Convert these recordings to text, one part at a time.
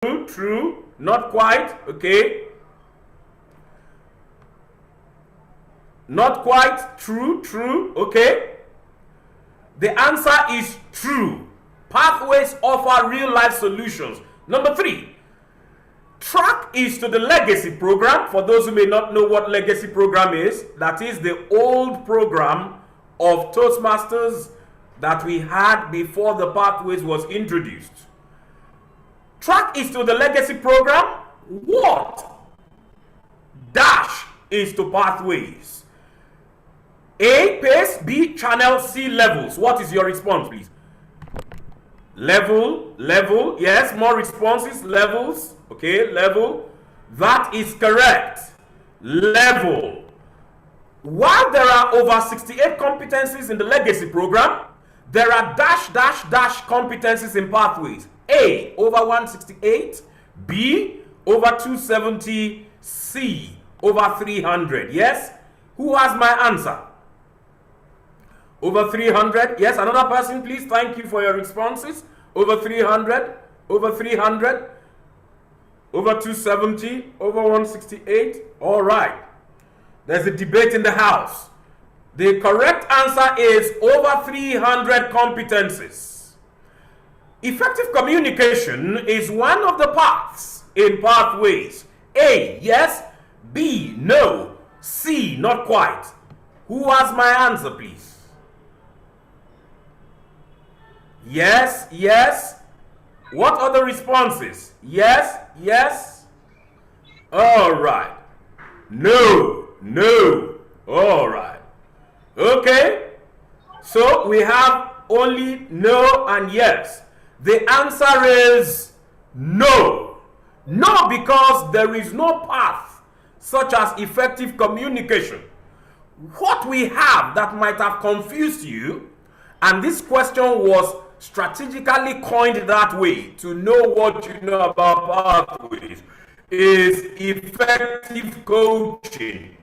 true, not quite, okay. Not quite, true, okay. The answer is true. Pathways offer real-life solutions. Number 3, track is to the legacy program. For those who may not know what legacy program is, that is the old program of Toastmasters that we had before the Pathways was introduced. Track is to the legacy program. What dash is to Pathways? A, pace, B, channel, C, levels. What is your response, please? Level, yes, more responses, levels, okay, level. That is correct. Level. While there are over 68 competencies in the legacy program, there are dash competencies in Pathways. A, over 168, B, over 270, C, over 300. Yes? Who has my answer? Over 300. Yes, another person, please. Thank you for your responses. Over 300, over 300, over 270, over 168. All right. There's a debate in the house. The correct answer is over 300 competencies. Effective communication is one of the paths in Pathways. A, yes. B, no. C, not quite. Who has my answer, please? Yes. What are the responses? Yes. All right. No. All right. Okay. So we have only no and yes. The answer is no. No, because there is no path such as effective communication. What we have that might have confused you, and this question was strategically coined that way to know what you know about Pathways, is effective coaching.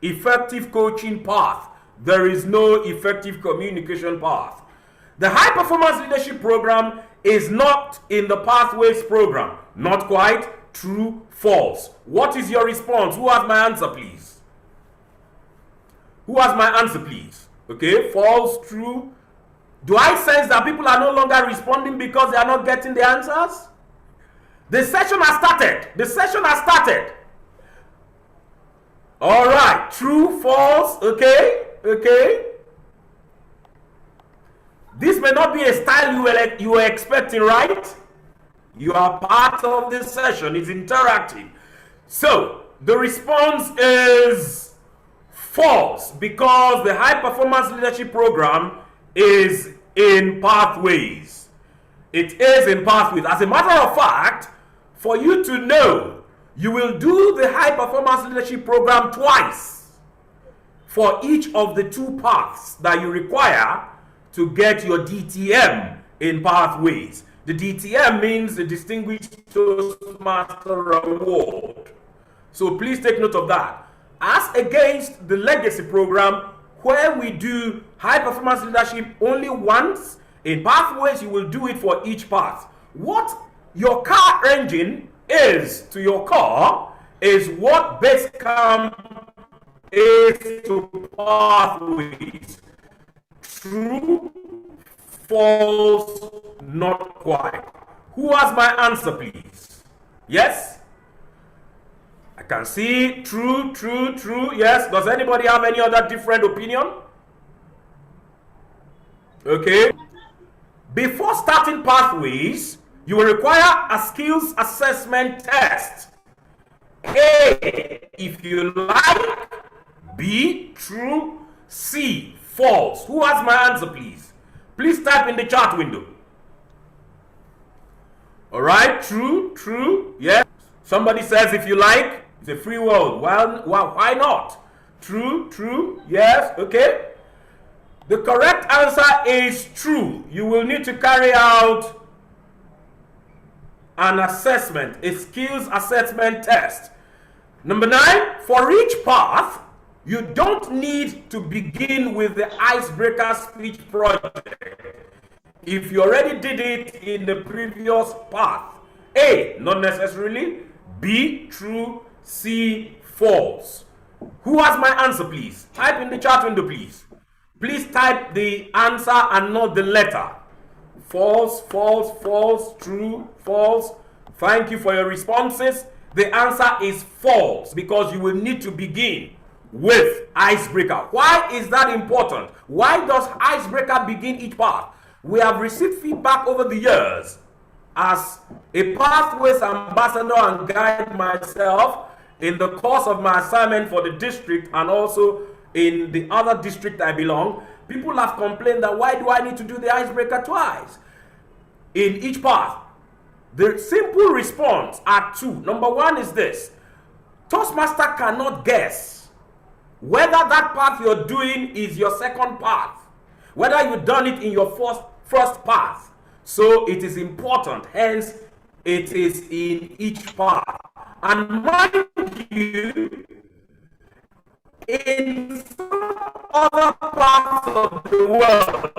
Effective coaching path. There is no effective communication path. The high performance leadership program is not in the Pathways program. Not quite. True, false. What is your response? Who has my answer, please? Who has my answer, please? Okay, false, true. Do I sense that people are no longer responding because they are not getting the answers? The session has started. All right. True, false. Okay. This may not be a style you were expecting, right? You are part of this session. It's interactive. So the response is false because the high performance leadership program is in Pathways. It is in Pathways. As a matter of fact, for you to know, you will do the high performance leadership program twice for each of the 2 paths that you require to get your DTM in Pathways. The DTM means the Distinguished Toastmaster Award. So please take note of that. As against the legacy program, where we do high performance leadership only once, in Pathways you will do it for each path. What your car engine is to your car is what Basecamp is to Pathways. True, false, not quite. Who has my answer, please? Yes? I can see true. Yes. Does anybody have any other different opinion? Okay. Before starting Pathways, you will require a skills assessment test. A, if you like. B, true. C, false. Who has my answer, please? Please type in the chat window. All right. True. Yes. Somebody says if you like. It's a free world. Well, why not? True. Yes. Okay. The correct answer is true. You will need to carry out an assessment, a skills assessment test. Number 9, for each path, you don't need to begin with the icebreaker speech project. If you already did it in the previous path, A, not necessarily. B, true. C, false. Who has my answer, please? Type in the chat window, please. Please type the answer and not the letter. False, false, false, true, false. Thank you for your responses. The answer is false because you will need to begin with icebreaker. Why is that important? Why does icebreaker begin each part? We have received feedback over the years as a Pathways ambassador and guide myself in the course of my assignment for the district and also in the other district I belong. People have complained that why do I need to do the icebreaker twice in each path? The simple response are two. Number one is this: Toastmaster cannot guess whether that path you're doing is your second path, whether you've done it in your first path. So it is important, hence it is in each path. And mind you, in some other parts of the world,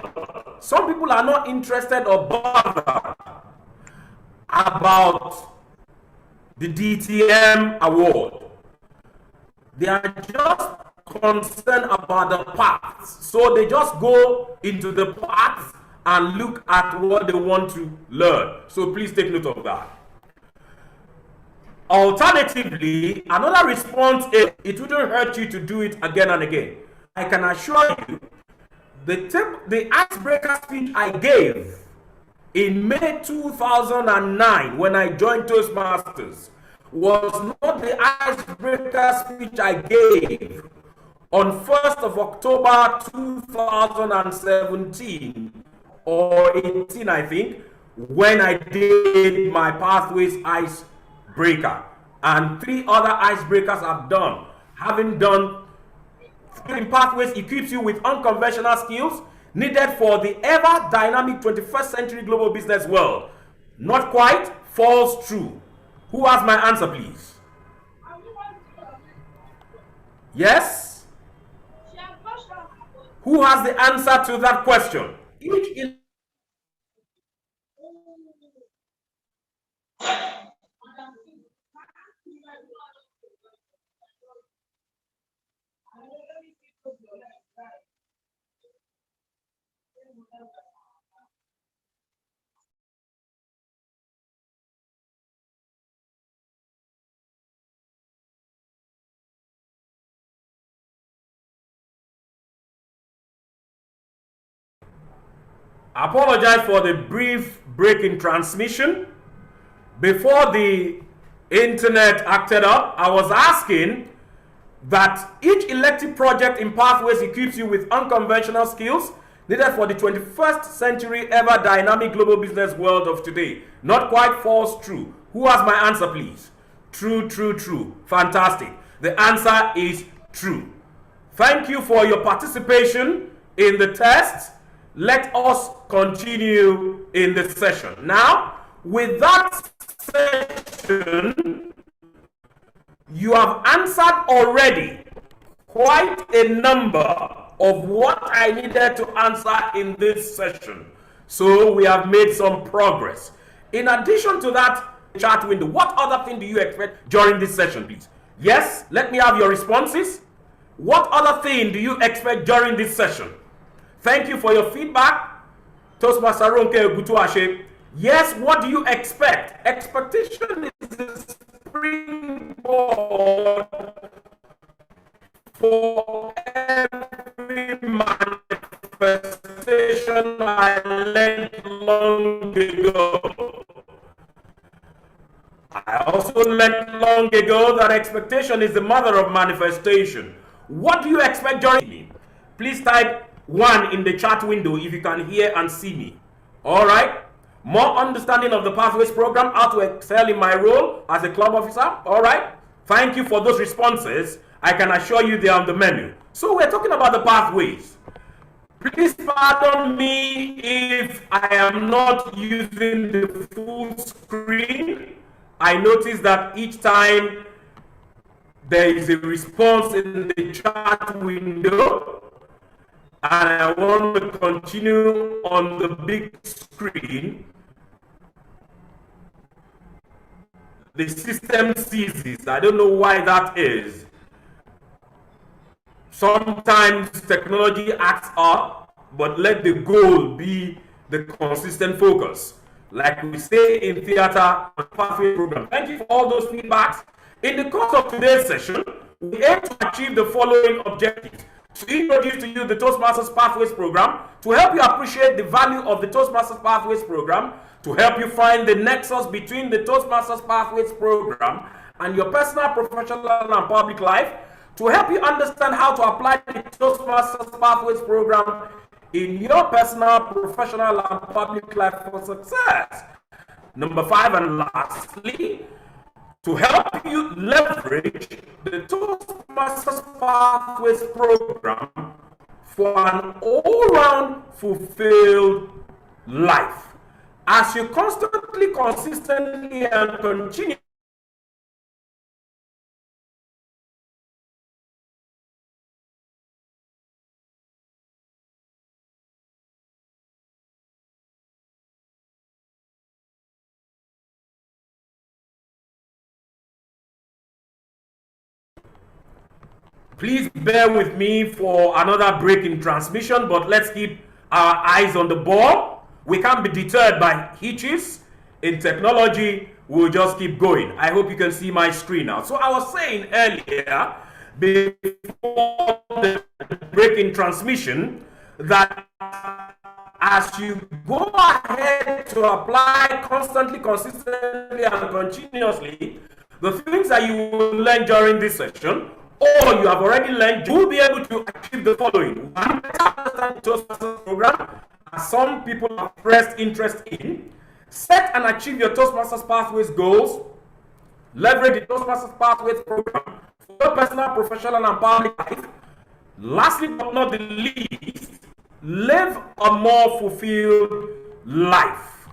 some people are not interested or bothered about the DTM award. They are just concerned about the paths. So they just go into the paths and look at what they want to learn. So please take note of that. Alternatively, another response is it wouldn't hurt you to do it again and again. I can assure you, the icebreaker speech I gave in May 2009 when I joined Toastmasters was not the icebreaker speech I gave on 1st of October 2017 or 18, I think, when I did my Pathways icebreaker. And 3 other icebreakers I've done. Having done in Pathways equips you with unconventional skills needed for the ever dynamic 21st century global business world. Not quite, false, true. Who has my answer, please? Yes? Who has the answer to that question? Each I apologize for the brief break in transmission. Before the internet acted up, I was asking that each elective project in Pathways equips you with unconventional skills needed for the 21st century ever dynamic global business world of today. Not quite, false, true. Who has my answer, please? True, true, true. Fantastic. The answer is true. Thank you for your participation in the test. Let us continue in the session. Now, with that session, you have answered already quite a number of what I needed to answer in this session. So we have made some progress. In addition to that chat window, what other thing do you expect during this session, please? Yes, let me have your responses. What other thing do you expect during this session? Thank you for your feedback. Toastmaster Ronke Gutuashe. Yes, what do you expect? Expectation is the springboard for every manifestation I learned long ago. I also learned long ago that expectation is the mother of manifestation. What do you expect during me? Please type 1 in the chat window if you can hear and see me. All right. More understanding of the Pathways program, how to excel in my role as a club officer. All right. Thank you for those responses. I can assure you they are on the menu. So we're talking about the Pathways. Please pardon me if I am not using the full screen. I notice that each time there is a response in the chat window, and I want to continue on the big screen. the system seizes. I don't know why that is. Sometimes technology acts up, but let the goal be the consistent focus. Like we say in theater pathway program. Thank you for all those feedbacks. In the course of today's session, we aim to achieve the following objectives. To introduce to you the Toastmasters Pathways program, to help you appreciate the value of the Toastmasters Pathways program, to help you find the nexus between the Toastmasters Pathways program and your personal, professional, and public life, to help you understand how to apply the Toastmasters Pathways program in your personal, professional, and public life for success. Number 5, and lastly, to help you leverage the Toastmasters Pathways program for an all-round fulfilled life. As you constantly, consistently, and continuously please bear with me for another break in transmission, but let's keep our eyes on the ball. We can't be deterred by hitches in technology. We'll just keep going. I hope you can see my screen now. So I was saying earlier, before the break in transmission, that as you go ahead to apply constantly, consistently, and continuously the things that you will learn during this session, or you have already learned, you will be able to achieve the following. One, understand the Toastmasters program, as some people have expressed interest in. Set and achieve your Toastmasters Pathways goals. Leverage the Toastmasters Pathways program for your personal, professional, and public life. Lastly but not the least, live a more fulfilled life.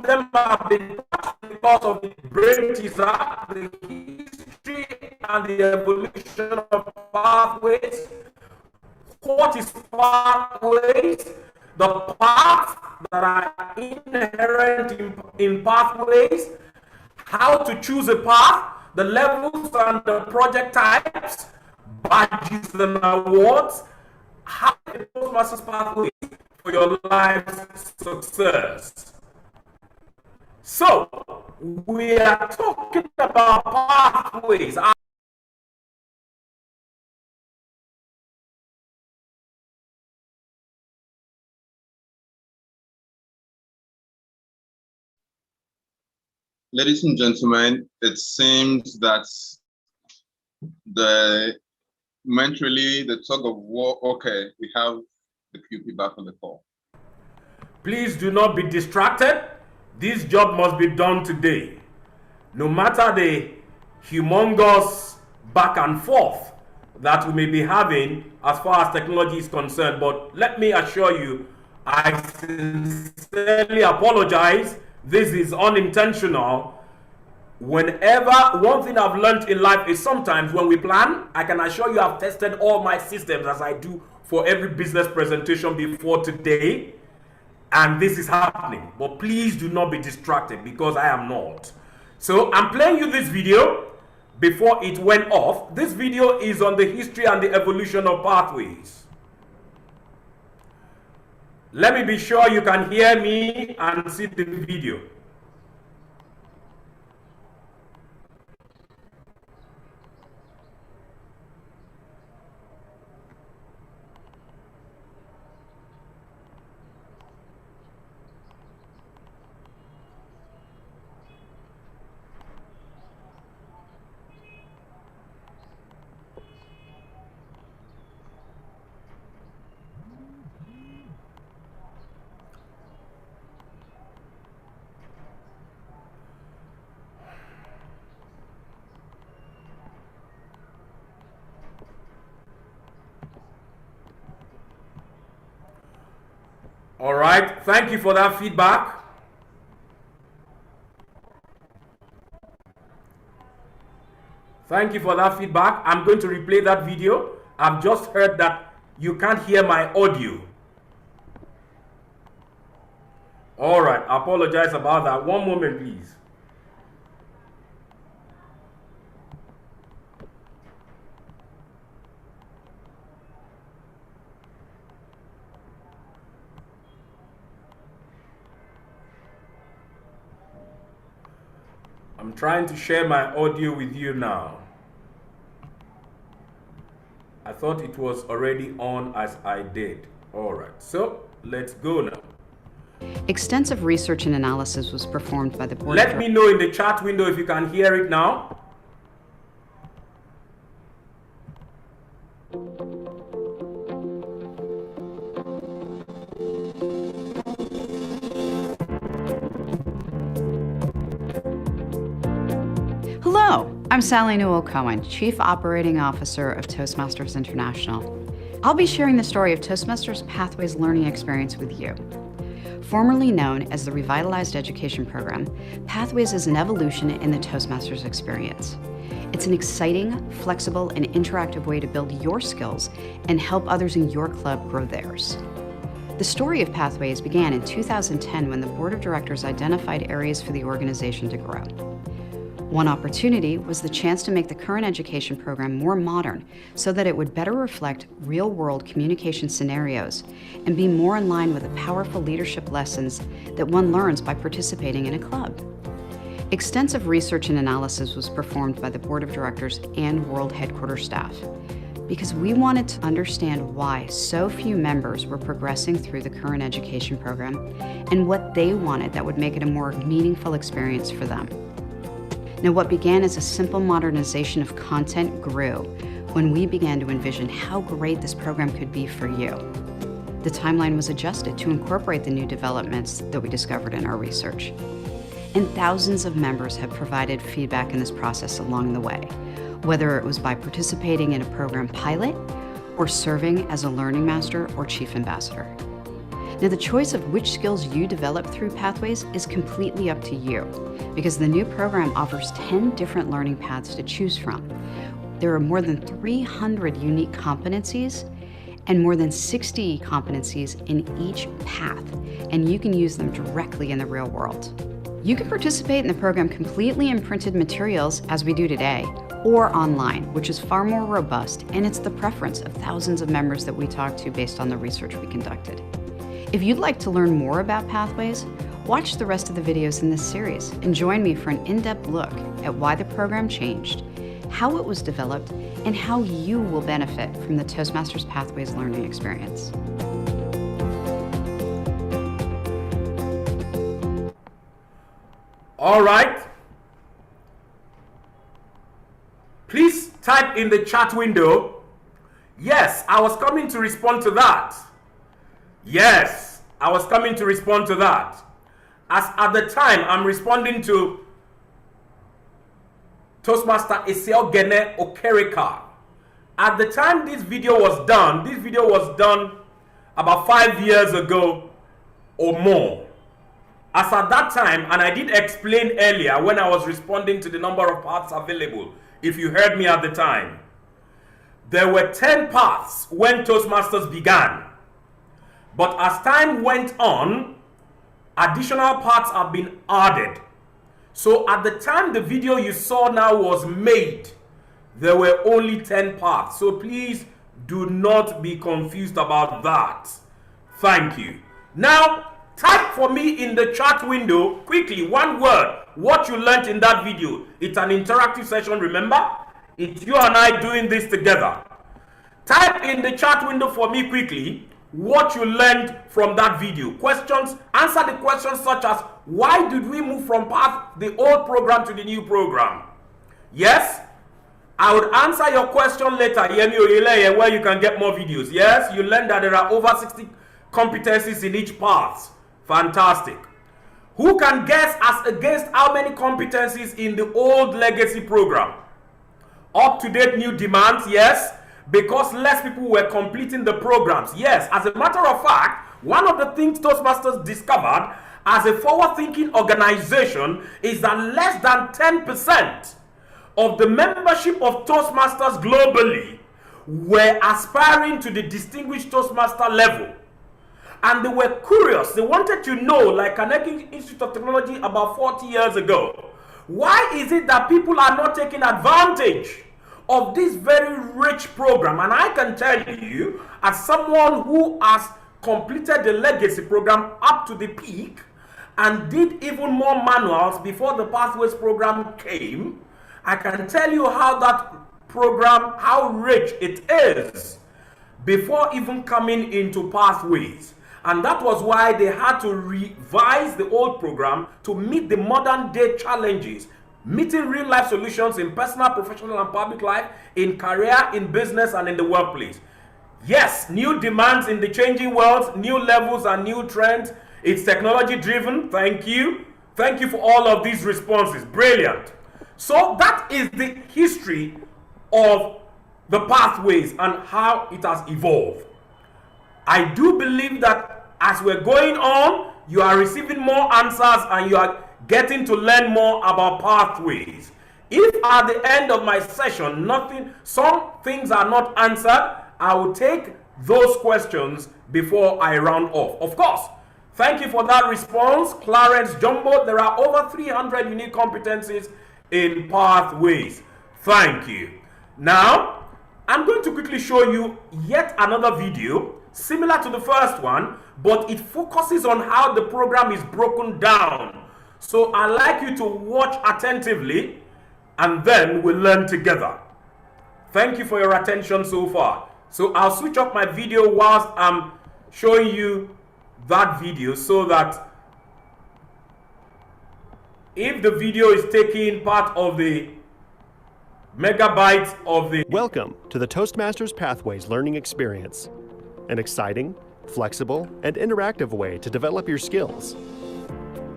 Them have been touched because of the brain teaser, the history and the evolution of pathways. What is pathways? The paths that are inherent in pathways, how to choose a path, the levels and the project types, badges and awards, how to Toastmasters Pathways for your life's success. So, we are talking about pathways. Ladies and gentlemen, it seems that momentarily the tug of war, okay, we have the QP back on the call. Please do not be distracted. This job must be done today. No matter the humongous back and forth that we may be having as far as technology is concerned, but let me assure you, I sincerely apologize. This is unintentional. Whenever, one thing I've learned in life is sometimes when we plan, I can assure you I've tested all my systems as I do for every business presentation before today, and this is happening. But please do not be distracted, because I am not. So I'm playing you this video before it went off. This video is on the history and the evolution of pathways. Let me be sure you can hear me and see the video. All right, thank you for that feedback. Thank you for that feedback. I'm going to replay that video. I've just heard that you can't hear my audio. All right, I apologize about that. One moment, please. I'm trying to share my audio with you now. I thought it was already on as I did. All right, so let's go now. Extensive research and analysis was performed by the board. Let me know in the chat window if you can hear it now. Hello, I'm Sally Newell Cohen, Chief Operating Officer of Toastmasters International. I'll be sharing the story of Toastmasters Pathways learning experience with you. Formerly known as the Revitalized Education Program, Pathways is an evolution in the Toastmasters experience. It's an exciting, flexible, and interactive way to build your skills and help others in your club grow theirs. The story of Pathways began in 2010 when the board of directors identified areas for the organization to grow. One opportunity was the chance to make the current education program more modern so that it would better reflect real-world communication scenarios and be more in line with the powerful leadership lessons that one learns by participating in a club. Extensive research and analysis was performed by the board of directors and world headquarters staff because we wanted to understand why so few members were progressing through the current education program and what they wanted that would make it a more meaningful experience for them. Now, what began as a simple modernization of content grew when we began to envision how great this program could be for you. The timeline was adjusted to incorporate the new developments that we discovered in our research. And thousands of members have provided feedback in this process along the way, whether it was by participating in a program pilot or serving as a learning master or chief ambassador. Now, the choice of which skills you develop through Pathways is completely up to you, because the new program offers 10 different learning paths to choose from. There are more than 300 unique competencies and more than 60 competencies in each path, and you can use them directly in the real world. You can participate in the program completely in printed materials, as we do today, or online, which is far more robust, and it's the preference of thousands of members that we talked to based on the research we conducted. If you'd like to learn more about Pathways, watch the rest of the videos in this series and join me for an in-depth look at why the program changed, how it was developed, and how you will benefit from the Toastmasters Pathways learning experience. All right. Please type in the chat window. Yes, I was coming to respond to that. Yes, I was coming to respond to that. As at the time, I'm responding to Toastmaster Esiel Gene Okerika. At the time this video was done about 5 years ago or more. As at that time, and I did explain earlier when I was responding to the number of paths available, if you heard me at the time, there were 10 paths when Toastmasters began. But as time went on, additional paths have been added. So at the time the video you saw now was made, there were only 10 paths. So please do not be confused about that. Thank you. Now, type for me in the chat window quickly, one word, what you learned in that video. It's an interactive session, remember? It's you and I doing this together. Type in the chat window for me quickly what you learned from that video. Questions, answer the questions such as, why did we move from the old program to the new program? Yes, I would answer your question later, Yemi Oyeleye, where you can get more videos. Yes, you learned that there are over 60 competencies in each path. Fantastic. Who can guess as against how many competencies in the old legacy program? Up-to-date new demands, yes, because less people were completing the programs. Yes, as a matter of fact, one of the things Toastmasters discovered as a forward-thinking organization is that less than 10% of the membership of Toastmasters globally were aspiring to the distinguished Toastmaster level. And they were curious. They wanted to know, like Carnegie Institute of Technology about 40 years ago, why is it that people are not taking advantage of this very rich program? And I can tell you, as someone who has completed the legacy program up to the peak, and did even more manuals before the Pathways program came, I can tell you how that program, how rich it is before even coming into Pathways. And that was why they had to revise the old program to meet the modern day challenges, meeting real life solutions in personal, professional, and public life, in career, in business, and in the workplace. Yes, new demands in the changing world, new levels and new trends. It's technology driven. Thank you. Thank you for all of these responses. Brilliant. So that is the history of the Pathways and how it has evolved. I do believe that as we're going on, you are receiving more answers and you are getting to learn more about Pathways. If at the end of my session, some things are not answered, I will take those questions before I round off. Of course, thank you for that response, Clarence Jumbo. There are over 300 unique competencies in Pathways. Thank you. Now, I'm going to quickly show you yet another video similar to the first one, but it focuses on how the program is broken down. So I'd like you to watch attentively and then we'll learn together. Thank you for your attention so far. So I'll switch up my video whilst I'm showing you that video so that if the video is taking part of the megabytes of the... Welcome to the Toastmasters Pathways learning experience, an exciting, flexible, and interactive way to develop your skills.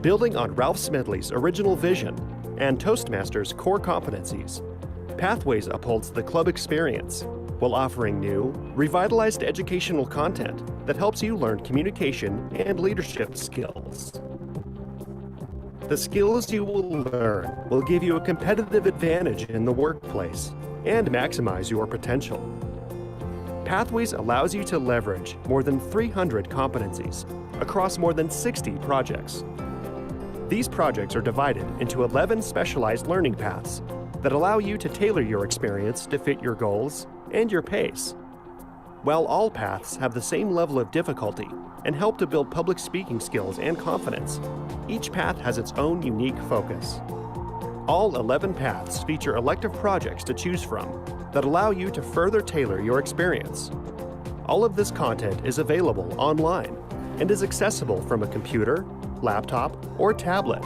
Building on Ralph Smedley's original vision and Toastmasters' core competencies, Pathways upholds the club experience while offering new, revitalized educational content that helps you learn communication and leadership skills. The skills you will learn will give you a competitive advantage in the workplace and maximize your potential. Pathways allows you to leverage more than 300 competencies across more than 60 projects. These projects are divided into 11 specialized learning paths that allow you to tailor your experience to fit your goals and your pace. While all paths have the same level of difficulty and help to build public speaking skills and confidence, each path has its own unique focus. All 11 paths feature elective projects to choose from that allow you to further tailor your experience. All of this content is available online and is accessible from a computer, laptop, or tablet,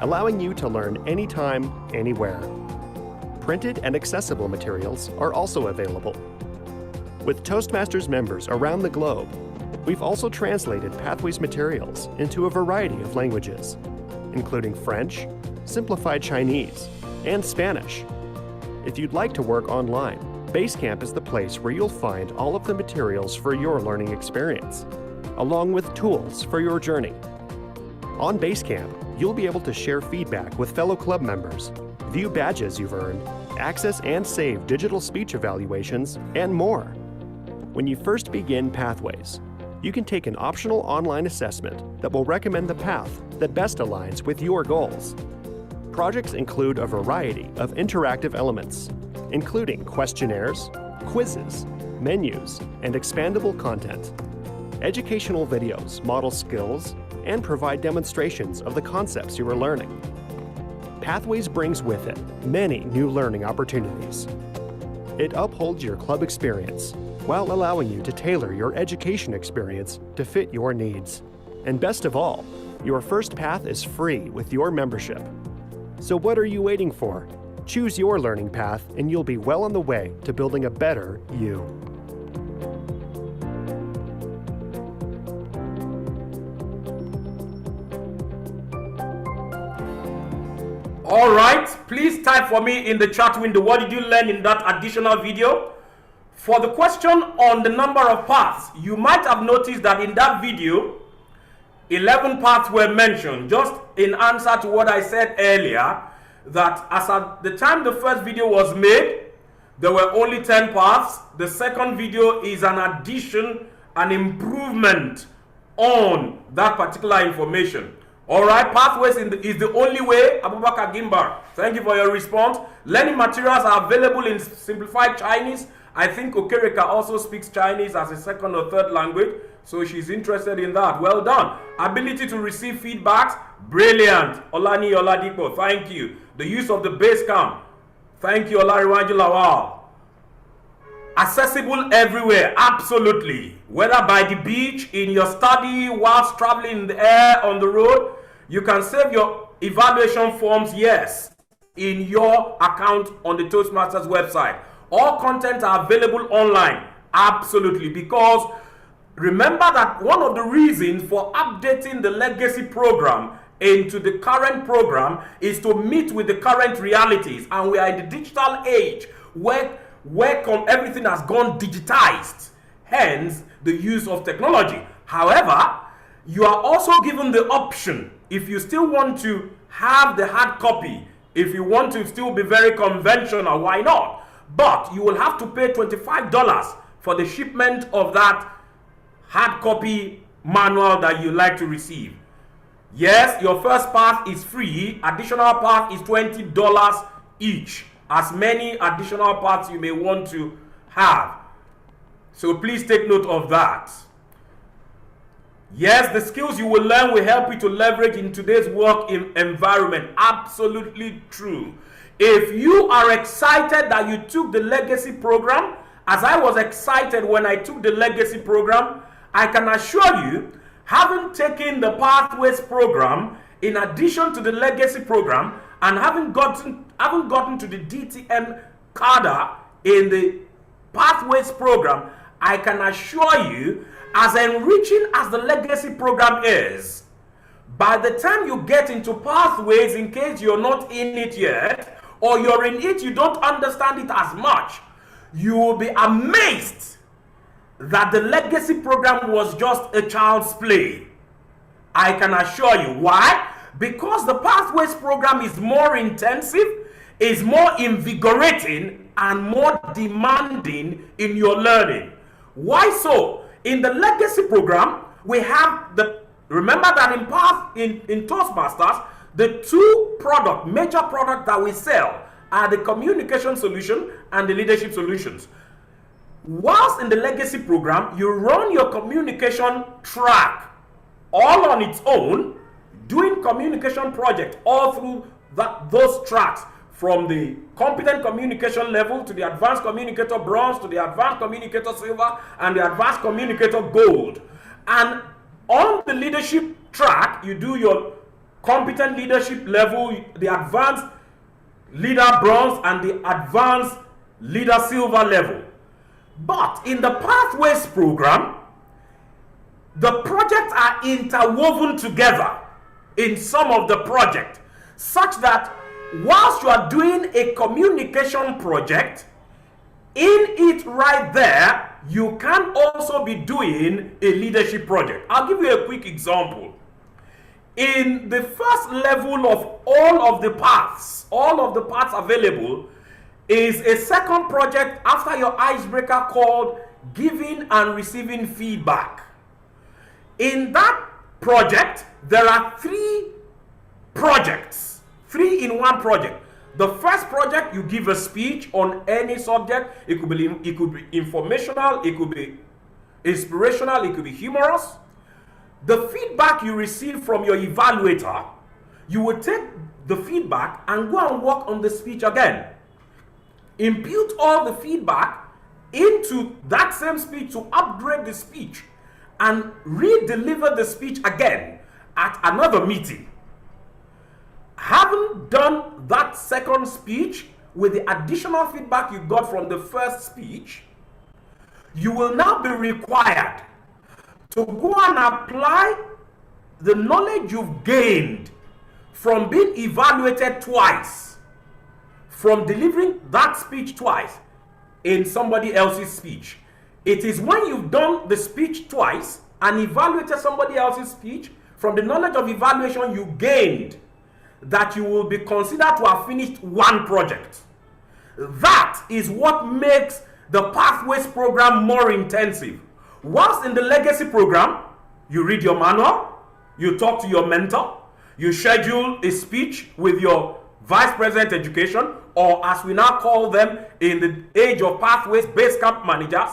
allowing you to learn anytime, anywhere. Printed and accessible materials are also available. With Toastmasters members around the globe, we've also translated Pathways materials into a variety of languages, including French, Simplified Chinese, and Spanish. If you'd like to work online, Basecamp is the place where you'll find all of the materials for your learning experience, along with tools for your journey. On Basecamp, you'll be able to share feedback with fellow club members, view badges you've earned, access and save digital speech evaluations, and more. When you first begin Pathways, you can take an optional online assessment that will recommend the path that best aligns with your goals. Projects include a variety of interactive elements, including questionnaires, quizzes, menus, and expandable content. Educational videos model skills and provide demonstrations of the concepts you are learning. Pathways brings with it many new learning opportunities. It upholds your club experience while allowing you to tailor your education experience to fit your needs. And best of all, your first path is free with your membership. So what are you waiting for? Choose your learning path and you'll be well on the way to building a better you. All right, please type for me in the chat window, what did you learn in that additional video? For the question on the number of paths, you might have noticed that in that video, 11 paths were mentioned, just in answer to what I said earlier, that as at the time the first video was made, there were only 10 paths. The second video is an addition, an improvement on that particular information. All right, Pathways is the only way. Abubakar Gimbar, thank you for your response. Learning materials are available in Simplified Chinese. I think Okereka also speaks Chinese as a second or third language, so she's interested in that. Well done. Ability to receive feedbacks. Brilliant. Olani Oladipo, thank you. The use of the base camp. Thank you, Olariwaju Lawal. Accessible everywhere, absolutely. Whether by the beach, in your study, whilst traveling in the air, on the road, you can save your evaluation forms, yes, in your account on the Toastmasters website. All content are available online, absolutely, because remember that one of the reasons for updating the legacy program into the current program is to meet with the current realities, and we are in the digital age where everything has gone digitized, hence the use of technology. However, you are also given the option, if you still want to have the hard copy, if you want to still be very conventional, why not? But you will have to pay $25 for the shipment of that hard copy manual that you like to receive. Yes, your first part is free, additional part is $20 each. As many additional parts you may want to have. So please take note of that. Yes, the skills you will learn will help you to leverage in today's work environment. Absolutely true. If you are excited that you took the legacy program, as I was excited when I took the legacy program, I can assure you, having taken the Pathways program, in addition to the legacy program, and having gotten to the DTM cadre in the Pathways program, I can assure you, as enriching as the legacy program is, by the time you get into Pathways, in case you're not in it yet, or you're in it, you don't understand it as much, you will be amazed that the legacy program was just a child's play. I can assure you. Why? Because the Pathways program is more intensive, is more invigorating, and more demanding in your learning. Why so? In the legacy program, we have remember that in Toastmasters, the two major product that we sell are the communication solution and the leadership solutions. Whilst in the legacy program, you run your communication track all on its own, doing communication project all through those tracks, from the competent communication level to the advanced communicator bronze to the advanced communicator silver and the advanced communicator gold. And on the leadership track, you do your competent leadership level, the advanced leader bronze and the advanced leader silver level. But in the Pathways program, the projects are interwoven together in some of the project, such that whilst you are doing a communication project, in it right there, you can also be doing a leadership project. I'll give you a quick example. In the first level of all of the paths available, is a second project after your icebreaker called Giving and Receiving Feedback. In that project, there are three projects, 3 in 1 project. The first project, you give a speech on any subject. It could be informational, it could be inspirational, it could be humorous. The feedback you receive from your evaluator, you will take the feedback and go and work on the speech again. Impute all the feedback into that same speech to upgrade the speech and re-deliver the speech again at another meeting. Having done that second speech with the additional feedback you got from the first speech, you will now be required to go and apply the knowledge you've gained from being evaluated twice, from delivering that speech twice in somebody else's speech. It is when you've done the speech twice and evaluated somebody else's speech, from the knowledge of evaluation you gained, that you will be considered to have finished one project. That is what makes the Pathways program more intensive. Whilst in the legacy program, you read your manual, you talk to your mentor, you schedule a speech with your vice president education, or as we now call them in the age of Pathways, base camp managers,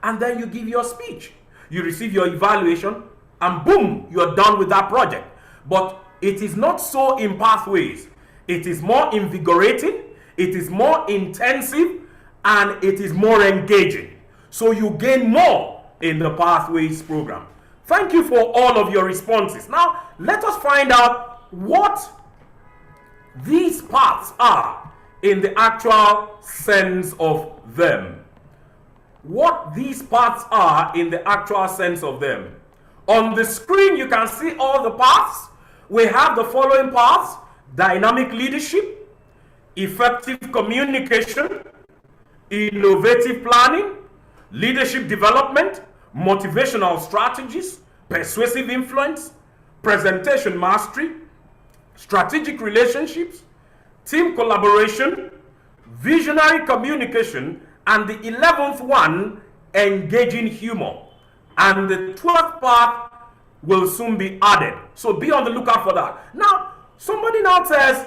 and then you give your speech. You receive your evaluation, and boom, you're done with that project. But It is not so in Pathways. It is more invigorating, it is more intensive, and it is more engaging. So you gain more in the Pathways program. Thank you for all of your responses. Now, let us find out what these paths are in the actual sense of them. What these paths are in the actual sense of them. On the screen, you can see all the paths. We have the following paths: dynamic leadership, effective communication, innovative planning, leadership development, motivational strategies, persuasive influence, presentation mastery, strategic relationships, team collaboration, visionary communication, and the 11th one, engaging humor. And the 12th path will soon be added. So be on the lookout for that. Now, somebody now says,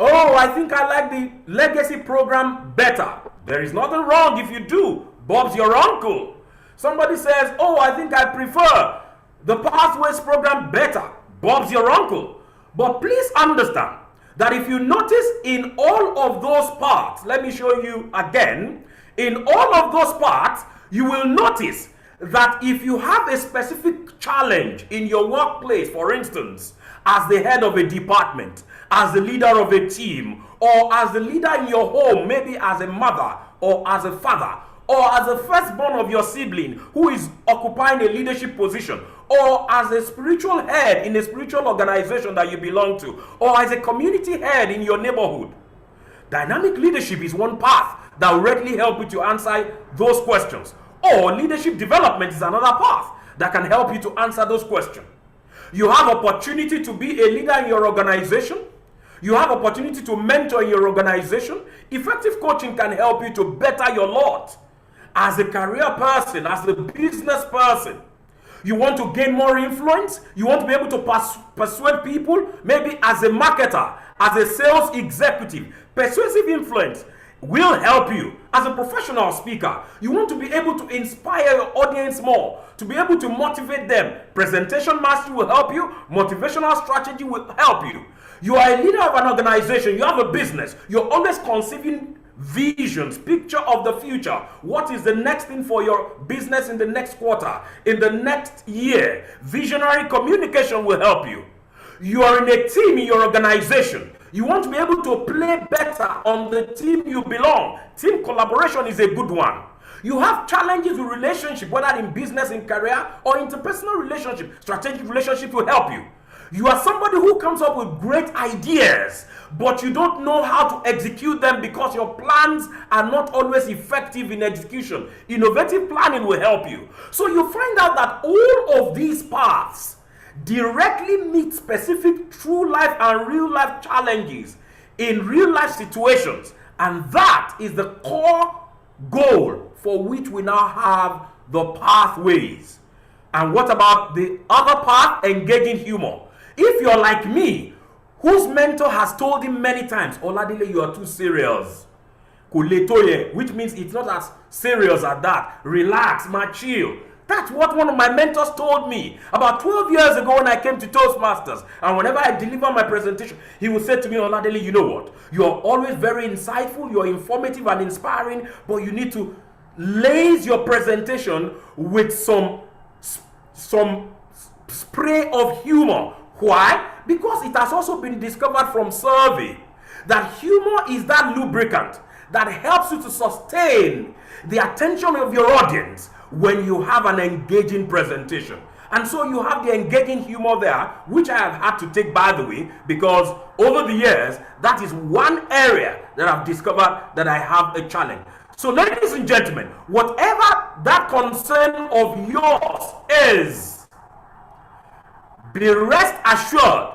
oh, I think I like the legacy program better. There is nothing wrong if you do. Bob's your uncle. Somebody says, oh, I think I prefer the Pathways program better. Bob's your uncle. But please understand that if you notice in all of those parts, let me show you again, in all of those parts, you will notice that if you have a specific challenge in your workplace, for instance, as the head of a department, as the leader of a team, or as the leader in your home, maybe as a mother or as a father, or as a firstborn of your sibling who is occupying a leadership position, or as a spiritual head in a spiritual organization that you belong to, or as a community head in your neighborhood. Dynamic leadership is one path that will readily help you to answer those questions. Or leadership development is another path that can help you to answer those questions. You have opportunity to be a leader in your organization. You have opportunity to mentor in your organization. Effective coaching can help you to better your lot. As a career person, as a business person, you want to gain more influence. You want to be able to persuade people, maybe as a marketer, as a sales executive. Persuasive influence will help you as a professional speaker. You want to be able to inspire your audience more, to be able to motivate them. Presentation mastery will help you. Motivational strategy will help you. You are a leader of an organization. You have a business. You're always conceiving visions, picture of the future. What is the next thing for your business in the next quarter, in the next year? Visionary communication will help you. You are in a team in your organization. You want to be able to play better on the team you belong. Team collaboration is a good one. You have challenges with relationship, whether in business, in career, or interpersonal relationship. Strategic relationship will help you. You are somebody who comes up with great ideas, but you don't know how to execute them because your plans are not always effective in execution. Innovative planning will help you. So you find out that all of these paths directly meet specific true life and real life challenges in real life situations. And that is the core goal for which we now have the pathways. And what about the other path, engaging humor? If you're like me, whose mentor has told him many times, Oladile, you are too serious. Kuletoye, which means it's not as serious as that. Relax, ma chill. That's what one of my mentors told me about 12 years ago when I came to Toastmasters. And whenever I deliver my presentation, he would say to me, Oladile, you know what? You're always very insightful, you're informative and inspiring, but you need to lace your presentation with some spray of humor. Why? Because it has also been discovered from survey that humor is that lubricant that helps you to sustain the attention of your audience when you have an engaging presentation. And so you have the engaging humor there, which I have had to take, by the way, because over the years, that is one area that I've discovered that I have a challenge. So ladies and gentlemen, whatever that concern of yours is, be rest assured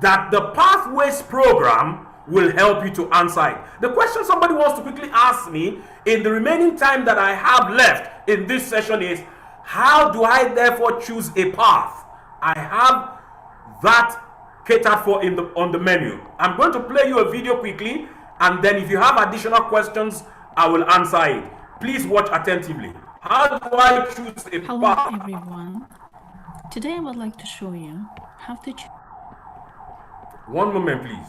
that the Pathways program will help you to answer it. The question somebody wants to quickly ask me in the remaining time that I have left in this session is, how do I therefore choose a path? I have that catered for on the menu. I'm going to play you a video quickly, and then if you have additional questions, I will answer it. Please watch attentively. How do I choose a path? Hello everyone. Today I would like to show you how to choose One moment, please.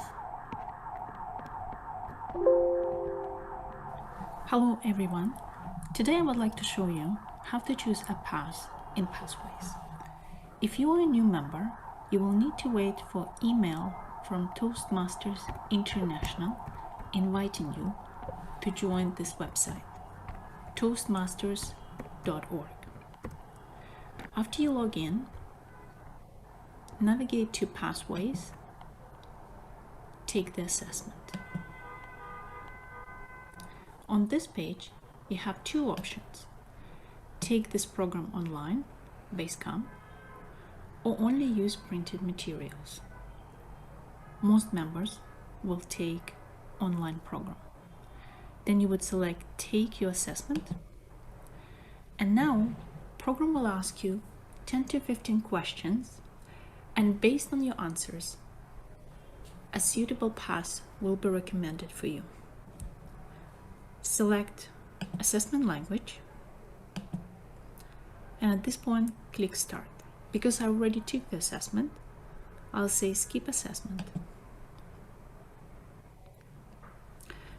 Hello everyone. Today I would like to show you how to choose a pass in Pathways. If you are a new member, you will need to wait for email from Toastmasters International inviting you to join this website, toastmasters.org. After you log in, navigate to Pathways, take the assessment. On this page, you have two options. Take this program online, Basecamp, or only use printed materials. Most members will take online program. Then you would select Take Your Assessment. And now, program will ask you 10 to 15 questions, and based on your answers, a suitable pass will be recommended for you. Select Assessment Language, and at this point, click Start. Because I already took the assessment, I'll say Skip Assessment.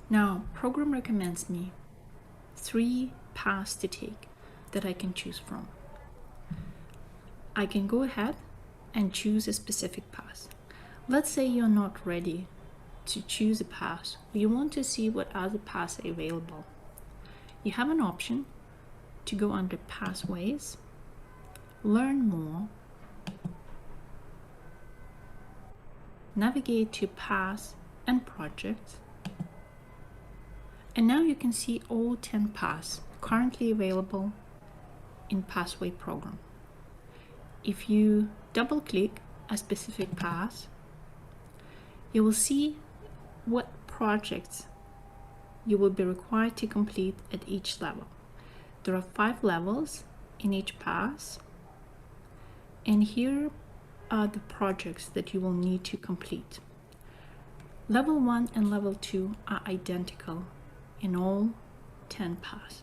Now, program recommends me 3 paths to take that I can choose from. I can go ahead and choose a specific path. Let's say you're not ready to choose a path, you want to see what other paths are available. You have an option to go under Pathways, Learn More, navigate to Paths and Projects, and now you can see all 10 paths currently available in Pathway program. If you double click a specific path, you will see what projects you will be required to complete at each level. There are 5 levels in each path, and here are the projects that you will need to complete. Level 1 and level 2 are identical in all 10 paths.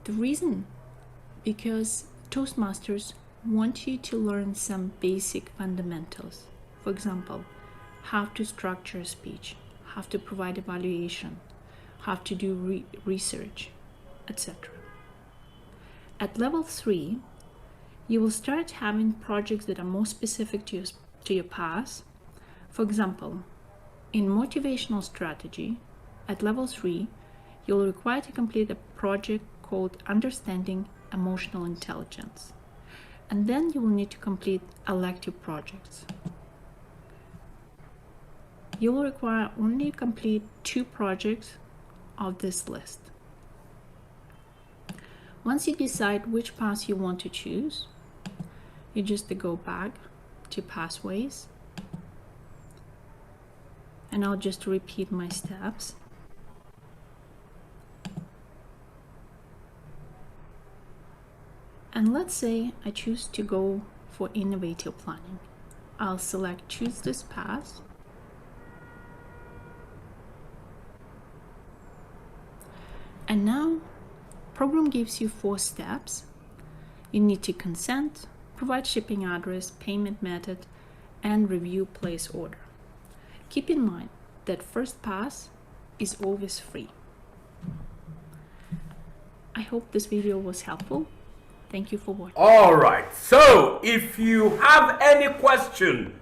The reason, because Toastmasters want you to learn some basic fundamentals. For example, how to structure a speech, how to provide evaluation, how to do research, etc. At level 3, you will start having projects that are more specific to your path. For example, in motivational strategy, at level 3, you'll require to complete a project called Understanding Emotional Intelligence. And then you will need to complete elective projects. You will require only complete 2 projects of this list. Once you decide which path you want to choose, you just go back to Pathways, and I'll just repeat my steps. And let's say I choose to go for innovative planning. I'll select Choose this path. And now, program gives you 4 steps. You need to consent, provide shipping address, payment method, and review place order. Keep in mind that first pass is always free. I hope this video was helpful. Thank you for watching. All right. So, if you have any question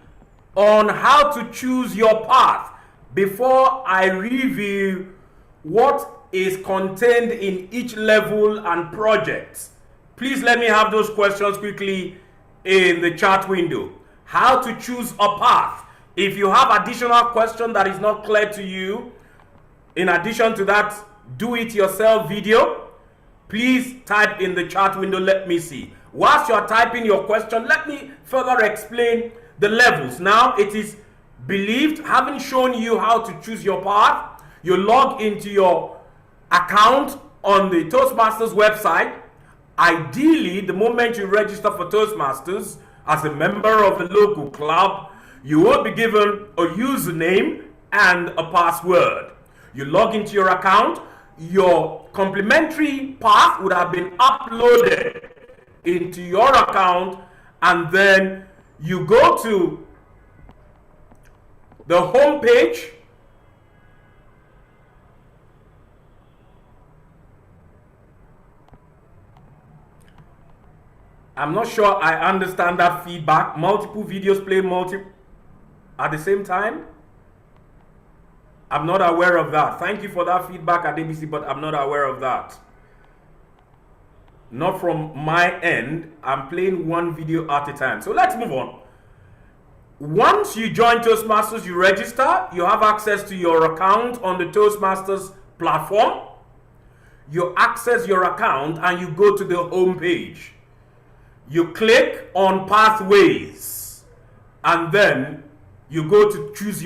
on how to choose your path, before I review what is contained in each level and project, please let me have those questions quickly in the chat window. How to choose a path. If you have additional question that is not clear to you, in addition to that do-it-yourself video, please type in the chat window. Let me see. Whilst you are typing your question, let me further explain the levels. Now, it is believed, having shown you how to choose your path, you log into your account on the Toastmasters website. Ideally, the moment you register for Toastmasters as a member of the local club, you will be given a username and a password. You log into your account. Your complimentary path would have been uploaded into your account, and then you go to the home page. I'm not sure I understand that feedback. Multiple videos play at the same time. I'm not aware of that. Thank you for that feedback at ABC, but I'm not aware of that. Not from my end. I'm playing one video at a time. So let's move on. Once you join Toastmasters, you register, you have access to your account on the Toastmasters platform. You access your account and you go to the home page. You click on Pathways, and then you go to choose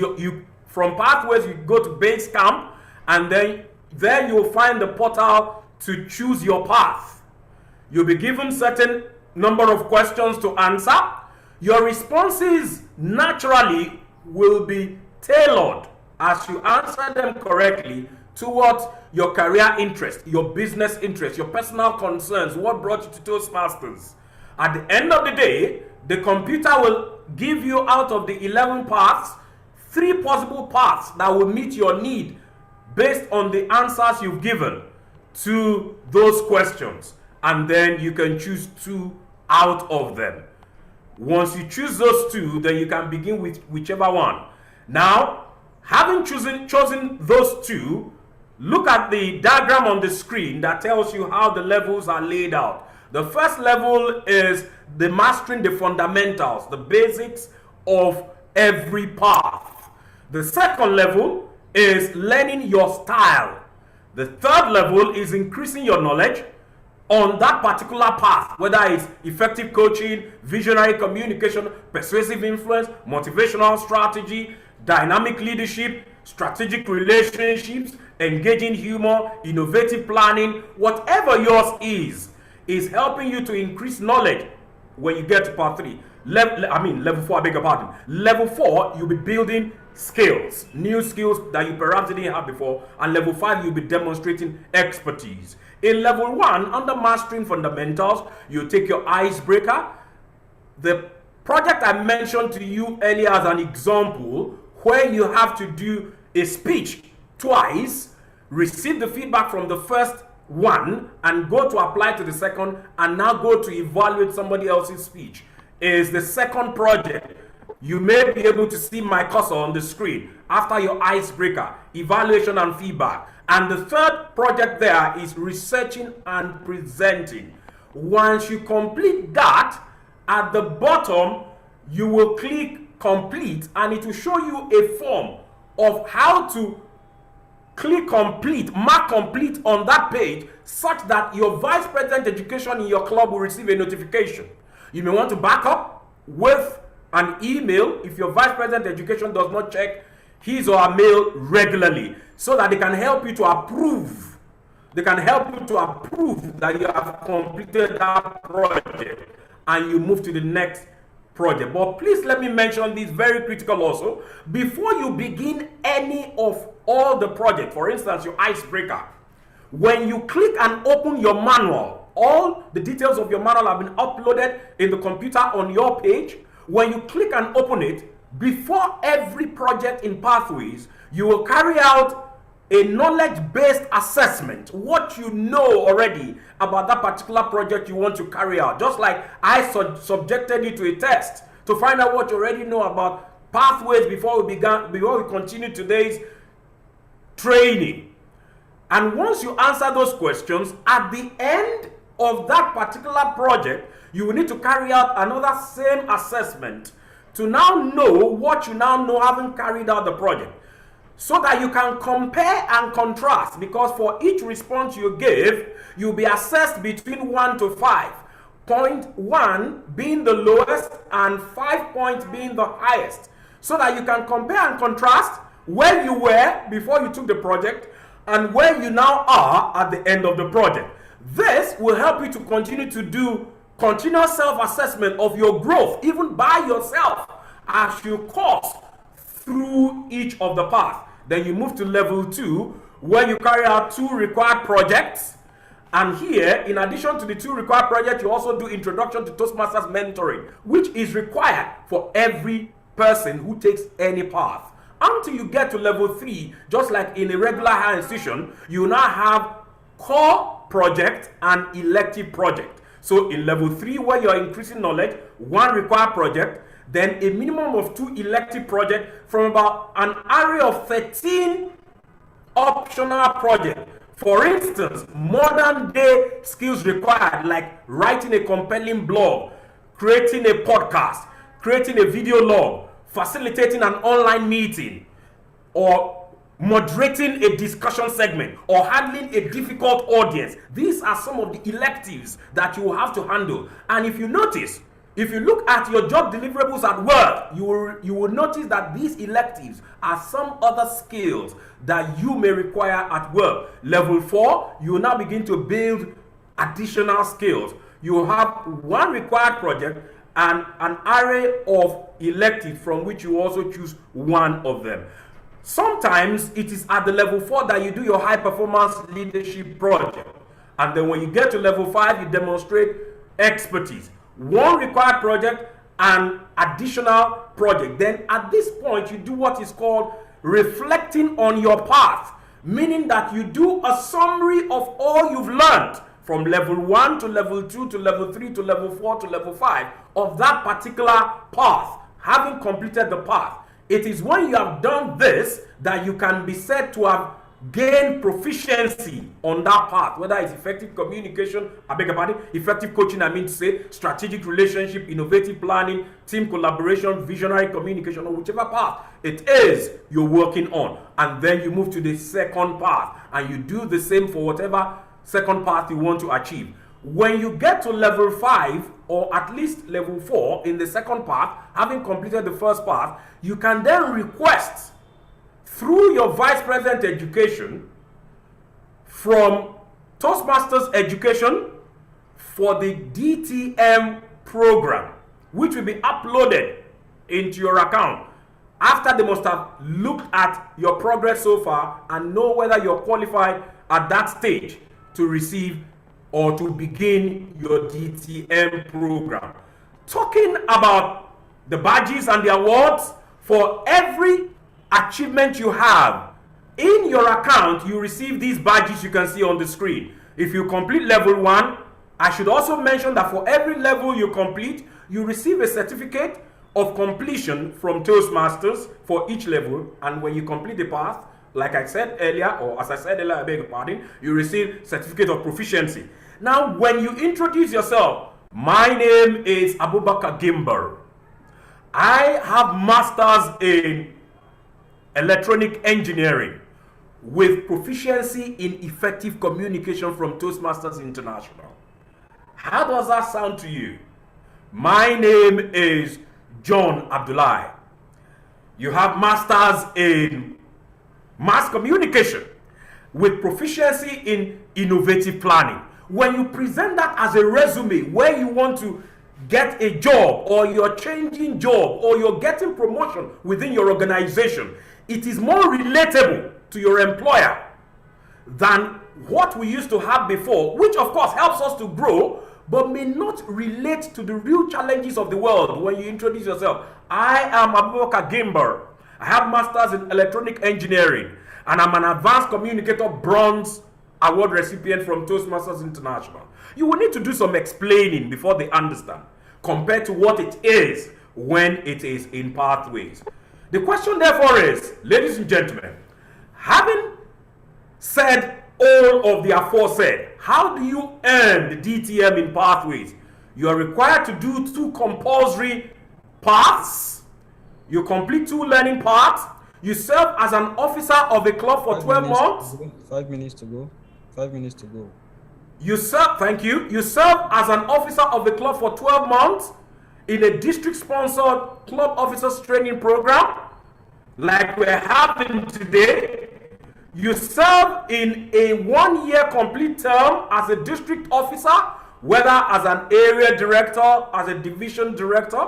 from Pathways you go to Basecamp, and then there you'll find the portal to choose your path. You'll be given certain number of questions to answer. Your responses naturally will be tailored as you answer them correctly towards your career interest, your business interest, your personal concerns, what brought you to Toastmasters. At the end of the day, the computer will give you, out of the 11 paths, 3 possible paths that will meet your need based on the answers you've given to those questions. And then you can choose 2 out of them. Once you choose those 2, then you can begin with whichever one. Now, having chosen those 2, look at the diagram on the screen that tells you how the levels are laid out. The first level is the mastering the fundamentals, the basics of every path. The second level is learning your style. The third level is increasing your knowledge on that particular path, whether it's effective coaching, visionary communication, persuasive influence, motivational strategy, dynamic leadership, strategic relationships, engaging humor, innovative planning. Whatever yours is helping you to increase knowledge when you get to part 3. Level 4, I beg your pardon. Level 4, you'll be building skills, new skills that you perhaps didn't have before. And level 5, you'll be demonstrating expertise. In level 1, under mastering fundamentals, you take your icebreaker. The project I mentioned to you earlier as an example, where you have to do a speech twice, receive the feedback from the first one, and go to apply to the second, and now go to evaluate somebody else's speech, is the second project. You may be able to see my cursor on the screen after your icebreaker, evaluation and feedback. And the third project there is researching and presenting. Once you complete that, at the bottom, you will click complete, and it will show you a form of how to click complete, mark complete on that page, such that your vice president education in your club will receive a notification. You may want to back up with an email if your vice president education does not check his or her mail regularly, so that they can help you to approve. They can help you to approve that you have completed that project and you move to the next project. But please let me mention this, very critical also. Before you begin any of all the project, for instance, your icebreaker, when you click and open your manual, all the details of your manual have been uploaded in the computer on your page. When you click and open it, before every project in Pathways, you will carry out a knowledge-based assessment, what you know already about that particular project you want to carry out. Just like I subjected you to a test to find out what you already know about Pathways before we continue today's training. And once you answer those questions, at the end of that particular project, you will need to carry out another same assessment to now know what you now know having carried out the project, so that you can compare and contrast, because for each response you give, you'll be assessed between 1 to 5. Point 1 being the lowest and 5 points being the highest, so that you can compare and contrast where you were before you took the project and where you now are at the end of the project. This will help you to continue to do continuous self-assessment of your growth, even by yourself, as you course through each of the paths. Then you move to level 2, where you carry out 2 required projects. And here, in addition to the 2 required projects, you also do introduction to Toastmasters mentoring, which is required for every person who takes any path. until you get to level 3, just like in a regular higher institution, you now have core project and elective project. So in level 3, where you're increasing knowledge, 1 required project, then a minimum of 2 elective projects from about an array of 13 optional projects. For instance, modern day skills required, like writing a compelling blog, creating a podcast, creating a video log, facilitating an online meeting, or moderating a discussion segment, or handling a difficult audience. These are some of the electives that you will have to handle. And if you notice, if you look at your job deliverables at work, you will notice that these electives are some other skills that you may require at work. Level 4, you will now begin to build additional skills. You have 1 required project and an array of electives from which you also choose 1 of them. Sometimes it is at the level 4 that you do your high performance leadership project. And then when you get to level 5, you demonstrate expertise. 1 required project and additional project. Then at this point, you do what is called reflecting on your path, meaning that you do a summary of all you've learned from level 1 to level 2 to level 3 to level 4 to level 5 of that particular path, having completed the path. It is when you have done this that you can be said to have gained proficiency on that path, whether it's effective communication, effective coaching, I mean to say, strategic relationship, innovative planning, team collaboration, visionary communication, or whichever path it is you're working on. And then you move to the second path and you do the same for whatever second path you want to achieve. When you get to level 5 or at least level 4 in the second path, having completed the first path, you can then request through your vice president education from Toastmasters Education for the DTM program, which will be uploaded into your account after they must have looked at your progress so far and know whether you're qualified at that stage to receive or to begin your DTM program. Talking about the badges and the awards, for every achievement you have in your account, you receive these badges you can see on the screen. If you complete level 1, I should also mention that for every level you complete, you receive a certificate of completion from Toastmasters for each level. And when you complete the path, like I said earlier, or as I said earlier, I beg your pardon, you receive certificate of proficiency. Now, when you introduce yourself, my name is Abubakar Gimber. I have masters in electronic engineering with proficiency in effective communication from Toastmasters International. How does that sound to you? My name is John Abdullahi. You have masters in mass communication with proficiency in innovative planning. When you present that as a resume where you want to get a job, or you're changing job, or you're getting promotion within your organization, it is more relatable to your employer than what we used to have before, which of course helps us to grow, but may not relate to the real challenges of the world. When you introduce yourself, I am Abubakar Gimber. I have masters in electronic engineering, and I'm an advanced communicator bronze award recipient from Toastmasters International. You will need to do some explaining before they understand, compared to what it is when it is in pathways. The question therefore is, ladies and gentlemen, having said all of the aforesaid, how do you earn the DTM in pathways? You are required to do 2 compulsory paths. You complete 2 learning paths. You serve as an officer of a club for 12 months. 5 minutes to go. 5 minutes to go. You serve, thank you. You serve as an officer of the club for 12 months in a district-sponsored club officers training program, like we're having today. You serve in a 1-year complete term as a district officer, whether as an area director, as a division director,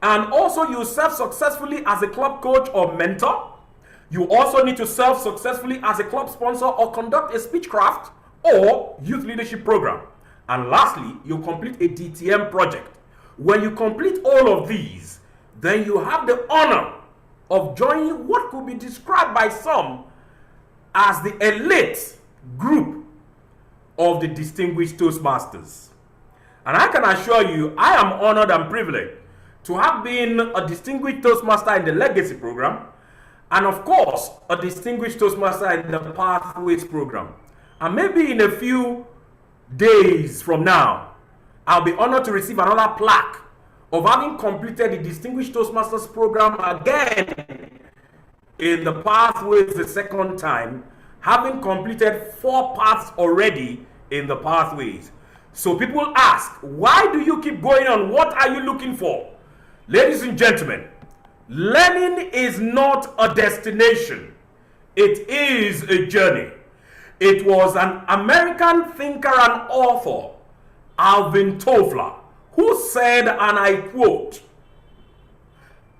and also you serve successfully as a club coach or mentor. You also need to serve successfully as a club sponsor or conduct a speechcraft or youth leadership program. And lastly, you complete a DTM project. When you complete all of these, then you have the honor of joining what could be described by some as the elite group of the distinguished Toastmasters. And I can assure you, I am honored and privileged to have been a distinguished Toastmaster in the Legacy program, and of course, a distinguished Toastmaster in the Pathways program. And maybe in a few days from now, I'll be honored to receive another plaque of having completed the Distinguished Toastmasters program again in the Pathways the second time, having completed 4 paths already in the Pathways. So people ask, why do you keep going on? What are you looking for? Ladies and gentlemen, learning is not a destination. It is a journey. It was an American thinker and author, Alvin Toffler, who said, and I quote,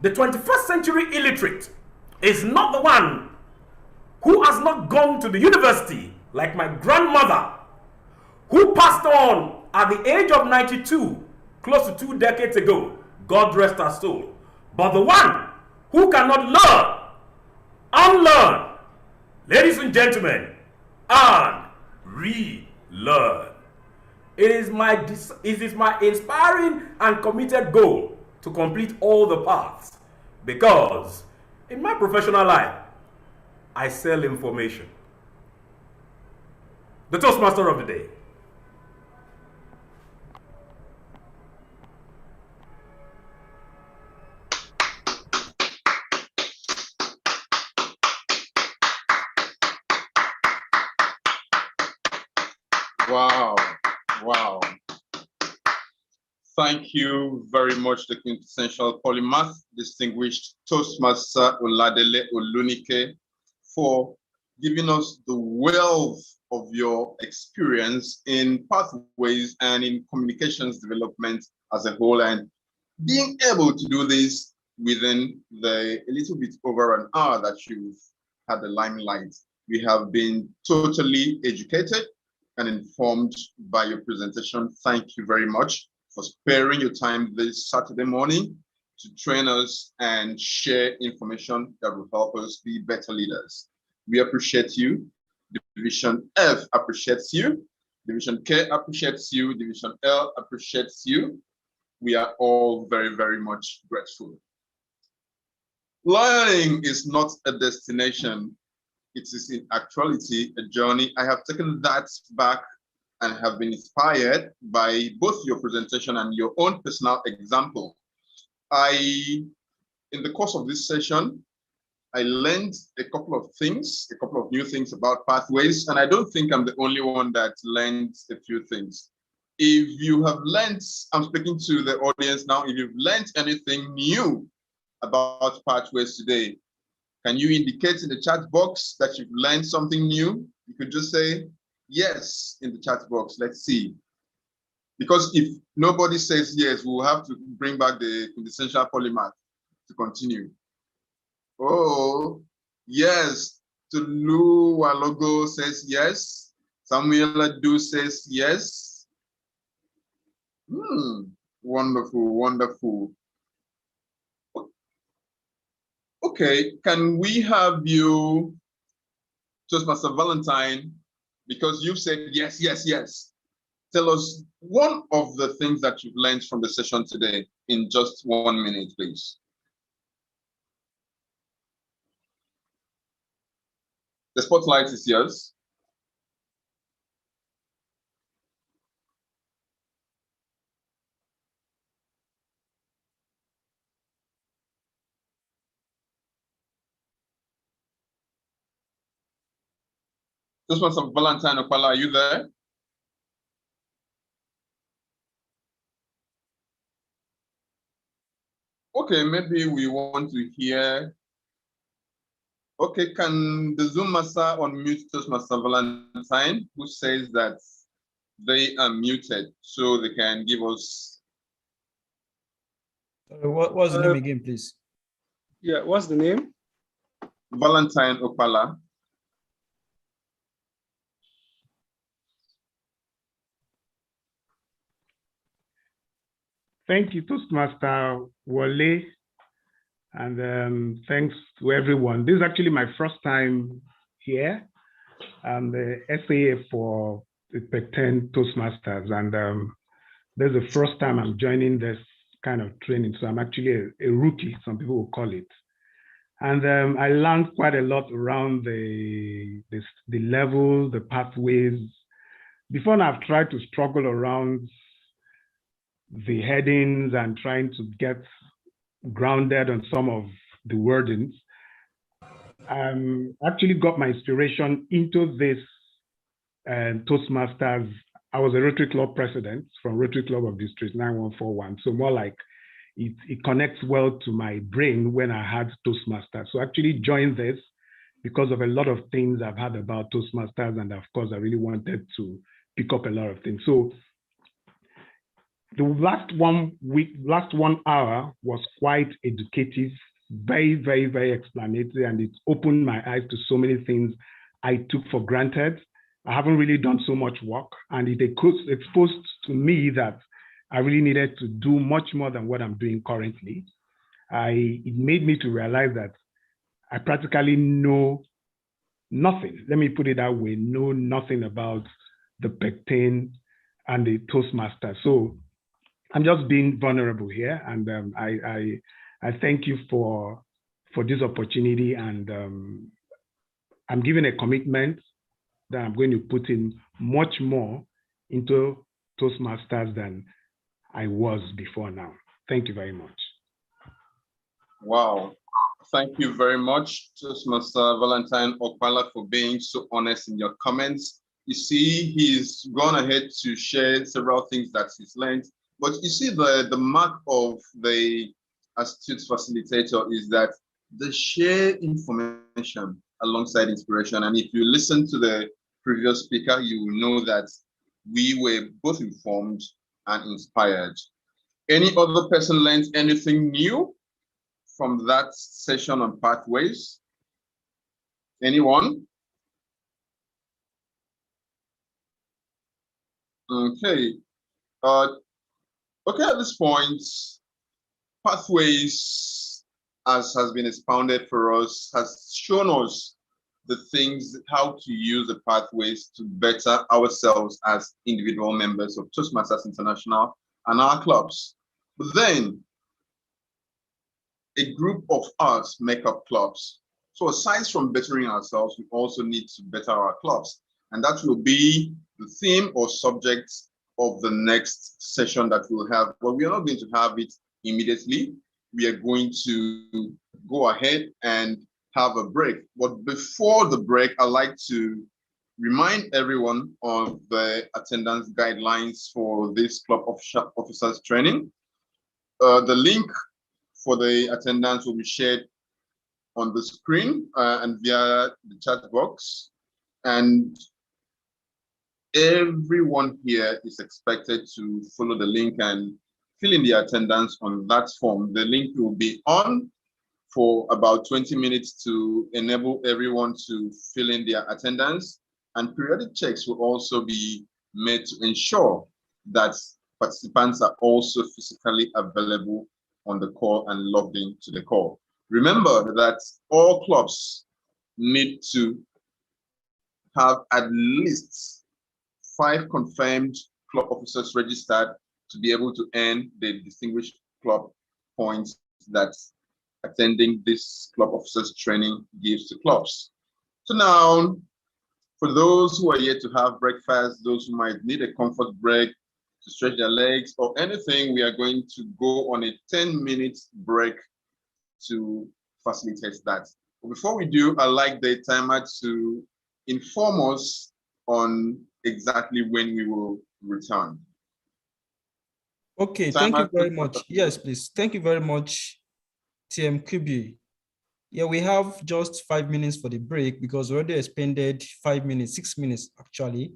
"The 21st century illiterate is not the one who has not gone to the university like my grandmother, who passed on at the age of 92, close to 2 decades ago, God rest her soul, but the one who cannot learn, unlearn, ladies and gentlemen, and relearn." It is my inspiring and committed goal to complete all the paths, because in my professional life, I sell information. The Toastmaster of the day. Wow. Wow. Thank you very much, the quintessential polymath, distinguished Toastmaster Oladele Olunike, for giving us the wealth of your experience in pathways and in communications development as a whole, and being able to do this within a little bit over an hour that you've had the limelight. We have been totally educated and informed by your presentation. Thank you very much for sparing your time this Saturday morning to train us and share information that will help us be better leaders. We appreciate you. Division F appreciates you. Division K appreciates you. Division L appreciates you. We are all very, very much grateful. Learning is not a destination. It is in actuality a journey. I have taken that back and have been inspired by both your presentation and your own personal example. In the course of this session, I learned a couple of new things about pathways, and I don't think I'm the only one that learned a few things. If you have learned, I'm speaking to the audience now, if you've learned anything new about pathways today, can you indicate in the chat box that you've learned something new? You could just say yes in the chat box. Let's see. Because if nobody says yes, we'll have to bring back the quintessential polymath to continue. Oh, yes. Tulu Walogo says yes. Samuel Adu says yes. Wonderful, wonderful. Okay, can we have you, Toastmaster Valentine, because you said yes, yes, yes. Tell us one of the things that you've learned from the session today in just 1 minute, please. The spotlight is yours. Toastmaster Valentine Opala, are you there? Okay, maybe we want to hear. Okay, can the Zoom master unmute Toastmaster Valentine, who says that they are muted, so they can give us. What's the name again, please? Yeah, what's the name? Valentine Opala. Thank you, Toastmaster Wale. And thanks to everyone. This is actually my first time here. I'm the SAA for the PEC-10 Toastmasters. And this is the first time I'm joining this kind of training. So I'm actually a rookie, some people will call it. And I learned quite a lot around the level, the pathways. Before now, I've tried to struggle around the headings and trying to get grounded on some of the wordings. Actually got my inspiration into this Toastmasters. I was a Rotary Club president from Rotary Club of District 9141. So more like it connects well to my brain when I had Toastmasters. So I actually joined this because of a lot of things I've heard about Toastmasters. And of course, I really wanted to pick up a lot of things. So the last 1 hour was quite educative, very, very, very explanatory, and it opened my eyes to so many things I took for granted. I haven't really done so much work, and it exposed to me that I really needed to do much more than what I'm doing currently. It made me to realize that I practically know nothing. Let me put it that way, know nothing about the PEC-10 and the Toastmasters. So I'm just being vulnerable here, and I thank you for this opportunity, and I'm giving a commitment that I'm going to put in much more into Toastmasters than I was before now. Thank you very much. Wow. Thank you very much, Toastmaster Valentine Okpala, for being so honest in your comments. You see, he's gone ahead to share several things that he's learned. But you see, the mark of the astute facilitator is that they share information alongside inspiration. And if you listen to the previous speaker, you will know that we were both informed and inspired. Any other person learned anything new from that session on pathways? Anyone? Okay. Okay, at this point, pathways, as has been expounded for us, has shown us the things, how to use the pathways to better ourselves as individual members of Toastmasters International and our clubs. But then, a group of us make up clubs. So aside from bettering ourselves, we also need to better our clubs. And that will be the theme or subject of the next session that we'll have. But we are not going to have it immediately. We are going to go ahead and have a break. But before the break, I'd like to remind everyone of the attendance guidelines for this club officers training. The link for the attendance will be shared on the screen and via the chat box. And everyone here is expected to follow the link and fill in the attendance on that form. The link will be on for about 20 minutes to enable everyone to fill in their attendance. And periodic checks will also be made to ensure that participants are also physically available on the call and logged into the call. Remember that all clubs need to have at least 5 confirmed club officers registered to be able to earn the distinguished club points that attending this club officers training gives to clubs. So now, for those who are yet to have breakfast, those who might need a comfort break to stretch their legs or anything, we are going to go on a 10-minute break to facilitate that. But before we do, I'd like the timer to inform us on exactly when we will return. Okay, thank you very much. Yes, please. Thank you very much, TMQB. Yeah, we have just 5 minutes for the break because we already expended 5 minutes, 6 minutes actually,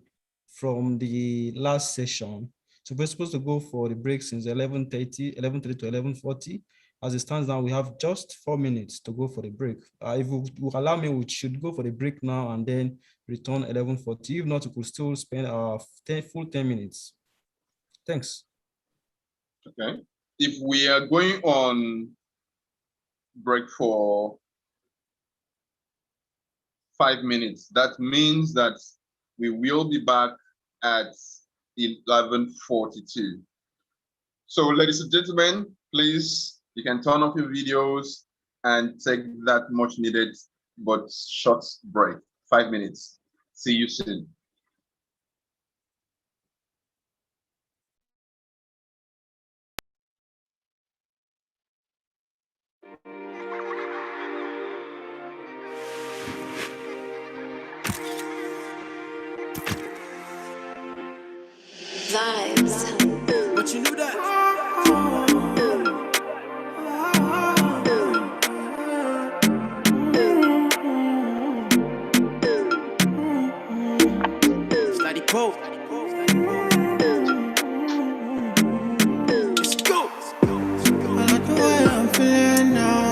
from the last session. So we're supposed to go for the break since 11:30 to 11:40. As it stands now, we have just 4 minutes to go for the break. If you will allow me, we should go for the break now and then return 11:40. If not, we could still spend our full 10 minutes. Thanks. Okay. If we are going on break for 5 minutes. That means that we will be back at 11:42. So, ladies and gentlemen, please, you can turn off your videos and take that much needed but short break. 5 minutes. See you soon. Vibes. But you knew that. Slidey Pope. Let's go. I like the way I'm feeling now.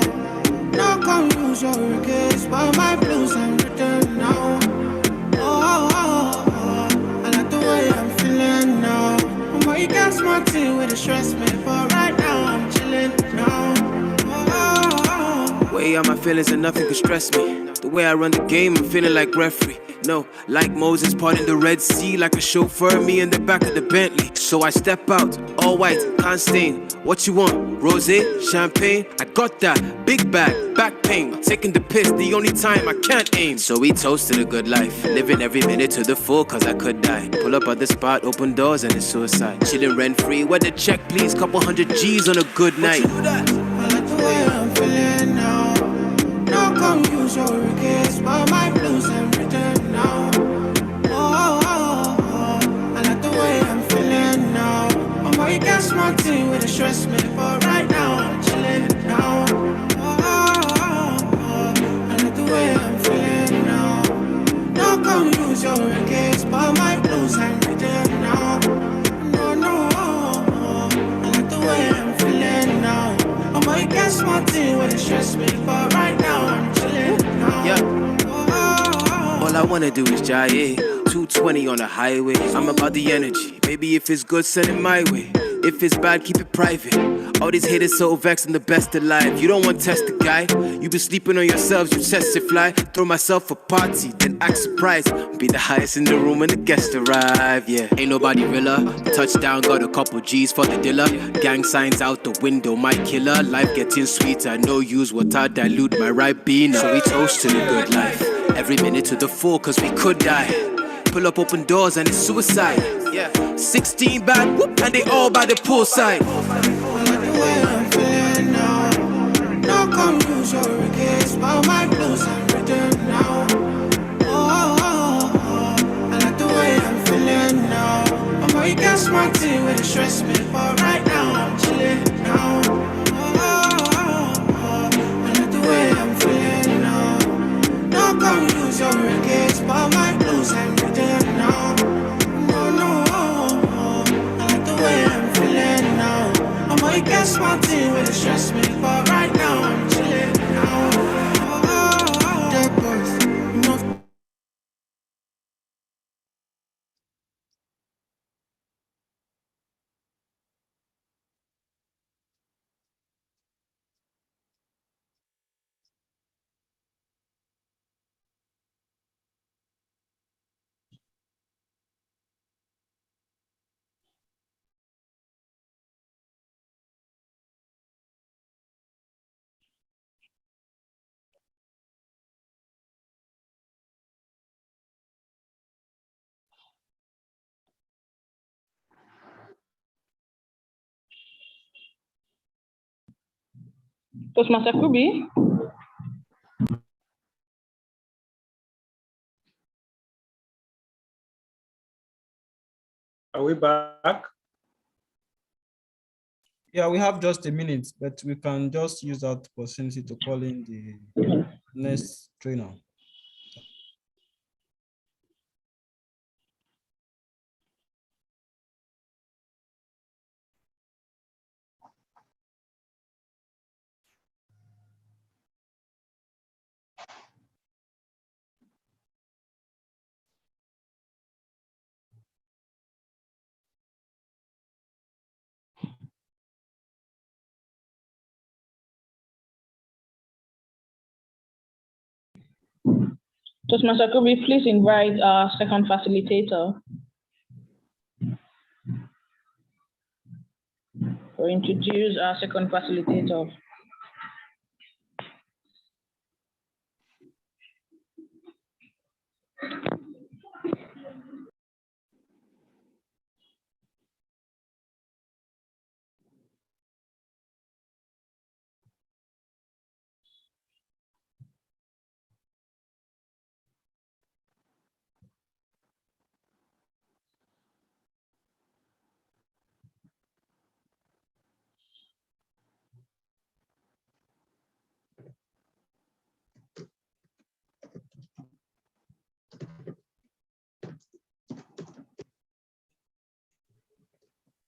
No confusion, case, but my blues I'm written now. I like the way I'm feeling now. You got smart with the stress, man, but right now I'm chilling now. Way out my feelings and nothing can stress me. The way I run the game, I'm feeling like referee. No, like Moses parting the Red Sea, like a chauffeur, me in the back of the Bentley. So I step out, all white, can't stain. What you want? Rosé, champagne? I got that. Big bag, back pain. Taking the piss, the only time I can't aim. So we toasted a good life, living every minute to the full, cause I could die. Pull up at the spot, open doors, and it's suicide. Chilling rent free, where the check, please? Couple hundred G's on a good night. I like the way I'm feeling now. No confusion, case, but my blues I'm written now. I like the way I'm feeling now. You got smart with the stress, man, but right now I'm chilling now. I like the way I'm feeling now. No confusion, case, but my blues I'm written now. No, I like the way I'm feeling now. You got smart with the stress, man, but right now I'm chilling now. Yeah. All I wanna do is jive. 220 on the highway. I'm about the energy. Baby, if it's good, send it my way. If it's bad, keep it private. All these haters so vexed, I'm the best alive. You don't want to test the guy. You been sleeping on yourselves, you test it fly. Throw myself a party, then act surprised. Be the highest in the room when the guests arrive. Yeah, ain't nobody realer. Touchdown, got a couple G's for the dealer. Gang signs out the window, my killer. Life getting sweeter, no use water, dilute my Ribena. So we toast to the good life. Every minute to the full, cause we could die. Pull up open doors and it's suicide. Yeah, 16 bad, whoop, and they all by the poolside. I like the way I'm feeling now. No confusion, case, but my blues I'm written now. I like the way I'm feeling now. You got smart with the stress, man, but right now I'm chilling now. I like the way I'm feeling now. No confusion, case, but my blues I'm written now. No, I like the way I'm feeling now. You got smart with the stress, man, but right now I'm chilling now. That boys, enough. Toastmaster Kubi. Are we back? Yeah, we have just a minute, but we can just use that opportunity to call in the next trainer. Toastmaster Kubi, please invite our second facilitator or introduce our second facilitator.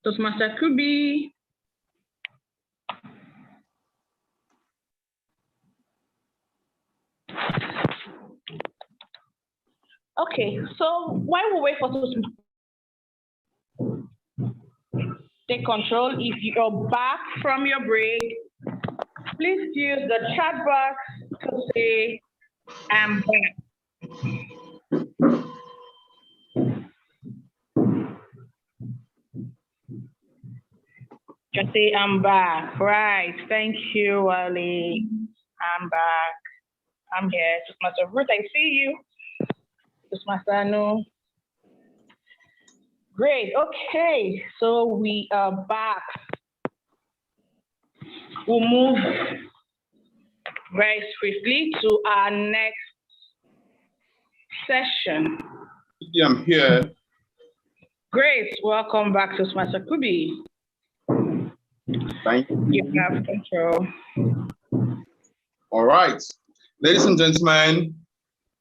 Toastmaster Kubi. Okay, so while we wait for Toastmaster, take control. If you're back from your break, please use the chat box to say, I'm back. Just say, I'm back. Right. Thank you, Wally. I'm back. I'm here. Toastmaster Ruth, I see you. Toastmaster Anu. Great. Okay. So we are back. We'll move very swiftly to our next session. Yeah, I'm here. Great. Welcome back, Toastmaster Kubi. Thank you. You have control. All right. Ladies and gentlemen,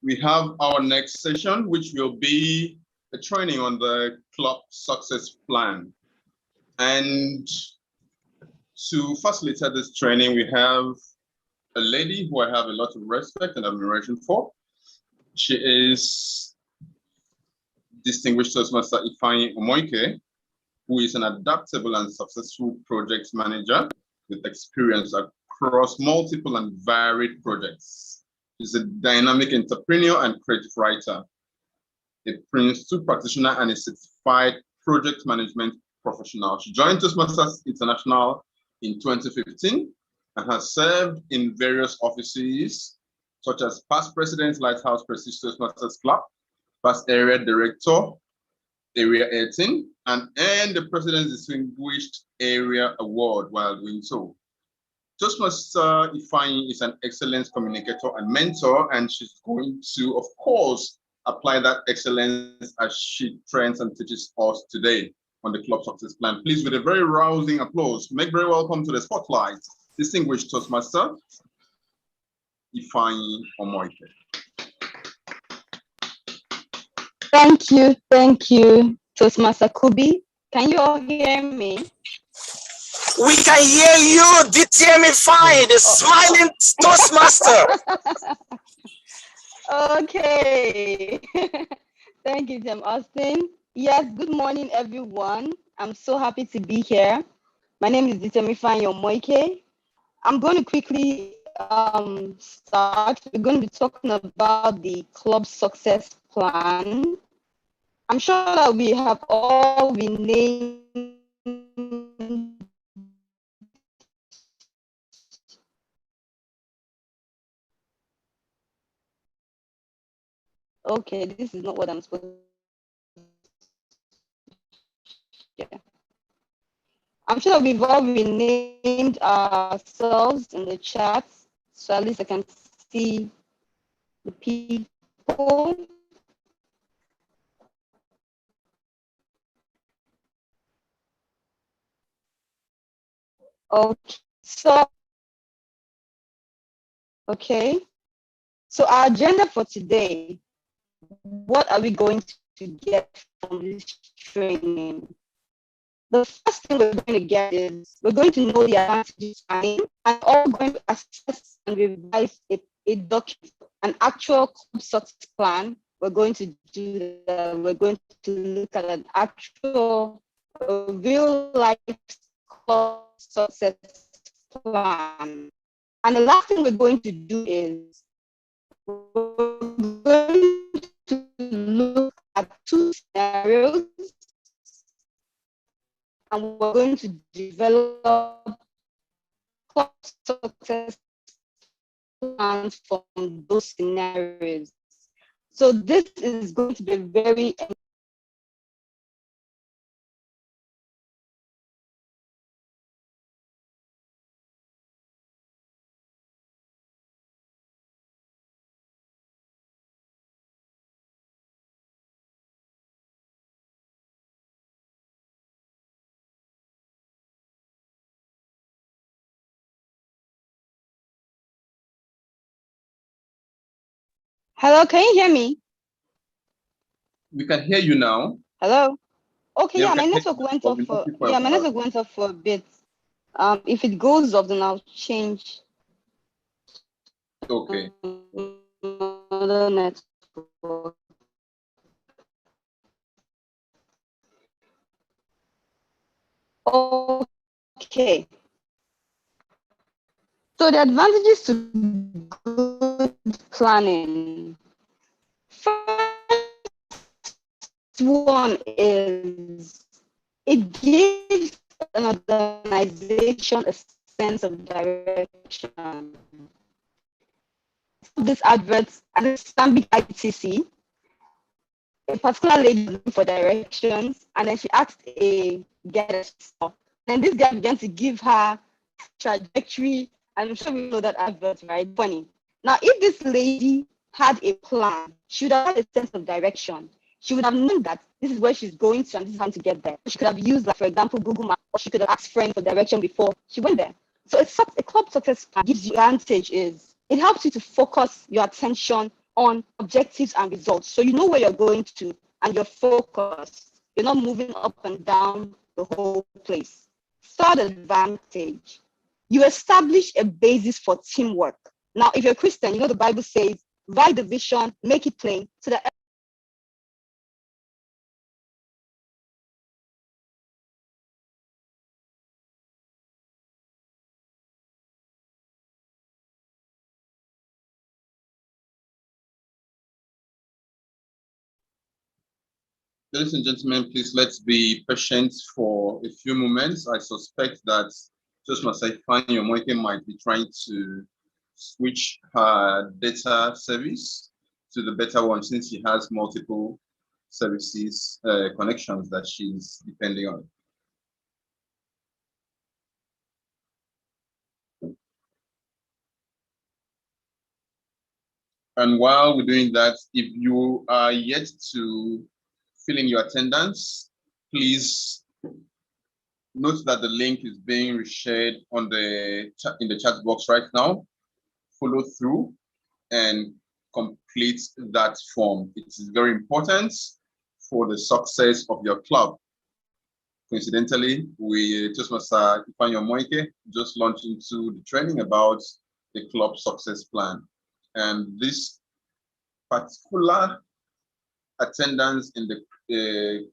we have our next session, which will be a training on the club success plan. And to facilitate this training, we have a lady who I have a lot of respect and admiration for. She is distinguished Toastmaster Ifeanyi Omoike, who is an adaptable and successful project manager with experience across multiple and varied projects. She's a dynamic entrepreneur and creative writer, a Prince 2 practitioner, and a certified project management professional. She joined Toastmasters International in 2015 and has served in various offices, such as past president, Lighthouse Prestige Toastmasters Club, past area director, Area 18, and earned the President's Distinguished Area Award while doing so. Toastmaster Ifeanyi is an excellent communicator and mentor, and she's going to, of course, apply that excellence as she trains and teaches us today on the Club Success Plan. Please, with a very rousing applause, make very welcome to the spotlight, distinguished Toastmaster Ifeanyi Omoike. Thank you, Toastmaster Kubi. Can you all hear me? We can hear you, DTM Ifeanyi, the smiling Toastmaster. Okay. Thank you, Tim Austin. Yes, good morning, everyone. I'm so happy to be here. My name is DTM Ifeanyi Omoike. I'm going to quickly start. We're going to be talking about the Club Success Plan. I'm sure that we have all been named okay, this is not what I'm supposed to. Yeah. I'm sure that we've all been named ourselves in the chat, so at least I can see the people. Okay, so our agenda for today, what are we going to get from this training? The first thing we're going to get is we're going to know the advantages and all going to assess and revise a document, an actual club success plan. We're going to do that. We're going to look at an actual real life club success plan. And the last thing we're going to do is we're going to look at 2 scenarios, and we're going to develop club success plans from those scenarios. So this is going to be very Hello, can you hear me? We can hear you now. Hello? Okay, Yeah, yeah, we my can hear network you now, went but off we lost for you for a my while. network went off for a bit. If it goes off, then I'll change Okay. another network. Okay. So the advantages to good planning. First one is it gives an organization a sense of direction. These adverts and the Stanbic IBTC, a particular lady looking for directions, and then she asked a guy to stop. And this guy began to give her trajectory. I'm sure we know that advert, right? Funny. Now, if this lady had a plan, she would have had a sense of direction. She would have known that this is where she's going to and this is how to get there. She could have used, like, for example, Google Maps, or she could have asked friends for direction before she went there. So a club success plan gives you advantage is it helps you to focus your attention on objectives and results. So you know where you're going to and you're focused. You're not moving up and down the whole place. Third advantage, you establish a basis for teamwork. Now, if you're a Christian, you know the Bible says, write the vision, make it plain, so that Ladies and gentlemen, please let's be patient for a few moments. I suspect that Toastmaster Ifeanyi Omoike might be trying to switch her data service to the better one since she has multiple services connections that she's depending on. And while we're doing that, if you are yet to fill in your attendance, please note that the link is being reshared on the chat, in the chat box right now. Follow through and complete that form. It is very important for the success of your club. Coincidentally, Toastmaster Ifeanyi Omoike just launched into the training about the club success plan. And this particular attendance in the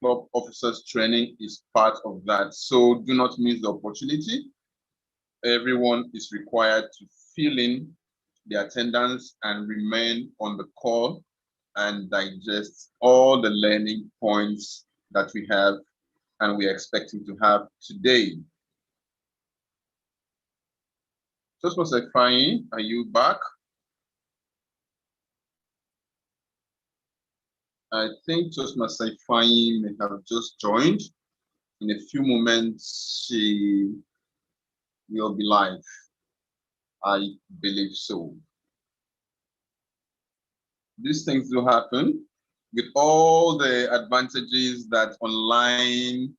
club officers training is part of that. So do not miss the opportunity. Everyone is required to fill in the attendance and remain on the call and digest all the learning points that we have and we are expecting to have today. Toastmaster Ifeanyi, are you back? I think Toastmaster Ifeanyi may have just joined. In a few moments, she will be live. I believe so. These things do happen with all the advantages that online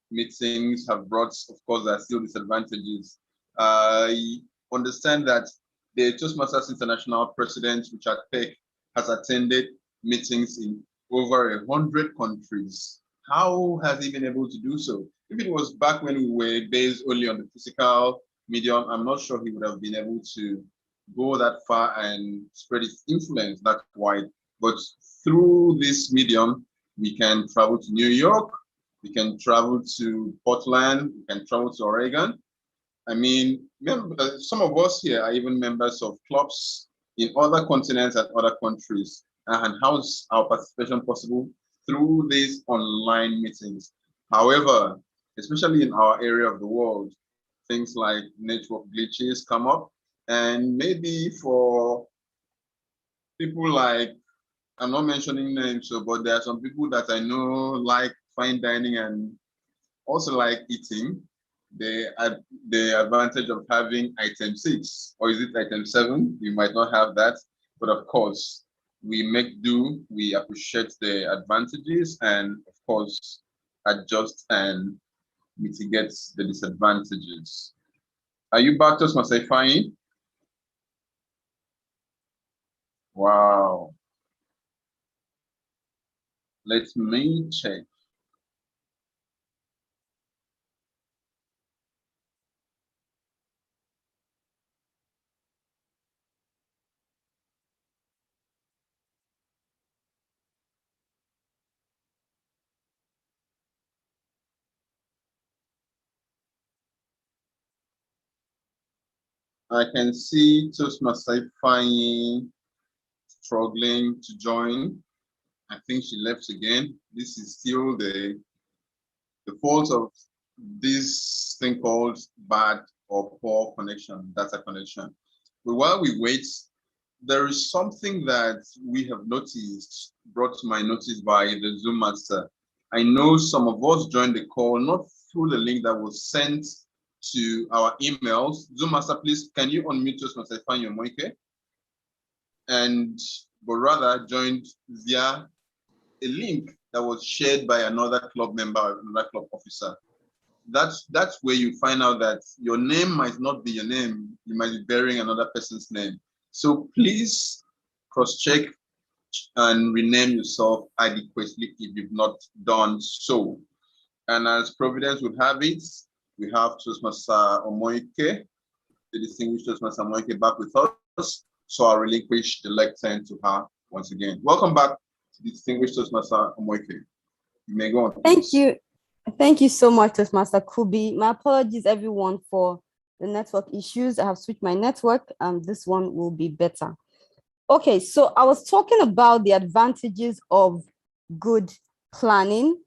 meetings have brought. Of course, there are still disadvantages. I understand that the Toastmasters International President, Richard Peck, has attended meetings in over 100 countries. How has he been able to do so? If it was back when we were based only on the physical medium, I'm not sure he would have been able to go that far and spread his influence that wide. But through this medium, we can travel to New York, we can travel to Portland, we can travel to Oregon. I mean, some of us here are even members of clubs in other continents and other countries? And how is our participation possible through these online meetings? However, especially in our area of the world, things like network glitches come up. And maybe for people like, I'm not mentioning names, but there are some people that I know like fine dining and also like eating. The advantage of having item 6, or is it item 7? You might not have that, but of course, we make do, we appreciate the advantages, and of course, adjust and mitigate the disadvantages. Are you back, Toastmaster Ifeanyi? Wow. Let me check. I can see Toastmaster Ifeanyi struggling to join. I think she left again. This is still the fault of this thing called bad or poor connection, data connection. But while we wait, there is something that we have noticed, brought to my notice by the Zoom master. I know some of us joined the call, not through the link that was sent to our emails. Zoom master, please, can you unmute Toastmaster Ifeanyi Omoike? But rather joined via a link that was shared by another club member or another club officer. That's where you find out that your name might not be your name. You might be bearing another person's name. So please cross-check and rename yourself adequately if you've not done so. And as Providence would have it, we have Toastmaster Omoike, the distinguished Toastmaster Omoike, back with us. So I'll relinquish the lectern to her once again. Welcome back to the distinguished Toastmaster Omoike. You may go on. Thank you. Thank you so much, Toastmaster Kubi. My apologies, everyone, for the network issues. I have switched my network. This one will be better. Okay, so I was talking about the advantages of good planning.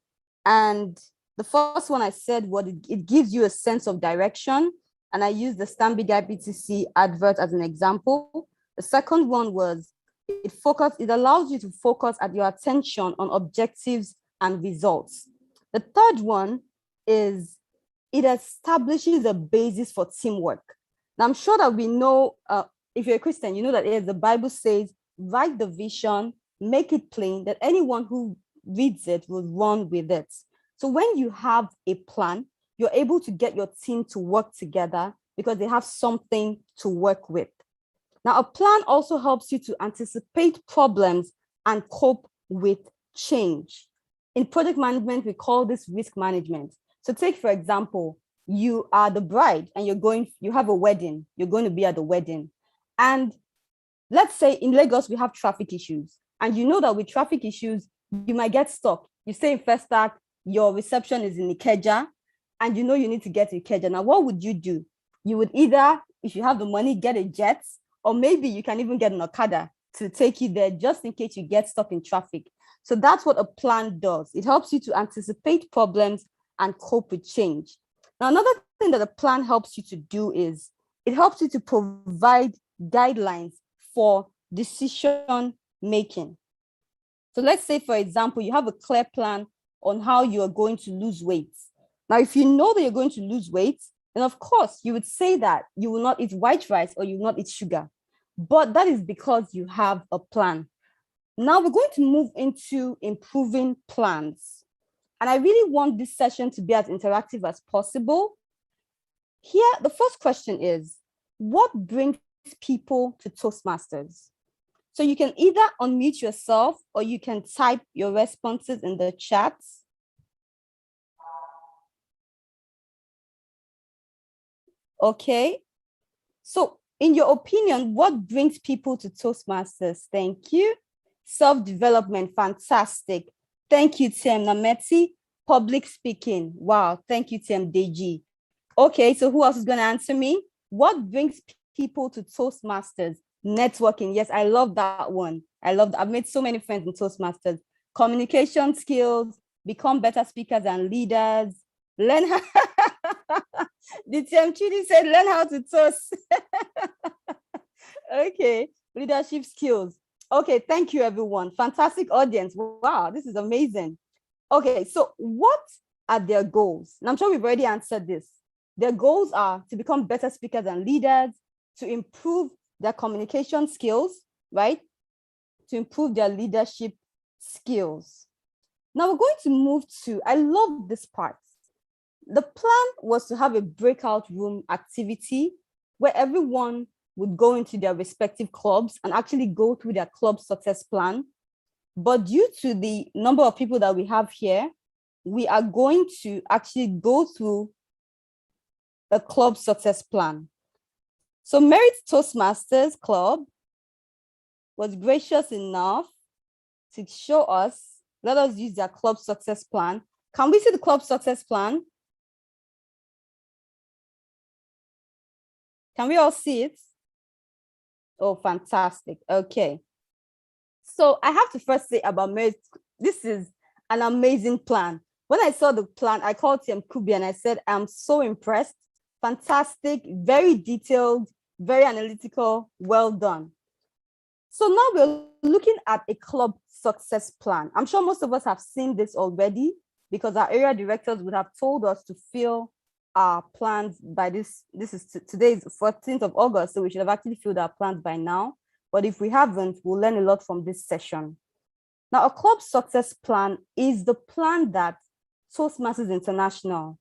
And the first one I said, it gives you a sense of direction. And I used the Stanbic IBTC advert as an example. The second one was it allows you to focus at your attention on objectives and results. The third one is it establishes a basis for teamwork. Now, I'm sure that we know, if you're a Christian, you know that the Bible says, write the vision, make it plain, that anyone who reads it will run with it. So when you have a plan, you're able to get your team to work together because they have something to work with. Now, a plan also helps you to anticipate problems and cope with change. In project management, we call this risk management. So take, for example, you are the bride and you have a wedding, you're going to be at the wedding. And let's say in Lagos, we have traffic issues. And you know that with traffic issues, you might get stuck. You stay in Festac, your reception is in Ikeja, and you know you need to get to Ikeja. Now, what would you do? You would either, if you have the money, get a jet, or maybe you can even get an Okada to take you there just in case you get stuck in traffic. So that's what a plan does. It helps you to anticipate problems and cope with change. Now, another thing that a plan helps you to do is it helps you to provide guidelines for decision making. So let's say, for example, you have a clear plan on how you are going to lose weight. Now, if you know that you're going to lose weight, then of course you would say that you will not eat white rice or you will not eat sugar. But that is because you have a plan. Now we're going to move into improving plans. And I really want this session to be as interactive as possible. Here, the first question is, what brings people to Toastmasters? So you can either unmute yourself or you can type your responses in the chat. Okay. So in your opinion, what brings people to Toastmasters? Thank you. Self-development, fantastic. Thank you, Tim Nameti. Public speaking, wow. Thank you, Tim Deji. Okay, so who else is going to answer me? What brings people to Toastmasters? Networking. Yes, I love that one. I've made so many friends in Toastmasters. Communication skills, become better speakers and leaders. Learn how the TM Chidi said, learn how to toast. Okay, leadership skills. Okay, thank you, everyone. Fantastic audience. Wow, this is amazing. Okay, so what are their goals? And I'm sure we've already answered this. Their goals are to become better speakers and leaders, to improve their communication skills, right? To improve their leadership skills. Now we're going to move to, I love this part. The plan was to have a breakout room activity where everyone would go into their respective clubs and actually go through their club success plan. But due to the number of people that we have here, we are going to actually go through a club success plan. So Merit Toastmasters Club was gracious enough to show us, let us use their club success plan. Can we see the club success plan? Can we all see it? Oh, fantastic. Okay. So I have to first say about Merit, this is an amazing plan. When I saw the plan, I called TM Kubi and I said, I'm so impressed. Fantastic, very detailed, very analytical, well done. So now we're looking at a club success plan. I'm sure most of us have seen this already because our area directors would have told us to fill our plans by today is 14th of August, so we should have actually filled our plans by now. But if we haven't, we'll learn a lot from this session. Now, a club success plan is the plan that Toastmasters International,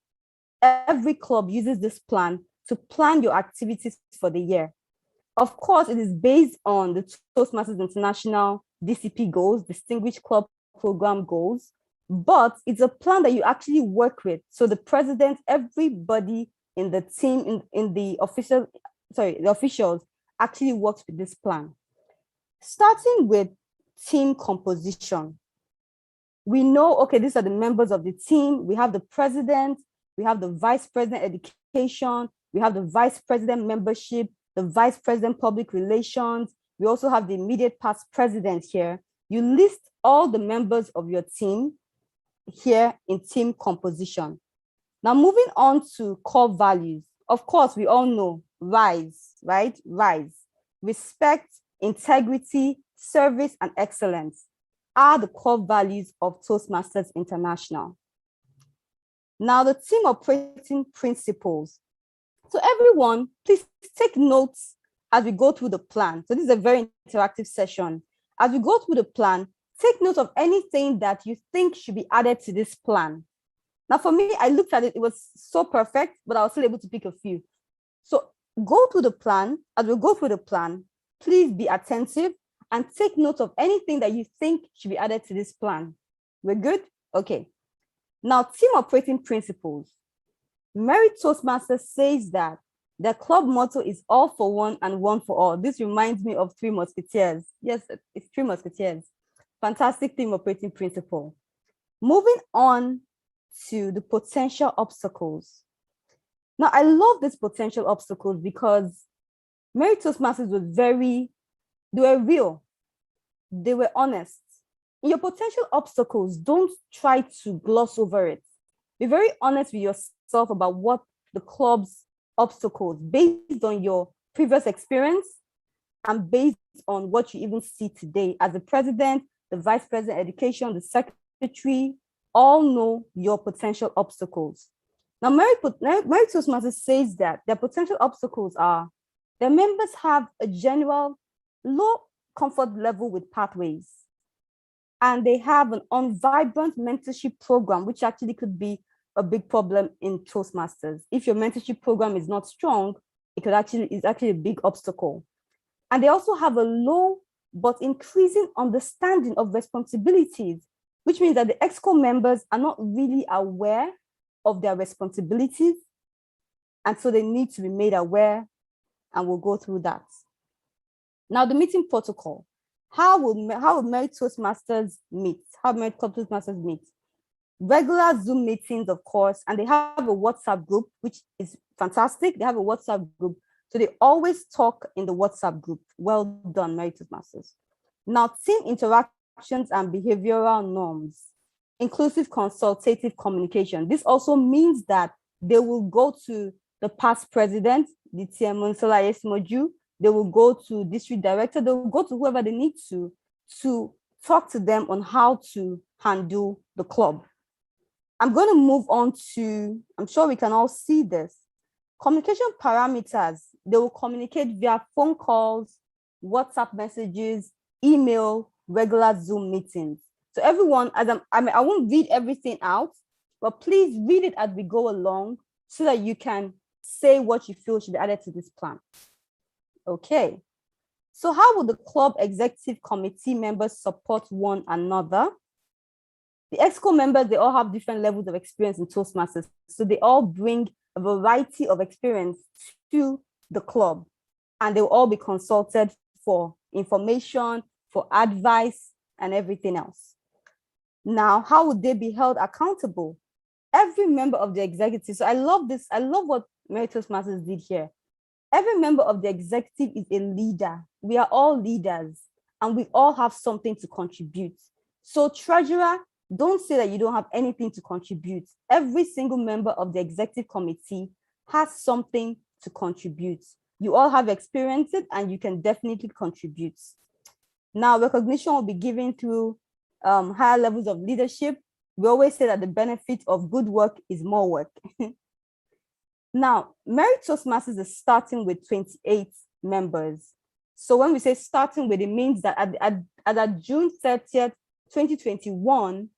every club uses this plan to plan your activities for the year. Of course, it is based on the Toastmasters International DCP goals, Distinguished Club Program goals, but it's a plan that you actually work with. So the president, everybody in the team, the officials actually works with this plan. Starting with team composition. We know, okay, these are the members of the team. We have the president, we have the vice president education, we have the vice president membership, the vice president public relations. We also have the immediate past president here. You list all the members of your team here in team composition. Now moving on to core values. Of course, we all know RISE, right? RISE, respect, integrity, service, and excellence are the core values of Toastmasters International. Now the team operating principles. So everyone, please take notes as we go through the plan. So this is a very interactive session. As we go through the plan, take note of anything that you think should be added to this plan. Now for me, I looked at it, it was so perfect, but I was still able to pick a few. So go through the plan. As we go through the plan, please be attentive and take note of anything that you think should be added to this plan. We're good? Okay. Now, team operating principles. Merit Toastmasters says that the club motto is all for one and one for all. This reminds me of Three Musketeers. Yes, it's Three Musketeers. Fantastic team operating principle. Moving on to the potential obstacles. Now, I love these potential obstacles because Merit Toastmasters was they were real. They were honest. In your potential obstacles, don't try to gloss over it. Be very honest with yourself about what the club's obstacles, based on your previous experience and based on what you even see today. As the president, the vice president education, the secretary, all know your potential obstacles. Now, Merit Toastmasters says that their potential obstacles are their members have a general low comfort level with pathways, and they have an unvibrant mentorship program, which actually could be a big problem in Toastmasters. If your mentorship program is not strong, is actually a big obstacle. And they also have a low but increasing understanding of responsibilities, which means that the EXCO members are not really aware of their responsibilities. And so they need to be made aware, and we'll go through that. Now, the meeting protocol. How will Merit Toastmasters meet? How Merit Club Toastmasters meet? Regular Zoom meetings, of course, and they have a WhatsApp group, which is fantastic. They have a WhatsApp group So they always talk in the WhatsApp group. Well done, Merry Toastmasters. Now, team interactions and behavioral norms, inclusive consultative communication. This also means that they will go to the past president, the Tiamonsola Yesimoju, they will go to district director, they will go to whoever they need to talk to them on how to handle the club. I'm going to move on to, I'm sure we can all see this. Communication parameters, they will communicate via phone calls, WhatsApp messages, email, regular Zoom meetings. So everyone, I won't read everything out, but please read it as we go along so that you can say what you feel should be added to this plan. Okay. So how will the club executive committee members support one another? The EXCO members, they all have different levels of experience in Toastmasters. So they all bring a variety of experience to the club, and they will all be consulted for information, for advice, and everything else. Now, how would they be held accountable? Every member of the executive, so I love this, I love what Merry Toastmasters did here. Every member of the executive is a leader. We are all leaders, and we all have something to contribute. So treasurer, don't say that you don't have anything to contribute. Every single member of the executive committee has something to contribute. You all have experienced it, and you can definitely contribute. Now, recognition will be given through higher levels of leadership. We always say that the benefit of good work is more work. Now, Merry Toastmasters is starting with 28 members. So when we say starting with, it means that at June 30th, 2021,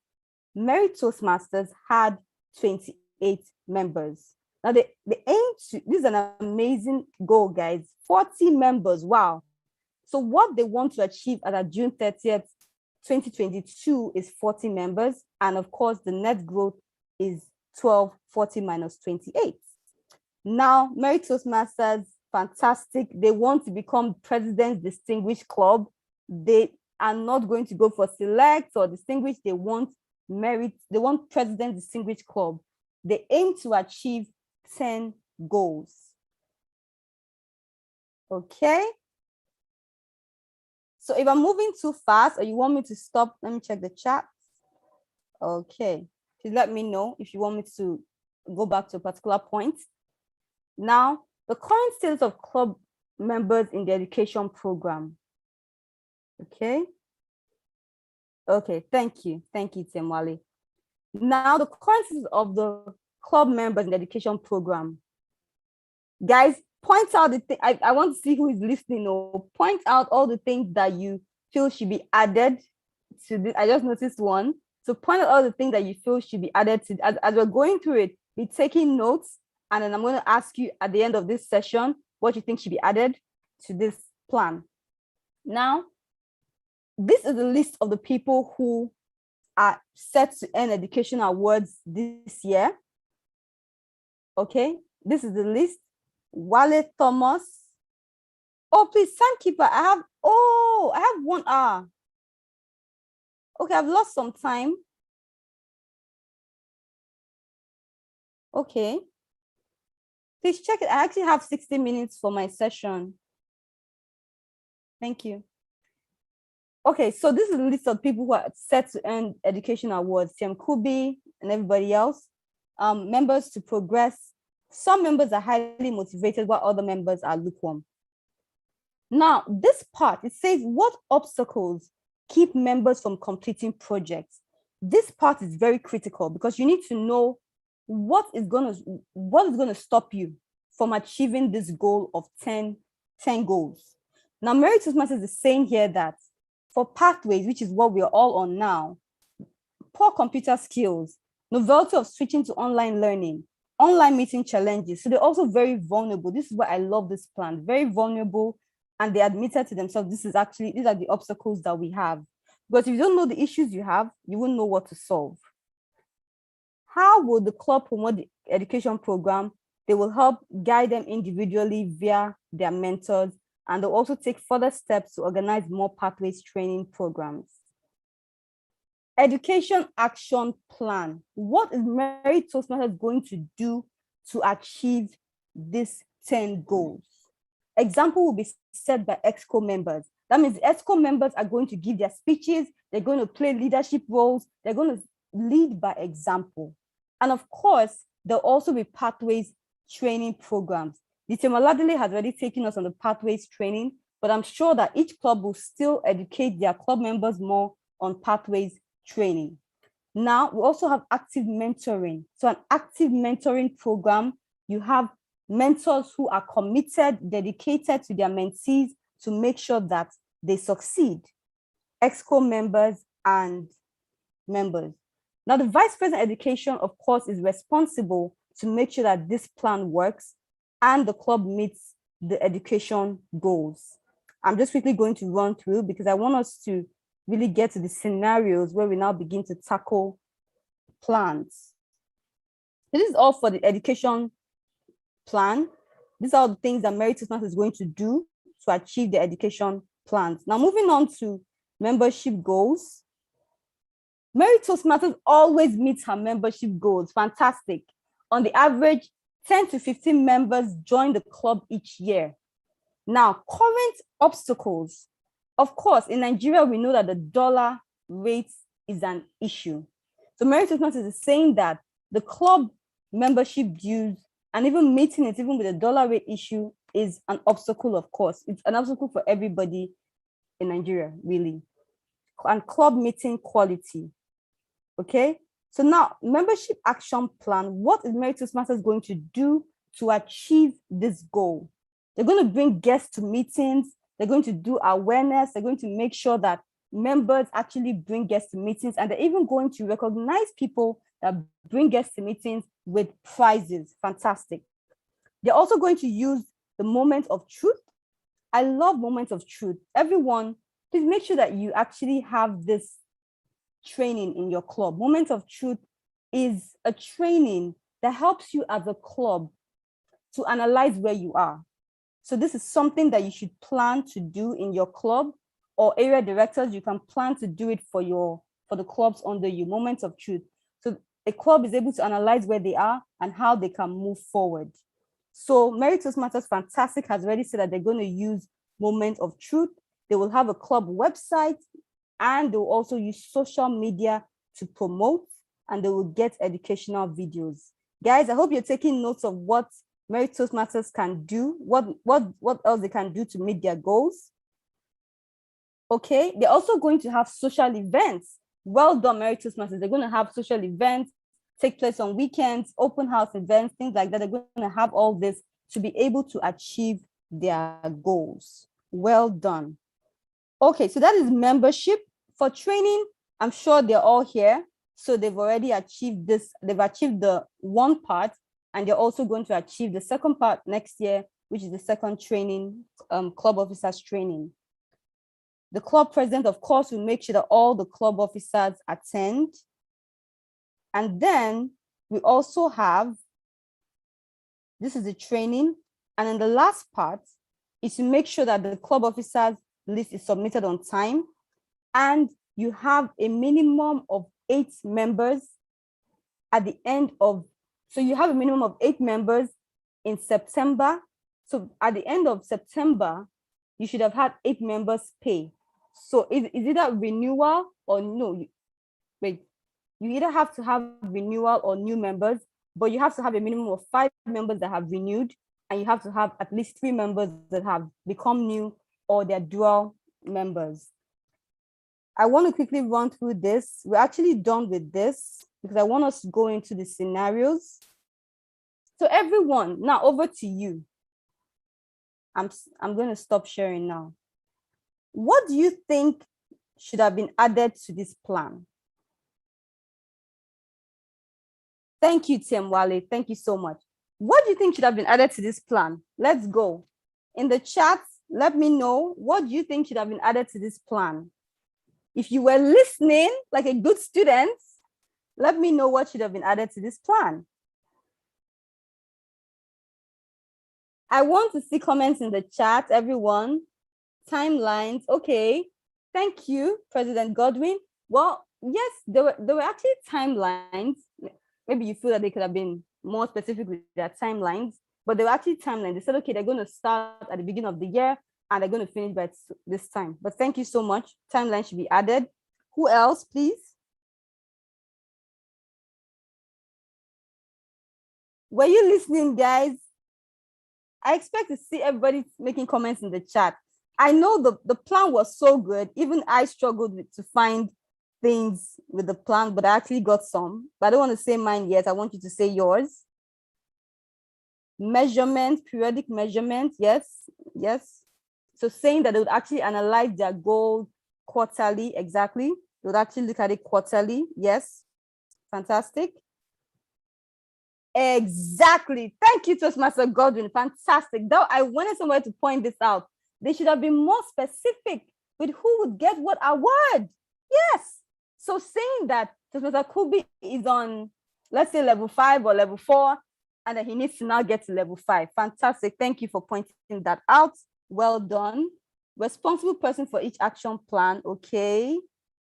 Merry Toastmasters had 28 members. Now, the aim to, this is an amazing goal, guys, 40 members, wow. So what they want to achieve at June 30th, 2022 is 40 members. And of course, the net growth is 1240 minus 28. Now, Merry Toastmasters, fantastic. They want to become President's Distinguished Club. They are not going to go for select or distinguished. They want merit. They want President's Distinguished Club. They aim to achieve 10 goals. Okay. So if I'm moving too fast or you want me to stop, let me check the chat. Okay. Please let me know if you want me to go back to a particular point. Now, the current status of club members in the education program. Okay. Okay, thank you. Thank you, Temwale. Now, the current status of the club members in the education program. Guys, point out the thing. I want to see who is listening. Or point out all the things that you feel should be added to this. I just noticed one. So point out all the things that you feel should be added to. As we're going through it, be taking notes. And then I'm going to ask you at the end of this session what you think should be added to this plan. Now, this is a list of the people who are set to earn education awards this year. Okay, this is the list. Wale Thomas. Oh, please, Timekeeper, I have 1 hour. Okay, I've lost some time. Okay. Please check it. I actually have 60 minutes for my session. Thank you. Okay, so this is a list of people who are set to earn education awards. Tiam Kubi and everybody else. Members to progress. Some members are highly motivated while other members are lukewarm. Now, this part, it says what obstacles keep members from completing projects. This part is very critical because you need to know what is going to stop you from achieving this goal of 10 goals. Now, Merry Toastmasters is saying here that for pathways, which is what we are all on now, poor computer skills, novelty of switching to online learning, online meeting challenges. So they're also very vulnerable. This is why I love this plan, very vulnerable. And they admitted to themselves, these are the obstacles that we have. Because if you don't know the issues you have, you won't know what to solve. How will the club promote the education program? They will help guide them individually via their mentors, and they'll also take further steps to organize more pathways training programs. Education action plan. What is Merry Toastmasters going to do to achieve these 10 goals? example will be set by EXCO members. That means the EXCO members are going to give their speeches, they're going to play leadership roles, they're going to lead by example. And of course, there'll also be pathways training programs. The team Oladile has already taken us on the pathways training, but I'm sure that each club will still educate their club members more on pathways training. Now, we also have active mentoring. So an active mentoring program, you have mentors who are committed, dedicated to their mentees to make sure that they succeed, EXCO members and members. Now, the Vice President Education, of course, is responsible to make sure that this plan works and the club meets the education goals. I'm just quickly going to run through because I want us to really get to the scenarios where we now begin to tackle plans. This is all for the education plan. These are the things that Mary Toastmasters is going to do to achieve the education plans. Now, moving on to membership goals. Mary Toastmasters always meets her membership goals. Fantastic. On the average, 10 to 15 members join the club each year. Now, current obstacles. Of course, in Nigeria, we know that the dollar rate is an issue. So Mary Toastmasters is saying that the club membership dues and even meeting it, even with the dollar rate issue, is an obstacle, of course. It's an obstacle for everybody in Nigeria, really. And club meeting quality. Okay, so now membership action plan. What is Mary Toastmasters going to do to achieve this goal? They're going to bring guests to meetings. They're going to do awareness. They're going to make sure that members actually bring guests to meetings, and they're even going to recognize people that bring guests to meetings with prizes. Fantastic. They're also going to use the moment of truth. I love moments of truth. Everyone, please make sure that you actually have this training in your club. Moment of truth is a training that helps you as a club to analyze where you are. So this is something that you should plan to do in your club, or area directors, you can plan to do it for the clubs under you. Moments of truth. So a club is able to analyze where they are and how they can move forward. So Mary Toastmasters Fantastic has already said that they're going to use moment of truth. They will have a club website, and they'll also use social media to promote, and they will get educational videos. Guys, I hope you're taking notes of what Mary Toastmasters can do, what else they can do to meet their goals. Okay, they're also going to have social events. Well done, Mary Toastmasters. They're going to have social events take place on weekends, open house events, things like that. They're going to have all this to be able to achieve their goals. Well done. Okay, so that is membership. For training, I'm sure they're all here. So they've already achieved this. They've achieved the one part, and they're also going to achieve the second part next year, which is the second training, club officers training. The club president, of course, will make sure that all the club officers attend. And then we also have, this is the training. And then the last part is to make sure that the club officers list is submitted on time. And you have a minimum of 8 members at the end of, so you have a minimum of 8 members in September. So at the end of September, you should have had 8 members pay. So is it a renewal or no? Wait, you either have to have renewal or new members, but you have to have a minimum of 5 members that have renewed, and you have to have at least 3 members that have become new or they're dual members. I want to quickly run through this. We're actually done with this because I want us to go into the scenarios. So everyone, now over to you. I'm going to stop sharing now. What do you think should have been added to this plan? Thank you, Tim Wale. Thank you so much. What do you think should have been added to this plan? Let's go. In the chat, let me know, what do you think should have been added to this plan? If you were listening like a good student, let me know what should have been added to this plan. I want to see comments in the chat, everyone. Timelines, okay. Thank you, President Godwin. Well, yes, there were actually timelines. Maybe you feel that they could have been more specific with their timelines. but they were actually timeline. They said, okay, they're going to start at the beginning of the year and they're going to finish by this time. But thank you so much. Timeline should be added. Who else, please? Were you listening, guys? I expect to see everybody making comments in the chat. I know the plan was so good. Even I struggled to find things with the plan, but I actually got some. But I don't want to say mine yet. I want you to say yours. Measurement, periodic measurement. Yes, yes. So saying that they would actually analyze their goals quarterly, exactly. They would actually look at it quarterly. Yes, fantastic. Exactly. Thank you, Toastmaster Godwin. Fantastic. Though I wanted somebody to point this out. They should have been more specific with who would get what award. Yes. So saying that Toastmaster Kubi is on, let's say, level 5 or level 4, and that he needs to now get to level 5. Fantastic. Thank you for pointing that out. Well done. Responsible person for each action plan. Okay.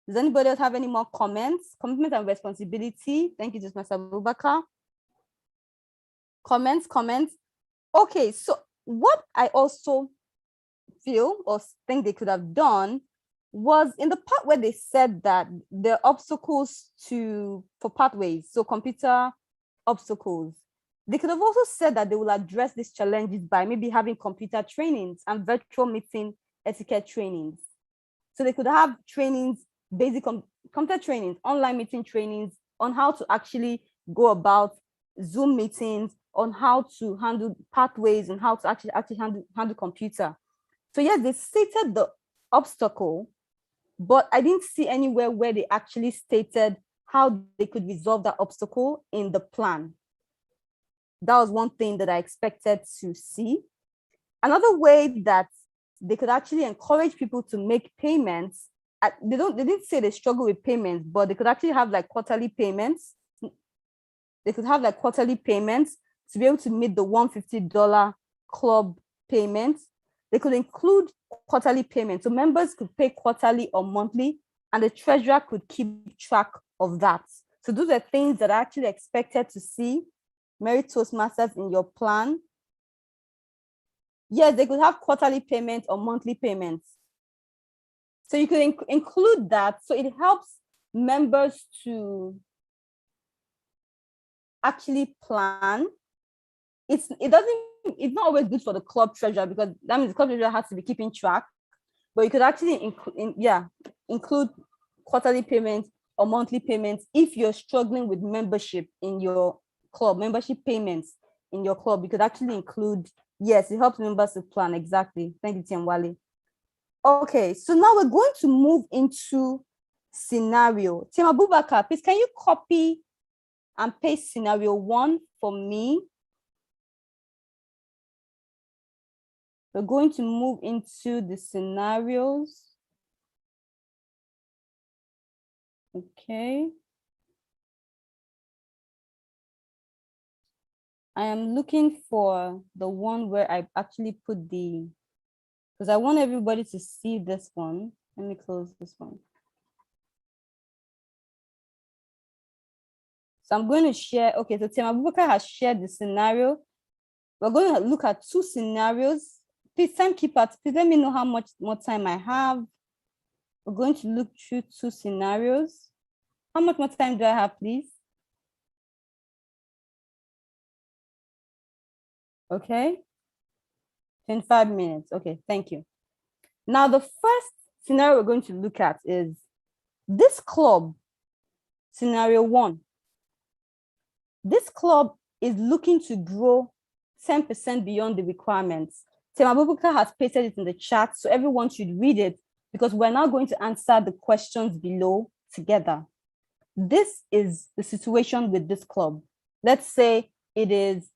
Does anybody else have any more comments? Commitment and responsibility. Thank you, Toastmaster Abubakar. Comments. Okay, so what I also feel or think they could have done was in the part where they said that the obstacles for pathways, so computer obstacles, they could have also said that they will address these challenges by maybe having computer trainings and virtual meeting etiquette trainings. So they could have trainings, basic computer trainings, online meeting trainings on how to actually go about Zoom meetings, on how to handle pathways and how to actually handle computer. So yes, they stated the obstacle, but I didn't see anywhere where they actually stated how they could resolve that obstacle in the plan. That was one thing that I expected to see. Another way that they could actually encourage people to make payments, they didn't say they struggle with payments, but they could actually have like quarterly payments. They could have like quarterly payments to be able to meet the $150 club payments. They could include quarterly payments. So members could pay quarterly or monthly, and the treasurer could keep track of that. So those are things that I actually expected to see. Merit Toastmasters in your plan. Yes, they could have quarterly payments or monthly payments. So you could include that. So it helps members to actually plan. It's not always good for the club treasurer, because that means the club treasurer has to be keeping track, but you could actually include quarterly payments or monthly payments if you're struggling with membership in your club, membership payments in your club. You could actually include, yes, it helps members to plan. Exactly. Thank you, Tiamwali. Okay, so now we're going to move into scenario. Tim Abubakar, please, can you copy and paste scenario 1 for me? We're going to move into the scenarios. Okay. I am looking for the one where I actually put because I want everybody to see this one. Let me close this one. So I'm going to share, okay, so Tim Abubakar has shared the scenario. We're going to look at 2 scenarios. Please, timekeeper, please let me know how much more time I have. We're going to look through 2 scenarios. How much more time do I have, please? Okay, 25 minutes. Okay, thank you. Now, the first scenario we're going to look at is this club, scenario 1. This club is looking to grow 10% beyond the requirements. Tim Abubakar has pasted it in the chat, so everyone should read it, because we're now going to answer the questions below together. This is the situation with this club. Let's say it is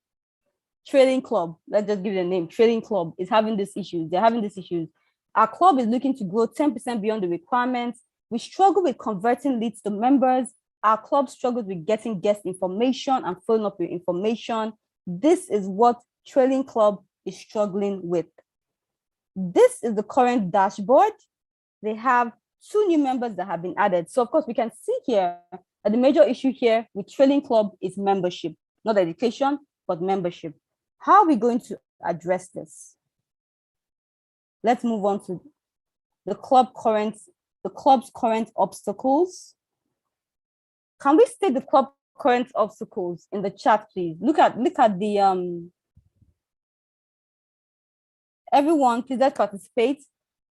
Trading Club. Let's just give it a name. Trading Club is having these issues. They're having these issues. Our club is looking to grow 10% beyond the requirements. We struggle with converting leads to members. Our club struggles with getting guest information and following up with information. This is what Trading Club is struggling with. This is the current dashboard. They have 2 new members that have been added. So of course we can see here that the major issue here with Trading Club is membership, not education, but membership. How are we going to address this? Let's move on to the club's current obstacles. Can we state the club current obstacles in the chat, please? Look at the everyone, please let's participate.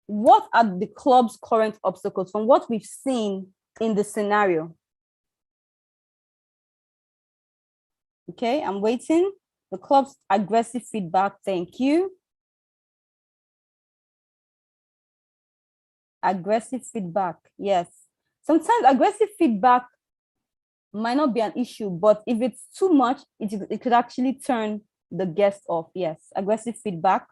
What are the club's current obstacles from what we've seen in the scenario? Okay, I'm waiting. The club's aggressive feedback, thank you. Aggressive feedback, yes. Sometimes aggressive feedback might not be an issue, but if it's too much, it could actually turn the guest off. Yes, aggressive feedback.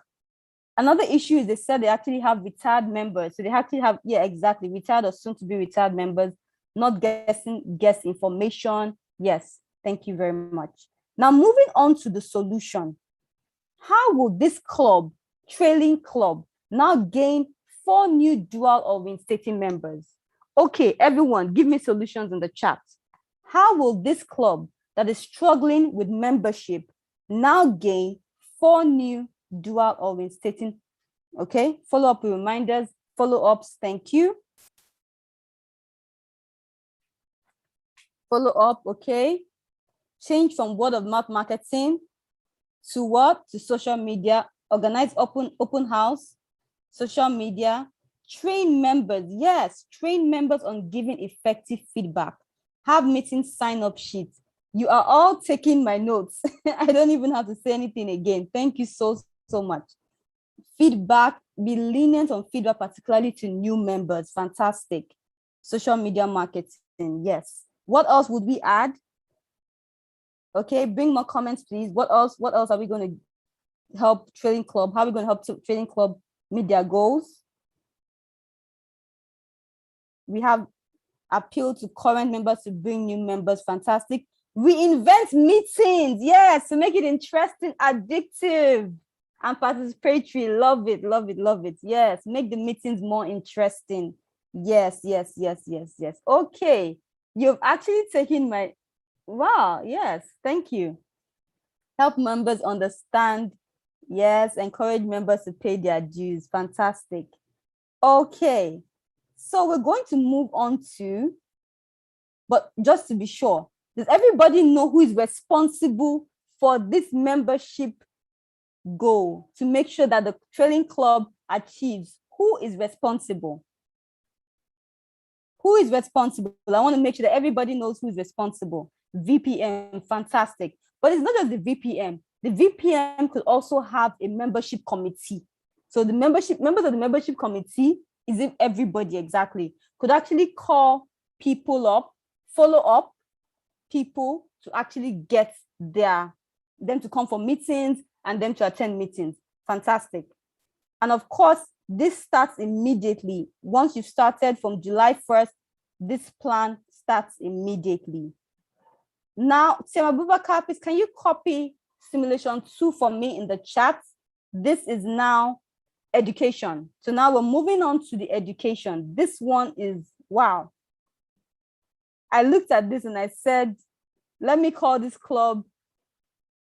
Another issue is they said they actually have retired members. So they actually have, yeah, exactly, retired or soon to be retired members, not guessing guest information. Yes, thank you very much. Now moving on to the solution. How will this club, trailing club, now gain 4 new dual or reinstating members? Okay, everyone, give me solutions in the chat. How will this club that is struggling with membership now gain 4 new dual or reinstating? Okay, follow up with reminders, follow ups, thank you. Follow up, okay. Change from word of mouth marketing to what? To social media. Organize open house, social media. Train members, yes, train members on giving effective feedback. Have meeting sign-up sheets. You are all taking my notes. I don't even have to say anything again. Thank you so much. Feedback, be lenient on feedback, particularly to new members. Fantastic. Social media marketing, yes. What else would we add? Okay, bring more comments, please. What else are we going to help Trailing Club? How are we going to help Trailing Club meet their goals? We have appeal to current members to bring new members. Fantastic. Reinvent meetings, yes, to make it interesting, addictive, and participatory. Love it, love it, love it. Yes, make the meetings more interesting. Yes. Okay, you've actually taken my, wow, yes, thank you. Help members understand, yes, encourage members to pay their dues. Fantastic. Okay, so we're going to move on to, but just to be sure, does everybody know who is responsible for this membership goal to make sure that the Trailing Club achieves? Who is responsible? Who is responsible? I want to make sure that everybody knows who is responsible. VPM, fantastic. But it's not just the VPM. The VPM could also have a membership committee. So the members of the membership committee is if everybody exactly could actually call people up, follow up people to actually get them to come for meetings and them to attend meetings. Fantastic. And of course, this starts immediately. Once you've started from July 1st, this plan starts immediately. Now, Tim Abubakar, please, can you copy simulation 2 for me in the chat? This is now education. So now we're moving on to the education. This one is, wow. I looked at this and I said, let me call this club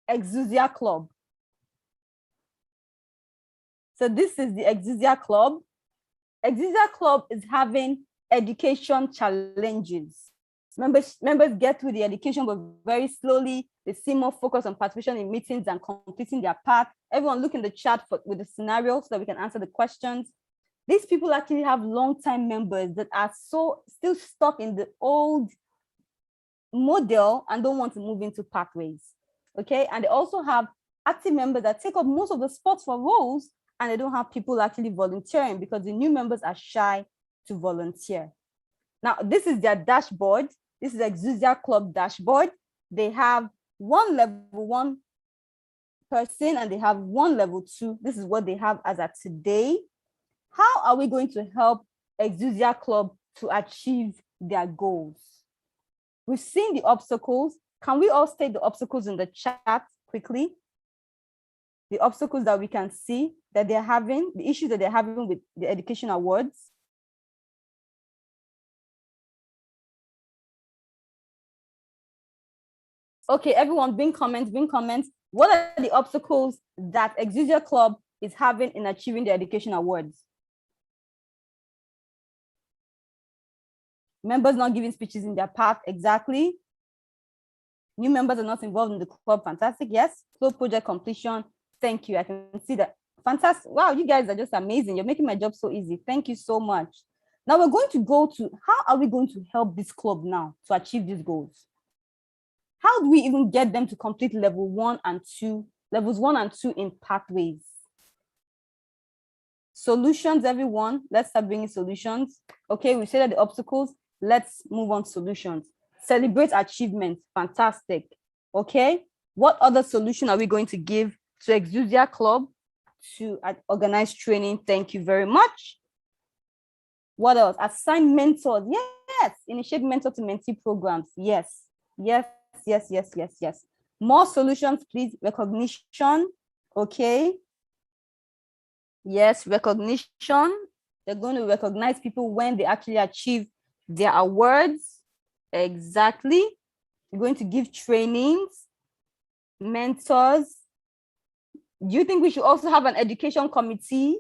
Exousia Club. So this is the Exousia Club. Exousia Club is having education challenges. Members get through the education, but very slowly. They seem more focused on participation in meetings and completing their part. Everyone look in the chat with the scenario so that we can answer the questions. These people actually have long-time members that are still stuck in the old model and don't want to move into pathways. Okay, and they also have active members that take up most of the spots for roles, and they don't have people actually volunteering because the new members are shy to volunteer. Now, this is their dashboard. This is Exousia Club dashboard. They have one level 1 person and they have one level 2. This is what they have as of today. How are we going to help Exousia Club to achieve their goals? We've seen the obstacles. Can we all state the obstacles in the chat quickly? The obstacles that we can see that they're having, the issues that they're having with the education awards. Okay, everyone, bring comments, bring comments. What are the obstacles that Exousia Club is having in achieving the education awards? Members not giving speeches in their path, exactly. New members are not involved in the club, fantastic, yes. Slow project completion, thank you, I can see that. Fantastic, wow, you guys are just amazing. You're making my job so easy, thank you so much. Now we're going to go to, how are we going to help this club now to achieve these goals? How do we even get them to complete levels 1 and 2 in pathways? Solutions, everyone, let's start bringing solutions. Okay, we said that the obstacles, let's move on to solutions. Celebrate achievements, fantastic. Okay, what other solution are we going to give to Exousia Club to organize training? Thank you very much. What else? Assign mentors, yes. Initiate mentor to mentee programs, yes. Yes. More solutions, please. Recognition, okay. Yes, recognition. They're going to recognize people when they actually achieve their awards. Exactly. We're going to give trainings, mentors. Do you think we should also have an education committee?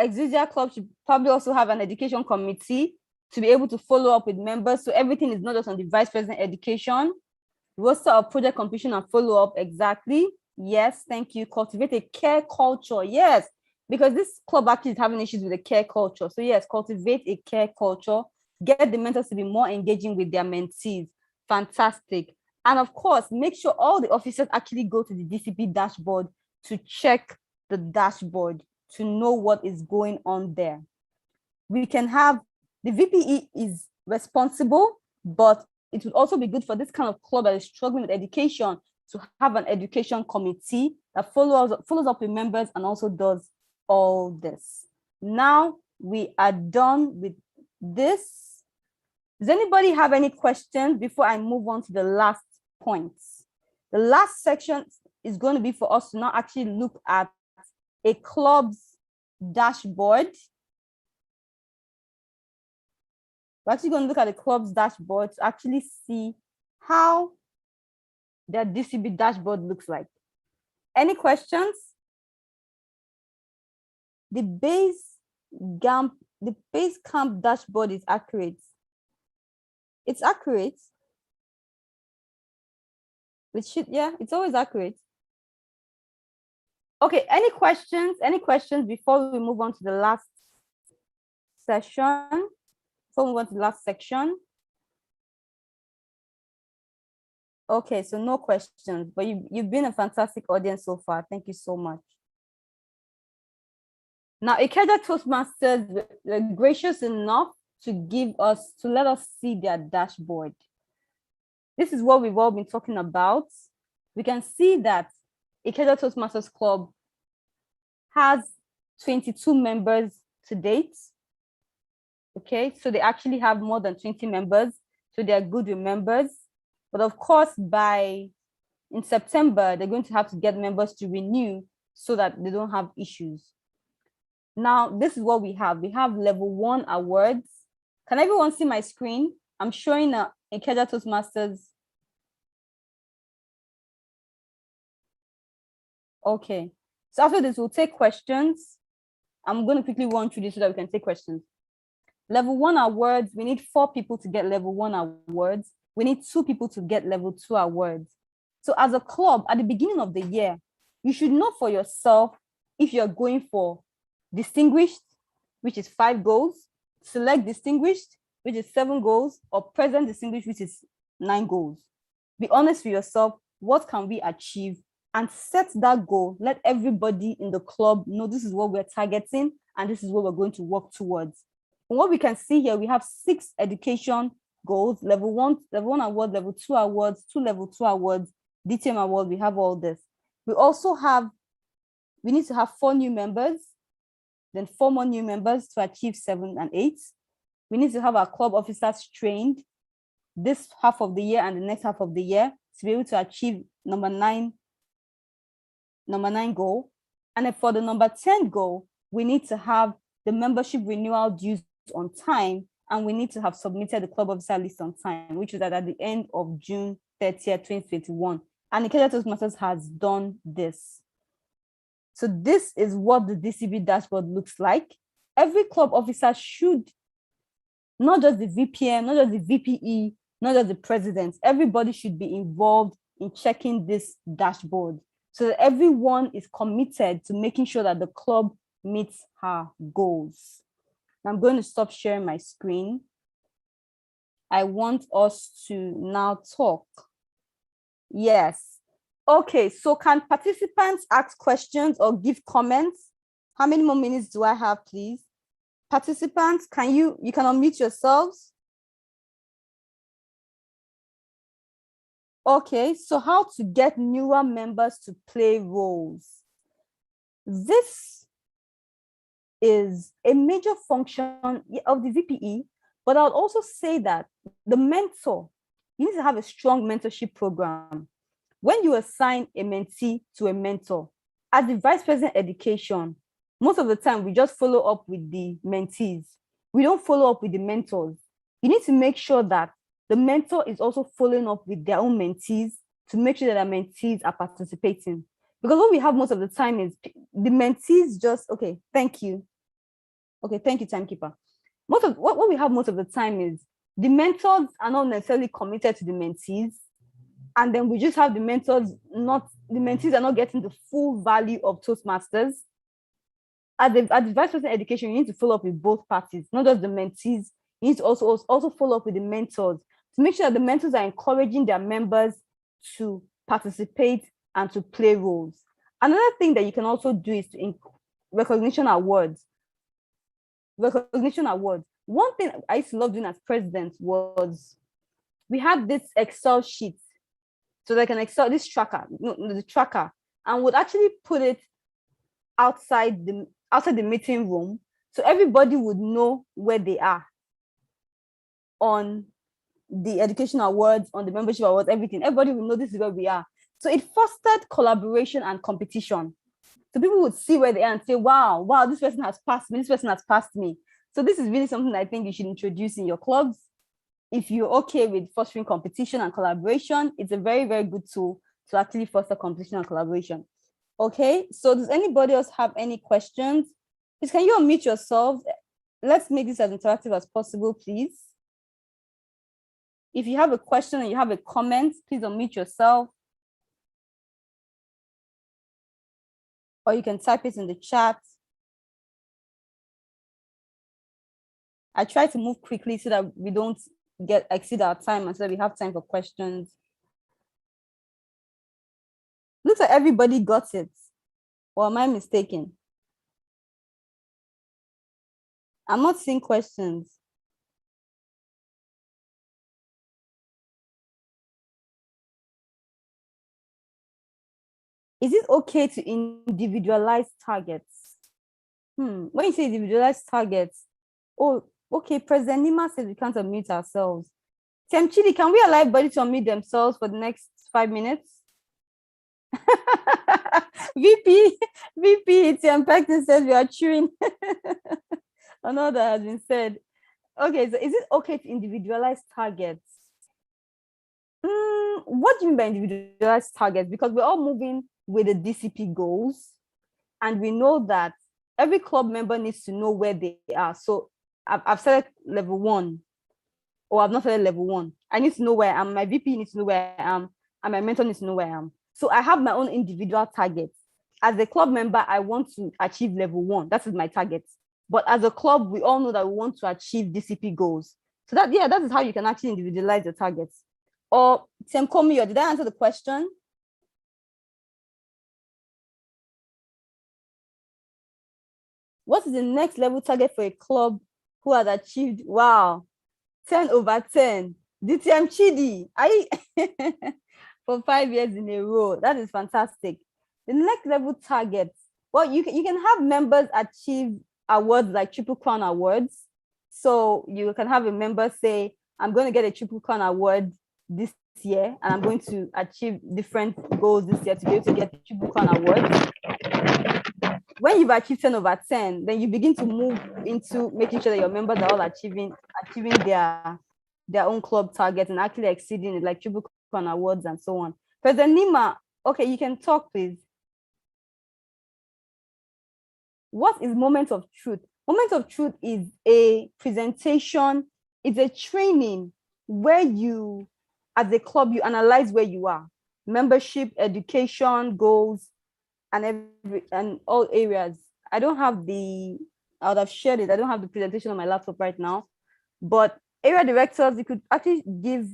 Exousia Club should probably also have an education committee to be able to follow up with members. So everything is not just on the vice president education. Roster of project completion and follow up, exactly. Yes, thank you. Cultivate a care culture, yes, because this club actually is having issues with the care culture. So yes, cultivate a care culture, get the mentors to be more engaging with their mentees, fantastic. And of course, make sure all the officers actually go to the DCP dashboard to check the dashboard to know what is going on there. We can have, the VPE is responsible, but it would also be good for this kind of club that is struggling with education to have an education committee that follows up with members and also does all this. Now we are done with this. Does anybody have any questions before I move on to the last points? The last section is going to be for us to now actually look at a club's dashboard. We're actually going to look at the club's dashboard to actually see how their DCB dashboard looks like. Any questions? The base camp dashboard is accurate. It's accurate. It should, yeah, it's always accurate. Okay, any questions? Any questions before we move on to the last session? Before we move on to the last section. Okay, so no questions, but you've been a fantastic audience so far. Thank you so much. Now, Ikeja Toastmasters were gracious enough to let us see their dashboard. This is what we've all been talking about. We can see that Ikeja Toastmasters Club has 22 members to date. Okay, so they actually have more than 20 members, so they're good with members. But of course, in September, they're going to have to get members to renew so that they don't have issues. Now, this is what we have. We have level 1 awards. Can everyone see my screen? I'm showing Ikeja Toastmasters. Okay, so after this, we'll take questions. I'm going to quickly run through this so that we can take questions. Level 1 awards, we need 4 people to get level 1 awards. We need 2 people to get level 2 awards. So as a club, at the beginning of the year, you should know for yourself if you're going for distinguished, which is 5 goals, select distinguished, which is 7 goals, or present distinguished, which is 9 goals. Be honest with yourself, what can we achieve? And set that goal. Let everybody in the club know this is what we're targeting and this is what we're going to work towards. From what we can see here, we have 6 education goals, level 1 award, level 2 awards, 2 level 2 awards, DTM award, we have all this. We need to have 4 new members, then 4 more new members to achieve 7 and 8. We need to have our club officers trained this half of the year and the next half of the year to be able to achieve number 9 goal. And then for the number 10 goal, we need to have the membership renewal dues on time, and we need to have submitted the club officer list on time, which was at the end of June 30th, 2021. And Ikeja Toastmasters has done this. So this is what the DCB dashboard looks like. Every club officer should, not just the VPM, not just the VPE, not just the president, everybody should be involved in checking this dashboard so that everyone is committed to making sure that the club meets her goals. I'm going to stop sharing my screen. I want us to now talk. Yes. Okay, so can participants ask questions or give comments? How many more minutes do I have, please? Participants, you can unmute yourselves. Okay, so how to get newer members to play roles. This is a major function of the VPE, but I would also say that the mentor, you need to have a strong mentorship program. When you assign a mentee to a mentor, as the Vice President Education, most of the time we just follow up with the mentees. We don't follow up with the mentors. You need to make sure that the mentor is also following up with their own mentees to make sure that our mentees are participating. Because what we have most of the time is the mentees just, okay, thank you. Okay, thank you, timekeeper. What we have most of the time is the mentors are not necessarily committed to the mentees. And then we just have the mentors, the mentees are not getting the full value of Toastmasters. At the Vice President Education, you need to follow up with both parties, not just the mentees. You need to also follow up with the mentors to make sure that the mentors are encouraging their members to participate and to play roles. Another thing that you can also do is to recognition awards. Recognition awards. One thing I used to love doing as president was we had this Excel sheet. So like an Excel, this tracker, the tracker, and would actually put it outside the meeting room so everybody would know where they are on the education awards, on the membership awards, everything. Everybody will know this is where we are. So it fostered collaboration and competition. So people would see where they are and say, wow, this person has passed me, this person has passed me. So this is really something I think you should introduce in your clubs. If you're okay with fostering competition and collaboration, it's a very, very good tool to actually foster competition and collaboration. Okay, so does anybody else have any questions? Please, can you unmute yourself? Let's make this as interactive as possible, please. If you have a question and you have a comment, please unmute yourself. Or you can type it in the chat. I try to move quickly so that we don't exceed our time and so that we have time for questions. Looks like everybody got it. Or am I mistaken? I'm not seeing questions. Is it okay to individualize targets? When you say individualize targets, oh, okay, President Nima says we can't unmute ourselves. Tim Chidi, can we allow everybody to unmute themselves for the next 5 minutes? VP, Tim Pectin says we are chewing. I know that has been said. Okay, so is it okay to individualize targets? What do you mean by individualized targets? Because we're all moving with the DCP goals, and we know that every club member needs to know where they are. So I've said level 1, or I've not said level 1. I need to know where I am. My VP needs to know where I am, and my mentor needs to know where I am. So I have my own individual targets. As a club member, I want to achieve level 1. That is my target. But as a club, we all know that we want to achieve DCP goals. So that is how you can actually individualize your targets. Or Tim Komi, did I answer the question? What is the next level target for a club who has achieved, 10/10? DTM Chidi, for 5 years in a row. That is fantastic. The next level target, well, you can have members achieve awards like Triple Crown Awards. So you can have a member say, I'm going to get a Triple Crown Award this year, and I'm going to achieve different goals this year to be able to get the Triple Crown Award. When you've achieved 10/10, then you begin to move into making sure that your members are all achieving their their own club target and actually exceeding it, like Triple Crown awards and so on. President Nima, okay, you can talk, please. What is Moment of Truth? Moment of Truth is a presentation, it's a training where you, as a club, you analyze where you are, membership, education, goals, and all areas. I don't have I would have shared it. I don't have the presentation on my laptop right now, but area directors, you could actually give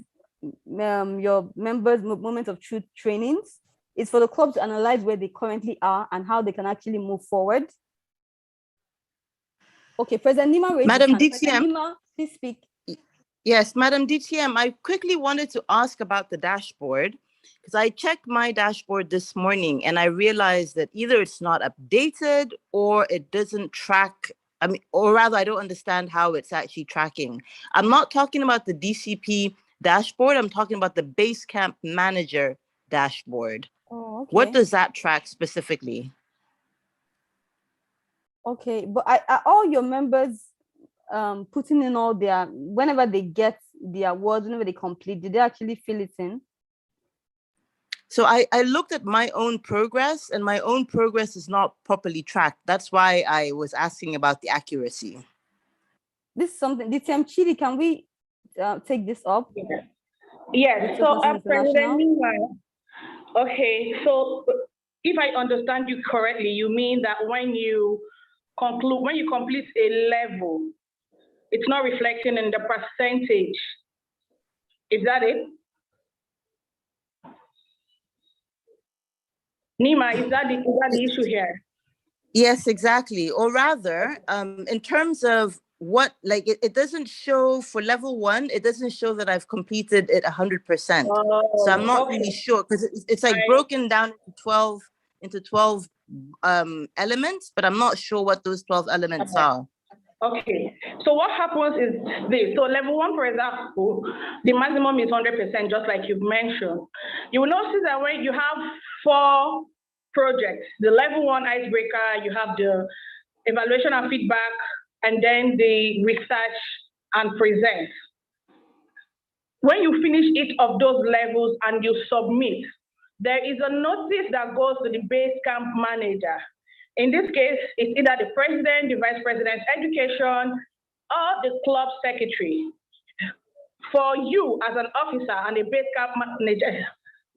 your members Moment of Truth trainings. It's for the club to analyze where they currently are and how they can actually move forward. Okay, President Nima raised Madam his hand. DTM. President Nima, please speak. Yes, Madam DTM, I quickly wanted to ask about the dashboard because I checked my dashboard this morning and I realized that either it's not updated or it doesn't track. I mean, or rather, I don't understand how it's actually tracking. I'm not talking about the DCP dashboard. I'm talking about the Basecamp Manager dashboard. Oh, okay. What does that track specifically? Okay, but are all your members putting in all their, whenever they get the awards, whenever they complete, did they actually fill it in? So I looked at my own progress and my own progress is not properly tracked. That's why I was asking about the accuracy. This is something, DTM Chidi, can we take this up? Yes, so President Nima, okay, so if I understand you correctly, you mean that when you complete a level, it's not reflecting in the percentage. Is that it? Nima, is that the issue here? Yes, exactly. Or rather, in terms of what, like it doesn't show for level 1, it doesn't show that I've completed it 100%. So I'm not really sure because it's like broken down into 12 elements, but I'm not sure what those 12 elements are. Okay, so what happens is this. So level 1, for example, the maximum is 100%, just like you've mentioned. You will notice that when you have 4 projects, the level 1 icebreaker, you have the evaluation and feedback, and then the research and present. When you finish each of those levels and you submit, there is a notice that goes to the Basecamp manager. In this case, it's either the president, the vice president, education, or the club secretary. For you as an officer and a Basecamp manager,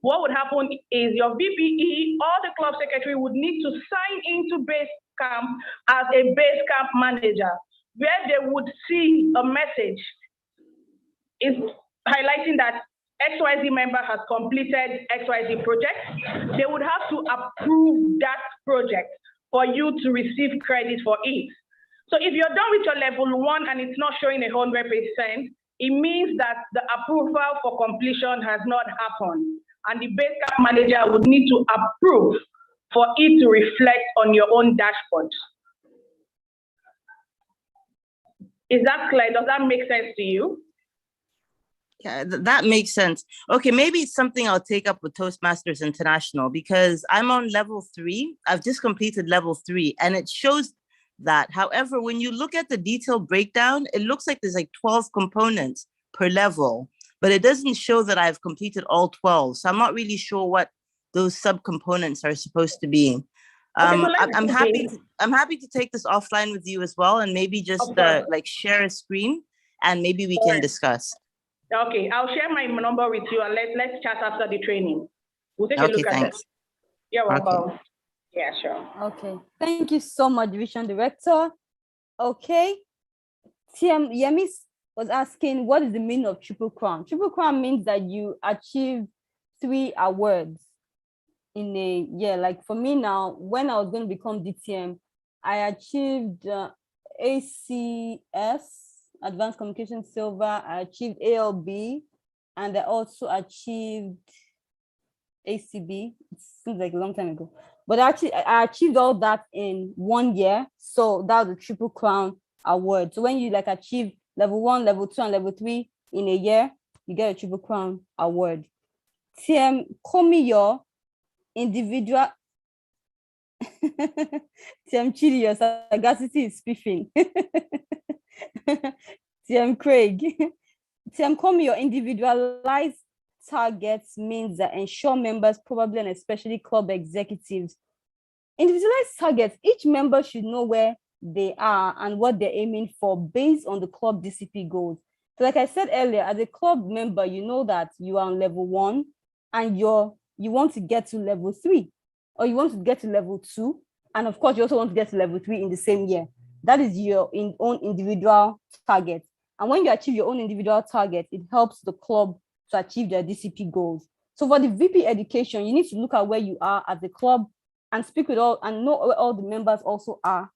what would happen is your VPE or the club secretary would need to sign into Basecamp as a Basecamp manager, where they would see a message is highlighting that XYZ member has completed XYZ project. They would have to approve that project for you to receive credit for it. So if you're done with your level 1 and it's not showing 100%, it means that the approval for completion has not happened. And the Basecamp manager would need to approve for it to reflect on your own dashboard. Is that clear? Does that make sense to you? Yeah, that makes sense. Okay, maybe it's something I'll take up with Toastmasters International because I'm on level 3. I've just completed level 3 and it shows that. However, when you look at the detailed breakdown, it looks like there's like 12 components per level, but it doesn't show that I've completed all 12. So I'm not really sure what those subcomponents are supposed to be. I'm happy to take this offline with you as well and maybe just like share a screen and maybe we can discuss. Okay, I'll share my number with you and let's chat after the training. We'll take a look at it. You're welcome. Okay. Yeah, sure. Okay, thank you so much, Division Director. Okay, TM Yemis was asking, what is the meaning of Triple Crown? Triple Crown means that you achieve 3 awards in a year. Like for me now, when I was going to become DTM, I achieved ACS, Advanced Communication Silver, I achieved ALB, and I also achieved ACB. It seems like a long time ago. But actually, I achieved all that in 1 year. So that was a Triple Crown award. So when you like achieve level 1, level 2, and level 3 in a year, you get a Triple Crown award. TM Komiyo, individual. TM Chidi, your sagacity is spiffing. TM Craig. Tim Comey, your individualized targets means that ensure members, probably and especially club executives, individualized targets, each member should know where they are and what they're aiming for based on the club DCP goals. So like I said earlier, as a club member, you know that you are on level 1 and you want to get to level 3, or you want to get to level 2. And of course, you also want to get to level 3 in the same year. That is your own individual target. And when you achieve your own individual target, it helps the club to achieve their DCP goals. So for the VP education, you need to look at where you are as a club and speak with all and know where all the members also are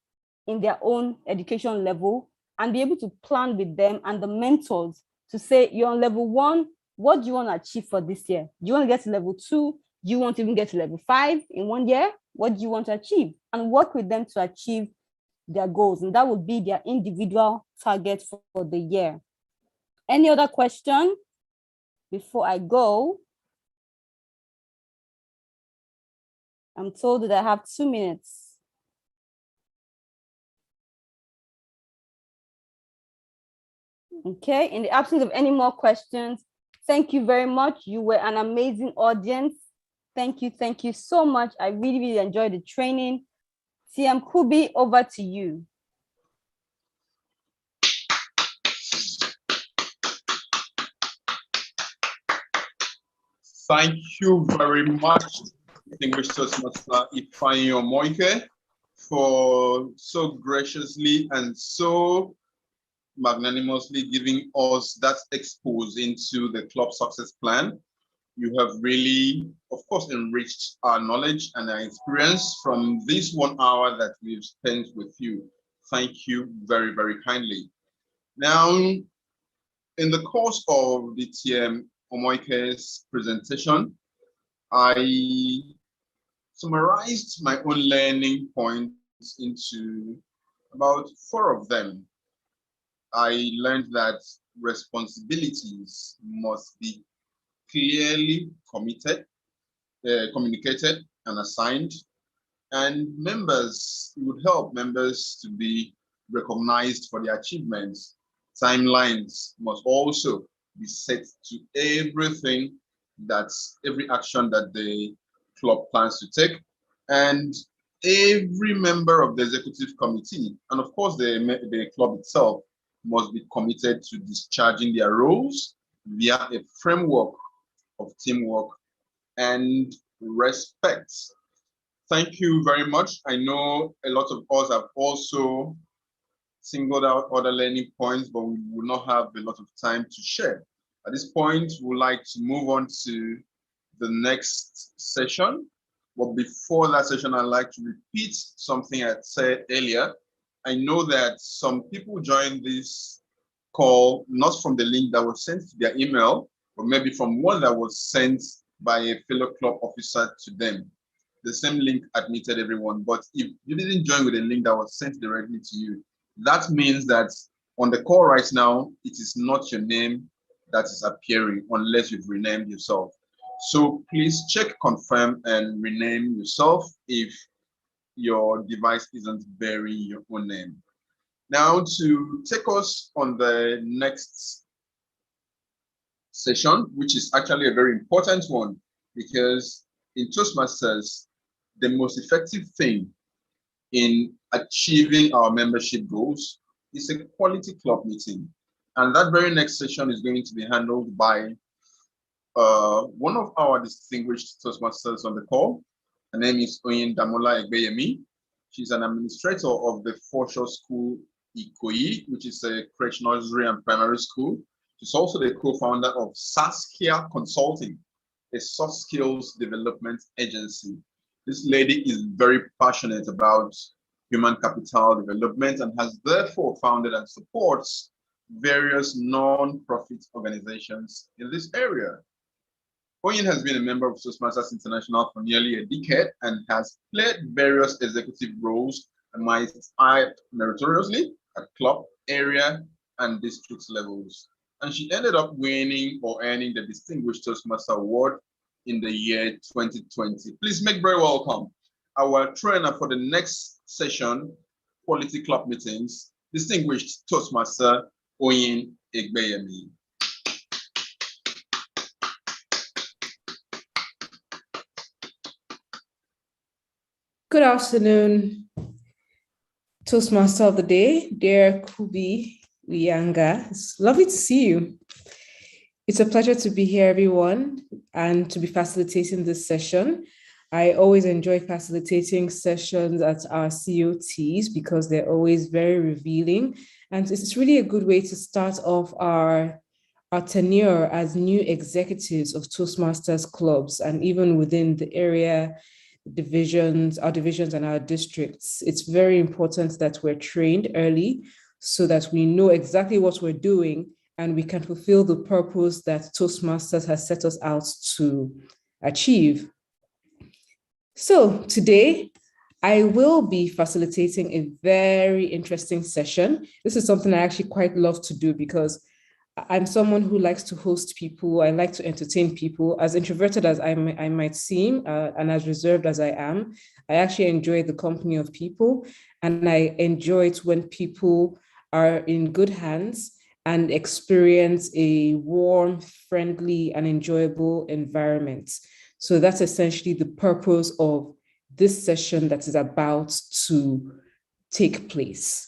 in their own education level, and be able to plan with them and the mentors to say, you're on level 1, what do you want to achieve for this year? Do you want to get to level 2? Do you want to even get to level 5 in 1 year? What do you want to achieve? And work with them to achieve their goals. And that would be their individual target for the year. Any other question before I go? I'm told that I have 2 minutes. Okay, in the absence of any more questions, thank you very much. You were an amazing audience. Thank you so much. I really enjoyed the training. TM Kubi, over to you. Thank you very much, distinguished Toastmaster Ifeanyi Omoike, for so graciously and so magnanimously giving us that expose into the club success plan. You have really, of course, enriched our knowledge and our experience from this 1 hour that we've spent with you. Thank you very, very kindly. Now, in the course of the TM Omoike's presentation, I summarized my own learning points into about 4 of them. I learned that responsibilities must be clearly communicated and assigned, and members, it would help members to be recognized for their achievements. Timelines must also be set to everything, that's every action that the club plans to take, and every member of the executive committee, and of course the club itself, must be committed to discharging their roles via a framework of teamwork and respect. Thank you very much. I know a lot of us have also singled out other learning points, but we will not have a lot of time to share. At this point, we would like to move on to the next session. But before that session, I'd like to repeat something I said earlier. I know that some people joined this call not from the link that was sent to their email, but maybe from one that was sent by a fellow club officer to them. The same link admitted everyone, but if you didn't join with a link that was sent directly to you, that means that on the call right now, it is not your name that is appearing unless you've renamed yourself. So please check, confirm, and rename yourself if your device isn't bearing your own name. Now, to take us on the next session, which is actually a very important one, because in Toastmasters, the most effective thing in achieving our membership goals is a quality club meeting. And that very next session is going to be handled by one of our distinguished Toastmasters on the call. Her name is Oyindamola Egbeyemi. She's an administrator of the Foreshore School Ikoyi, which is a crèche, nursery, and primary school. She's also the co-founder of Saskia Consulting, a soft skills development agency. This lady is very passionate about human capital development and has therefore founded and supports various non-profit organizations in this area. Oyin has been a member of Toastmasters International for nearly a decade and has played various executive roles and might meritoriously at club, area, and district levels. And she ended up winning or earning the Distinguished Toastmaster Award in the year 2020. Please make very welcome our trainer for the next session, Quality Club Meetings, Distinguished Toastmaster Oyin Egbeyemi. Good afternoon, Toastmaster of the day, dear Kubi Uyanga. It's lovely to see you. It's a pleasure to be here, everyone, and to be facilitating this session. I always enjoy facilitating sessions at our COTs because they're always very revealing. And it's really a good way to start off our tenure as new executives of Toastmasters clubs, and even within the area divisions, our divisions and our districts. It's very important that we're trained early so that we know exactly what we're doing and we can fulfill the purpose that Toastmasters has set us out to achieve. So today, I will be facilitating a very interesting session. This is something I actually quite love to do because I'm someone who likes to host people. I like to entertain people. As introverted as I might seem, and as reserved as I am, I actually enjoy the company of people. And I enjoy it when people are in good hands and experience a warm, friendly, and enjoyable environment. So that's essentially the purpose of this session that is about to take place.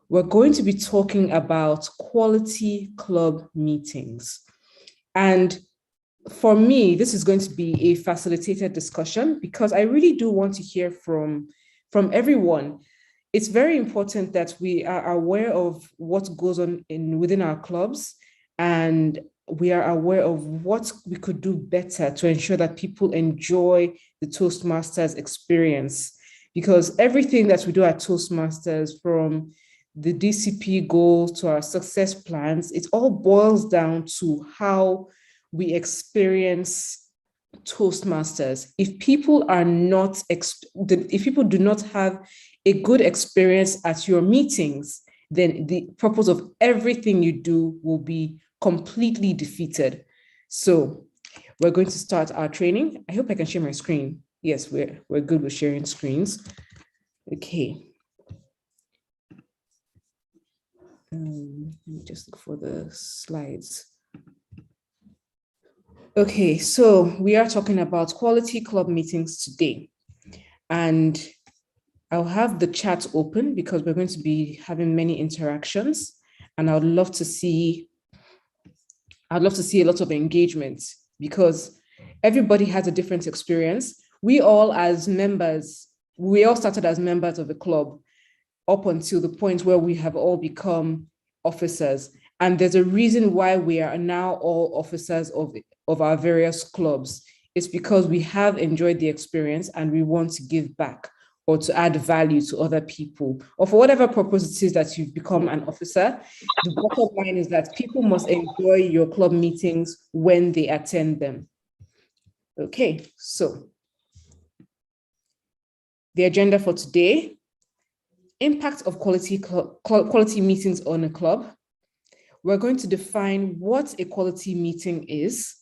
We're going to be talking about quality club meetings. And for me, this is going to be a facilitated discussion because I really do want to hear from everyone. It's very important that we are aware of what goes on within our clubs, and we are aware of what we could do better to ensure that people enjoy the Toastmasters experience. Because everything that we do at Toastmasters, from the DCP goals to our success plans, it all boils down to how we experience Toastmasters. If people do not have a good experience at your meetings, then the purpose of everything you do will be completely defeated. So we're going to start our training. I hope I can share my screen. Yes, we're good with sharing screens. Okay. Let me just look for the slides. Okay, so we are talking about quality club meetings today. And I'll have the chat open because we're going to be having many interactions. And I'd love to see a lot of engagement because everybody has a different experience. We all started as members of the club up until the point where we have all become officers. And there's a reason why we are now all officers of our various clubs. It's because we have enjoyed the experience and we want to give back or to add value to other people, or for whatever purpose it is that you've become an officer. The bottom line is that people must enjoy your club meetings when they attend them. Okay, so the agenda for today: impact of quality meetings on a club. We're going to define what a quality meeting is,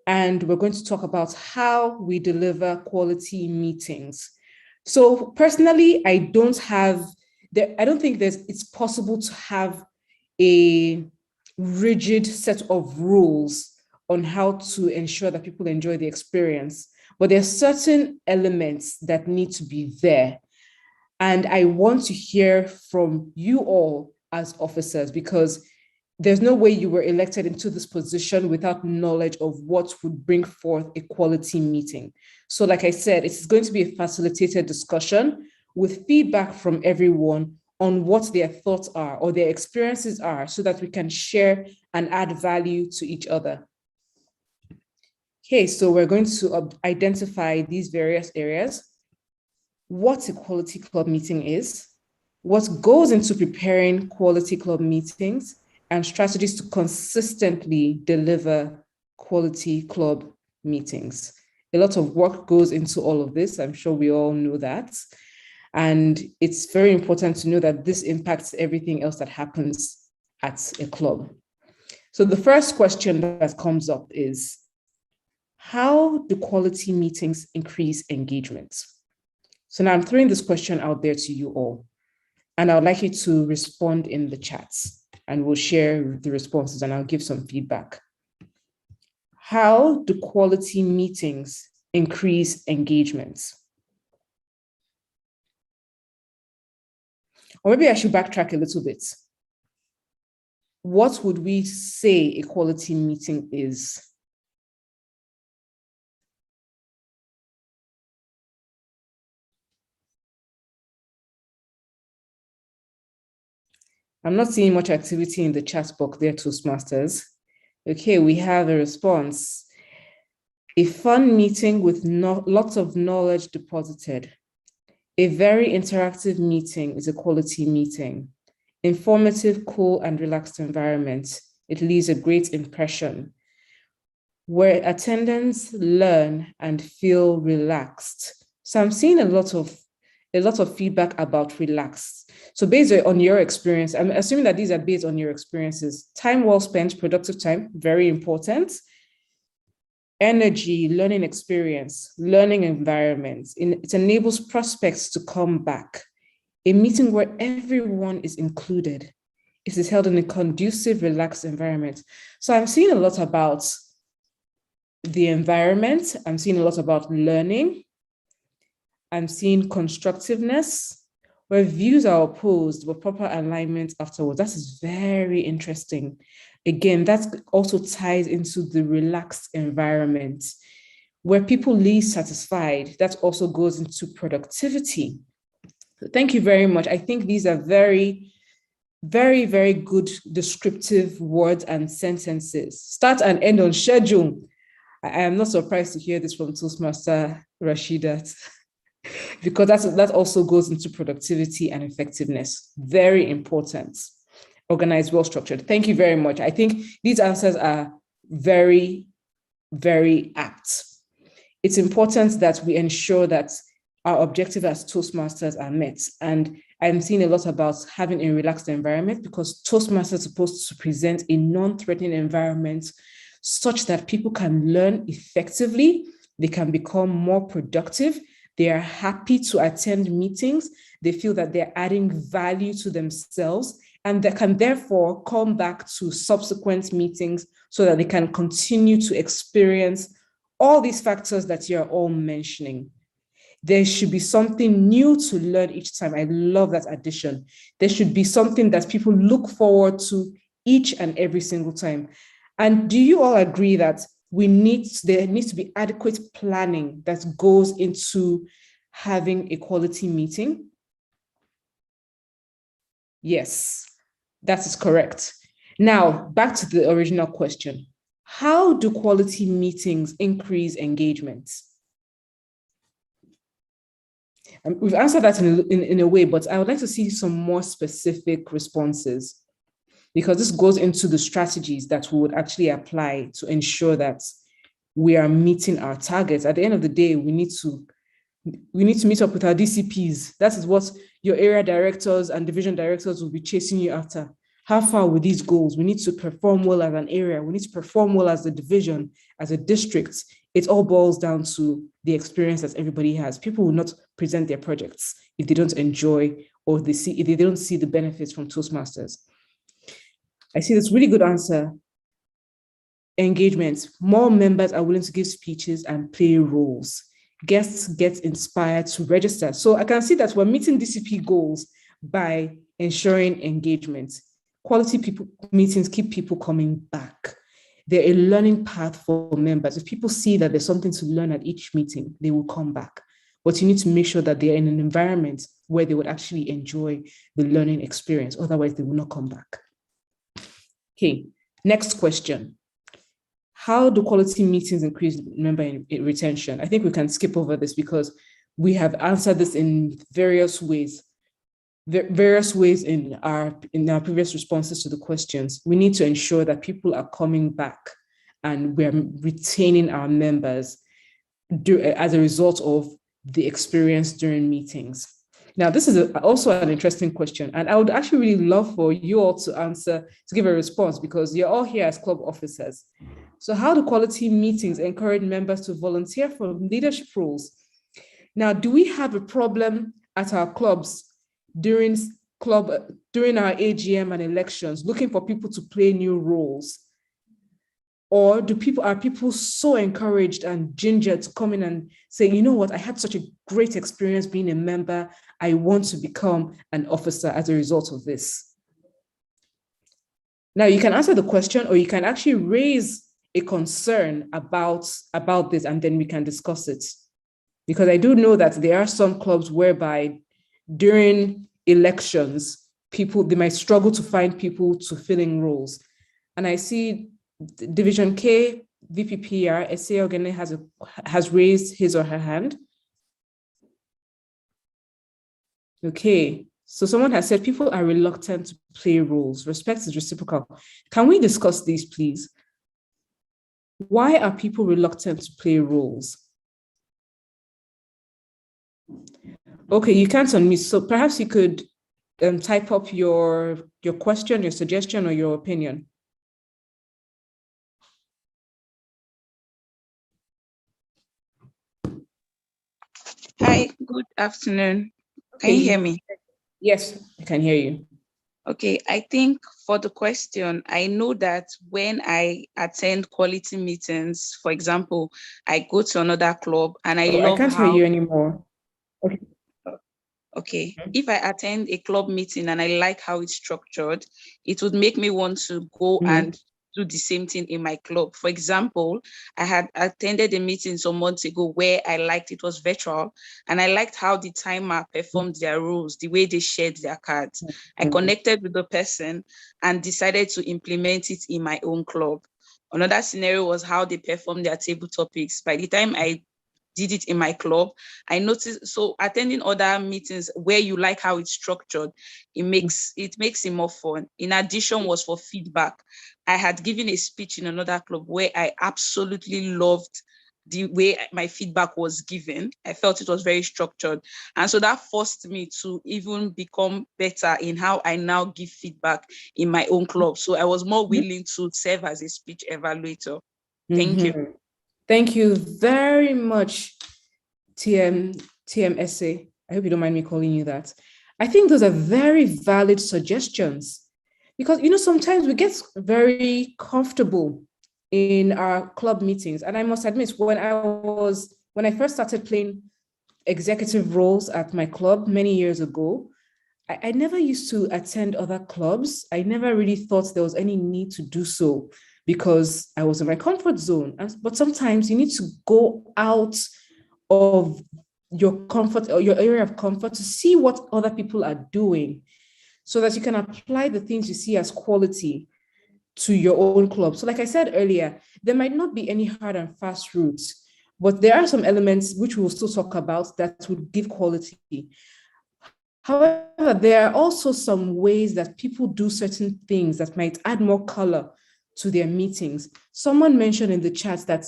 and we're going to talk about how we deliver quality meetings. So personally, I don't think it's possible to have a rigid set of rules on how to ensure that people enjoy the experience, but there are certain elements that need to be there. And I want to hear from you all as officers, because there's no way you were elected into this position without knowledge of what would bring forth a quality meeting. So like I said, it's going to be a facilitated discussion with feedback from everyone on what their thoughts are or their experiences are, so that we can share and add value to each other. Okay, so we're going to identify these various areas: what a quality club meeting is, what goes into preparing quality club meetings, and strategies to consistently deliver quality club meetings. A lot of work goes into all of this. I'm sure we all know that. And it's very important to know that this impacts everything else that happens at a club. So the first question that comes up is, how do quality meetings increase engagement? So now I'm throwing this question out there to you all, and I would like you to respond in the chats, and we'll share the responses and I'll give some feedback. How do quality meetings increase engagement? Or maybe I should backtrack a little bit. What would we say a quality meeting is? I'm not seeing much activity in the chat box there, Toastmasters. Okay, we have a response. A fun meeting with lots of knowledge deposited. A very interactive meeting is a quality meeting. Informative, cool, and relaxed environment. It leaves a great impression. Where attendants learn and feel relaxed. So I'm seeing a lot of feedback about relaxed. So based on your experience, I'm assuming that these are based on your experiences. Time well spent, productive time, very important. Energy, learning experience, learning environment. It enables prospects to come back. A meeting where everyone is included. It is held in a conducive, relaxed environment. So I'm seeing a lot about the environment. I'm seeing a lot about learning. I'm seeing constructiveness, where views are opposed, but proper alignment afterwards. That is very interesting. Again, that also ties into the relaxed environment, where people leave satisfied. That also goes into productivity. So thank you very much. I think these are very, very, very good descriptive words and sentences. Start and end on schedule. I am not surprised to hear this from Toastmaster Rashidat. Because that also goes into productivity and effectiveness. Very important. Organized, well structured. Thank you very much. I think these answers are very, very apt. It's important that we ensure that our objectives as Toastmasters are met. And I'm seeing a lot about having a relaxed environment, because Toastmasters are supposed to present a non-threatening environment such that people can learn effectively, they can become more productive, they are happy to attend meetings, they feel that they're adding value to themselves, and they can therefore come back to subsequent meetings so that they can continue to experience all these factors that you're all mentioning. There should be something new to learn each time. I love that addition. There should be something that people look forward to each and every single time. And do you all agree that there needs to be adequate planning that goes into having a quality meeting? Yes, that is correct. Now, back to the original question. How do quality meetings increase engagement? We've answered that in a way, but I would like to see some more specific responses, because this goes into the strategies that we would actually apply to ensure that we are meeting our targets. At the end of the day, we need to meet up with our DCPs. That is what your area directors and division directors will be chasing you after. How far with these goals? We need to perform well as an area. We need to perform well as a division, as a district. It all boils down to the experience that everybody has. People will not present their projects if they don't enjoy or if they don't see the benefits from Toastmasters. I see this really good answer. Engagement. More members are willing to give speeches and play roles. Guests get inspired to register. So I can see that we're meeting DCP goals by ensuring engagement. Quality meetings keep people coming back. They're a learning path for members. If people see that there's something to learn at each meeting, they will come back. But you need to make sure that they're in an environment where they would actually enjoy the learning experience. Otherwise, they will not come back. Okay, next question. How do quality meetings increase member retention? I think we can skip over this because we have answered this in various ways in our previous responses to the questions. We need to ensure that people are coming back and we're retaining our members as a result of the experience during meetings. Now, this is also an interesting question, and I would actually really love for you all to answer, to give a response, because you're all here as club officers. So how do quality meetings encourage members to volunteer for leadership roles? Now, do we have a problem at our clubs during our AGM and elections, looking for people to play new roles? Or are people so encouraged and ginger to come in and say, you know what, I had such a great experience being a member. I want to become an officer as a result of this. Now you can answer the question, or you can actually raise a concern about this, and then we can discuss it. Because I do know that there are some clubs whereby during elections, they might struggle to find people to fill in roles. And I see Division K, VPPR, SA Ogene has raised his or her hand. Okay, so someone has said people are reluctant to play roles. Respect is reciprocal. Can we discuss these, please? Why are people reluctant to play roles? Okay, you can't unmute, so perhaps you could type up your question, your suggestion, or your opinion. Hi, good afternoon. Can you hear me? Yes, I can hear you. Okay, I think for the question, I know that when I attend quality meetings, for example, I go to another club and I love I can't hear you anymore. Okay. Okay, if I attend a club meeting and I like how it's structured, it would make me want to go and do the same thing in my club. For example, I had attended a meeting some months ago where I liked it was virtual, and I liked how the timer performed their roles, the way they shared their cards. I connected with the person and decided to implement it in my own club. Another scenario was how they performed their table topics. By the time I did it in my club, I noticed, so attending other meetings where you like how it's structured, it makes it more fun. In addition was for feedback. I had given a speech in another club where I absolutely loved the way my feedback was given. I felt it was very structured. And so that forced me to even become better in how I now give feedback in my own club. So I was more willing to serve as a speech evaluator. Thank you. Thank you very much, TMSA. I hope you don't mind me calling you that. I think those are very valid suggestions, because, you know, sometimes we get very comfortable in our club meetings. And I must admit, when I first started playing executive roles at my club many years ago, I never used to attend other clubs. I never really thought there was any need to do so, because I was in my comfort zone. But sometimes you need to go out of your comfort or your area of comfort to see what other people are doing, so that you can apply the things you see as quality to your own club. So like I said earlier, there might not be any hard and fast routes, but there are some elements which we'll still talk about that would give quality. However, there are also some ways that people do certain things that might add more color to their meetings. Someone mentioned in the chat that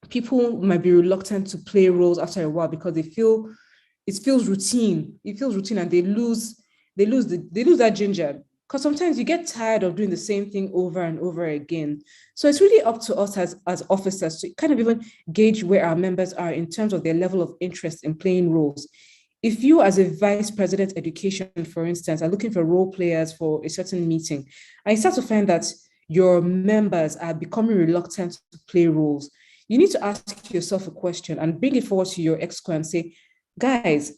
people might be reluctant to play roles after a while because it feels routine. It feels routine, and they lose that ginger. Because sometimes you get tired of doing the same thing over and over again. So it's really up to us as officers to kind of even gauge where our members are in terms of their level of interest in playing roles. If you, as a vice president education, for instance, are looking for role players for a certain meeting, and you start to find that your members are becoming reluctant to play roles, you need to ask yourself a question and bring it forward to your exco and say, guys,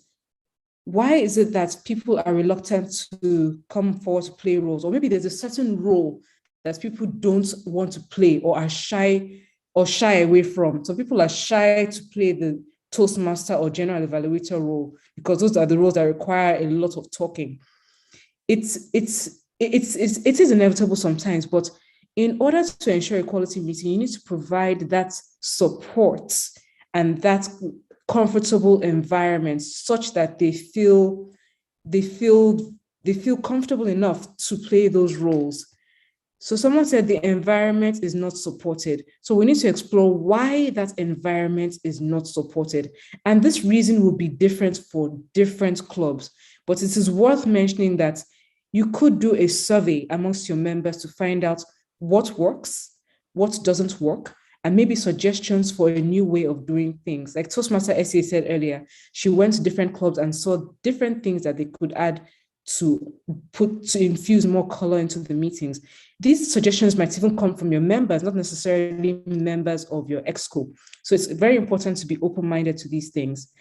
why is it that people are reluctant to come forward to play roles? Or maybe there's a certain role that people don't want to play or are shy away from. So people are shy to play the Toastmaster or General Evaluator role because those are the roles that require a lot of talking. It is inevitable sometimes, but in order to ensure a quality meeting, you need to provide that support and that comfortable environment such that they feel comfortable enough to play those roles. So someone said the environment is not supported. So we need to explore why that environment is not supported. And this reason will be different for different clubs. But it is worth mentioning that you could do a survey amongst your members to find out what works, what doesn't work, and maybe suggestions for a new way of doing things. Like Toastmaster SA said earlier, she went to different clubs and saw different things that they could add to infuse more color into the meetings. These suggestions might even come from your members, not necessarily members of your exco. So it's very important to be open-minded to these things.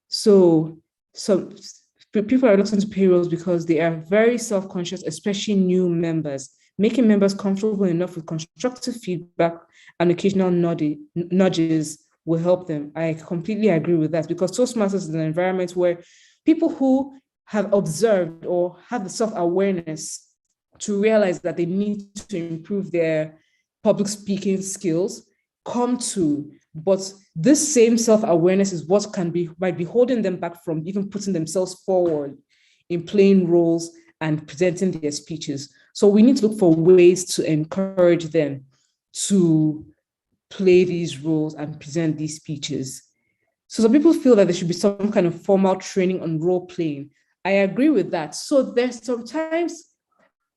So people are reluctant to pay roles because they are very self-conscious, especially new members. Making members comfortable enough with constructive feedback and occasional nudges will help them. I completely agree with that, because Toastmasters is an environment where people who have observed or have the self-awareness to realize that they need to improve their public speaking skills come to, but this same self-awareness is what might be holding them back from even putting themselves forward in playing roles and presenting their speeches. So we need to look for ways to encourage them to play these roles and present these speeches. So some people feel that there should be some kind of formal training on role playing. I agree with that. So there's sometimes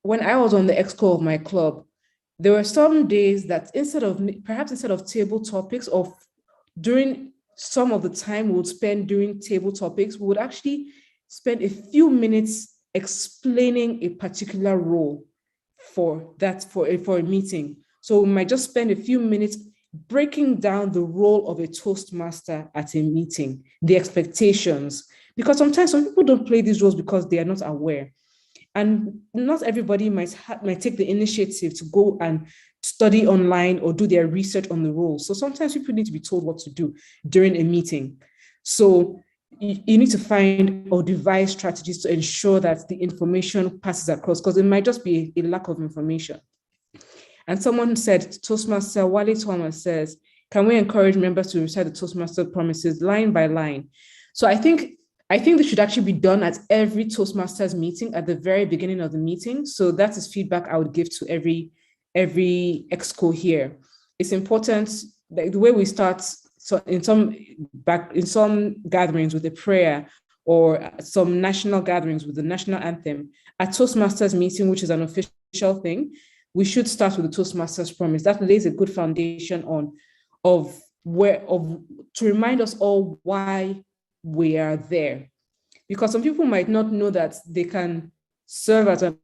when I was on the exco of my club, there were some days that instead of table topics, or during some of the time we would spend during table topics, we would actually spend a few minutes explaining a particular role for a meeting. So we might just spend a few minutes breaking down the role of a Toastmaster at a meeting, the expectations, because sometimes some people don't play these roles because they are not aware. And not everybody might take the initiative to go and study online or do their research on the roles. So sometimes people need to be told what to do during a meeting. So you need to find or devise strategies to ensure that the information passes across, because it might just be a lack of information. And someone said, Toastmaster Wale Thomas says, can we encourage members to recite the Toastmaster promises line by line? So I think this should actually be done at every Toastmasters meeting at the very beginning of the meeting. So that is feedback I would give to every exco here. It's important, like the way we start, so in some gatherings with a prayer, or some national gatherings with the national anthem, at Toastmasters meeting, which is an official thing, we should start with the Toastmasters promise. That lays a good foundation to remind us all why we are there. Because some people might not know that they can serve as an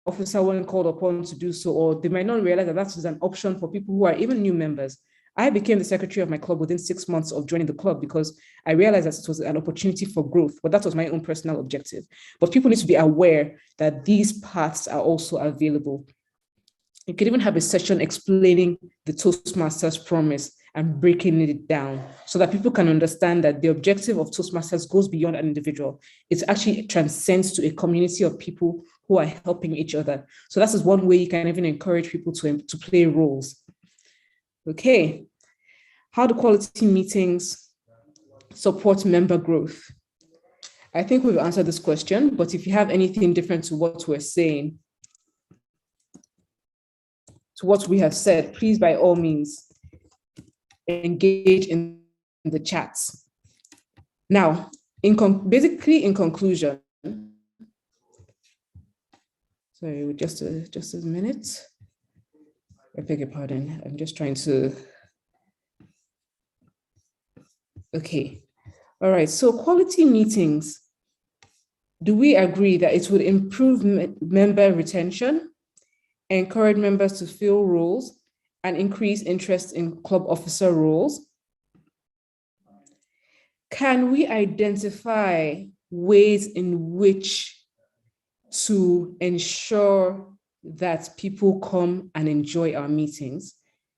officer when called upon to do so, or they might not realize that that is an option for people who are even new members. I became the secretary of my club within 6 months of joining the club because I realized that it was an opportunity for growth, but that was my own personal objective. But people need to be aware that these paths are also available. You could even have a session explaining the Toastmasters promise and breaking it down so that people can understand that the objective of Toastmasters goes beyond an individual. It actually transcends to a community of people who are helping each other. So that is one way you can even encourage people to play roles. Okay, how do quality meetings support member growth? I think we've answered this question, but if you have anything different to what we're saying, to what we have said, please by all means engage in the chats. Now, in conclusion, sorry, just a minute. I beg your pardon. I'm just trying to. Okay. All right. So quality meetings. Do we agree that it would improve member retention, encourage members to fill roles, and increase interest in club officer roles? Can we identify ways in which to ensure that people come and enjoy our meetings?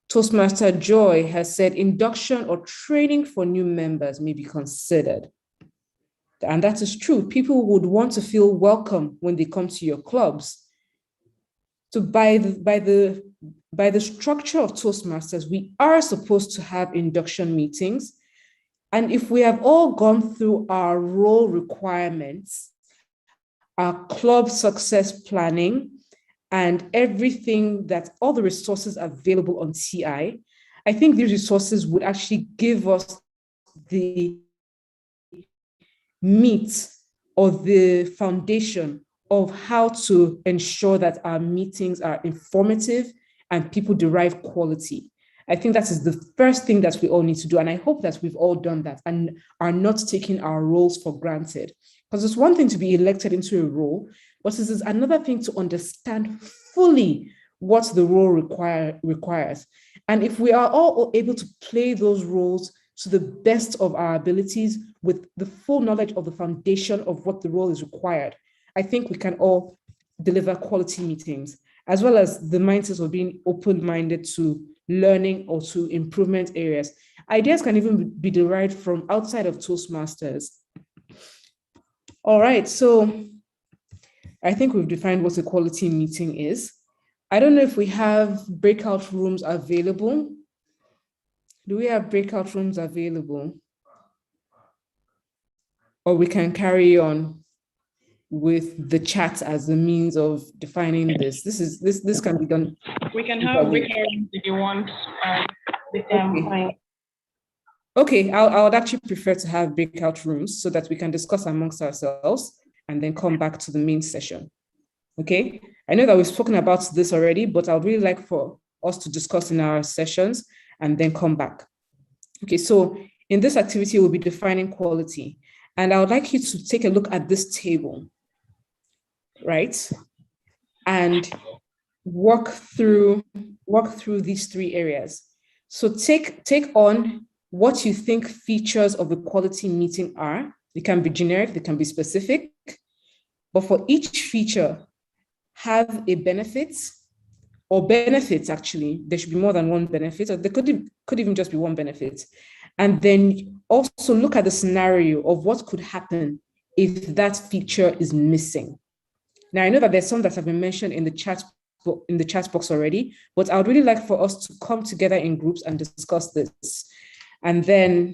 Toastmaster Joy has said induction or training for new members may be considered. And that is true. People would want to feel welcome when they come to your clubs. So by the structure of Toastmasters, we are supposed to have induction meetings. And if we have all gone through our role requirements, our club success planning, and everything that all the resources available on TI, I think these resources would actually give us the meat or the foundation of how to ensure that our meetings are informative and people derive quality. I think that is the first thing that we all need to do. And I hope that we've all done that and are not taking our roles for granted. Because it's one thing to be elected into a role, but it is another thing to understand fully what the role requires. And if we are all able to play those roles to the best of our abilities with the full knowledge of the foundation of what the role is required, I think we can all deliver quality meetings, as well as the mindset of being open-minded to learning or to improvement areas. Ideas can even be derived from outside of Toastmasters. All right, so I think we've defined what a quality meeting is. I don't know if we have breakout rooms available. Do we have breakout rooms available? Or we can carry on with the chat as the means of defining this. This can be done. We can have weekends if you want. Okay, I would actually prefer to have breakout rooms so that we can discuss amongst ourselves and then come back to the main session. Okay, I know that we've spoken about this already, but I would really like for us to discuss in our sessions and then come back. Okay, so in this activity, we'll be defining quality. And I would like you to take a look at this table, right? And walk through these three areas. So take on what you think features of a quality meeting are. They can be generic, they can be specific, but for each feature, have a benefit or benefits. Actually, there should be more than one benefit, or there could even just be one benefit. And then also look at the scenario of what could happen if that feature is missing. Now, I know that there's some that have been mentioned in the chat box already, but I would really like for us to come together in groups and discuss this. And then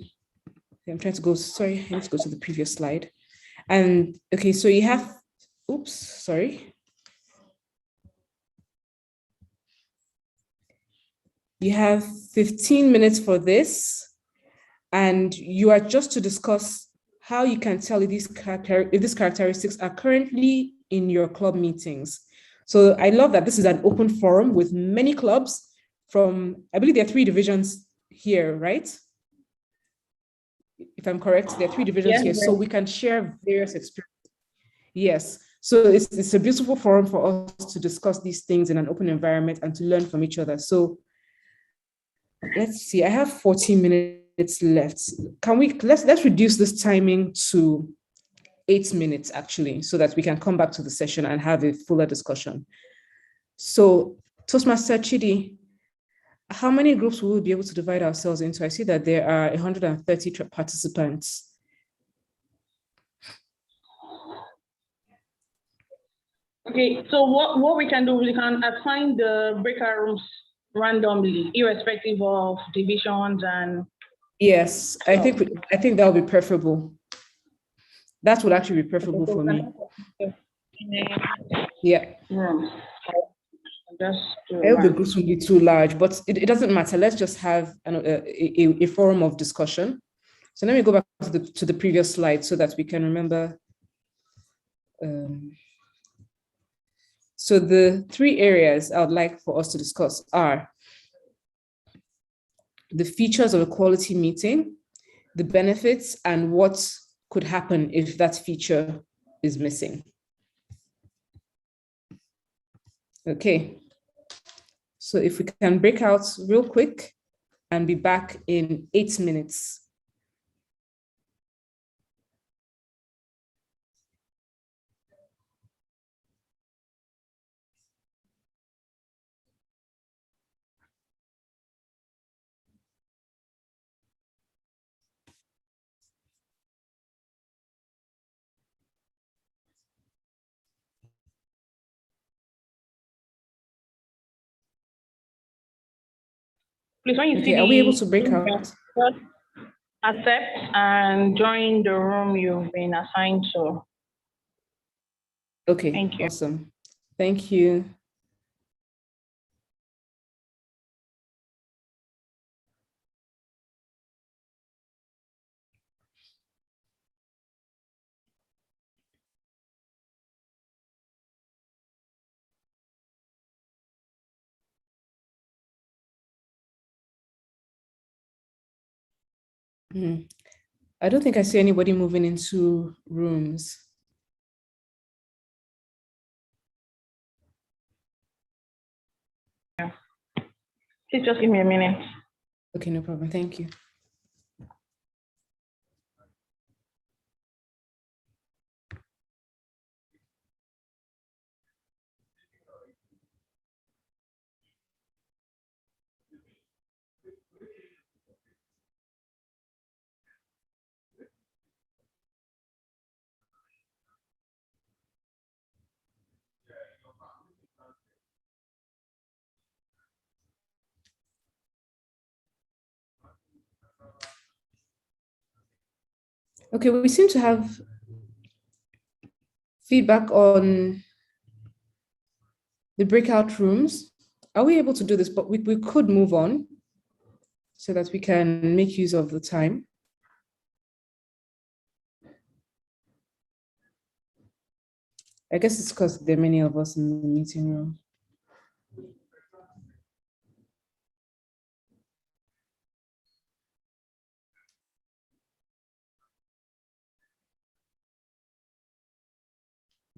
I'm trying to go, sorry, I need to go to the previous slide. And okay, so you have, oops, sorry. You have 15 minutes for this, and you are just to discuss how you can tell if these characteristics are currently in your club meetings. So I love that this is an open forum with many clubs from, I believe there are 3 divisions here, right? If I'm correct, there are 3 divisions here, so we can share various experiences. Yes, so it's a beautiful forum for us to discuss these things in an open environment and to learn from each other. So let's see, I have 14 minutes left. Can we, let's reduce this timing to 8 minutes actually, so that we can come back to the session and have a fuller discussion. So Toastmaster Chidi, how many groups will we be able to divide ourselves into? I see that there are 130 participants. Okay, so what we can do, we can assign the breakout rooms randomly, irrespective of divisions and. Yes, I think that would be preferable. That would actually be preferable for me. Yeah. I hope the groups will be too large, but it doesn't matter. Let's just have a forum of discussion. So let me go back to the previous slide so that we can remember. So the 3 areas I would like for us to discuss are the features of a quality meeting, the benefits, and what could happen if that feature is missing. Okay, so if we can break out real quick and be back in 8 minutes. Please, when you see are we able to break out? Accept and join the room you've been assigned to. Okay, thank you. Awesome. Thank you. I don't think I see anybody moving into rooms. Please just give me a minute. Okay, no problem. Thank you. Okay, we seem to have feedback on the breakout rooms. Are we able to do this? But we could move on so that we can make use of the time. I guess it's because there are many of us in the meeting room.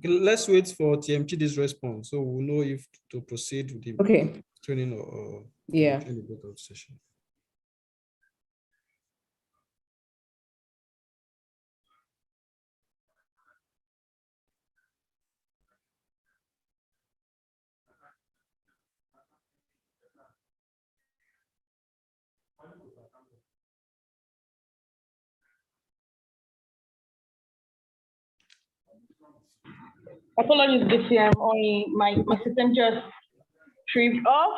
Let's wait for TM Chidi's response, so we'll know if to proceed with the training or yeah, the breakout session. Apologies, DCM, only my system just tripped off.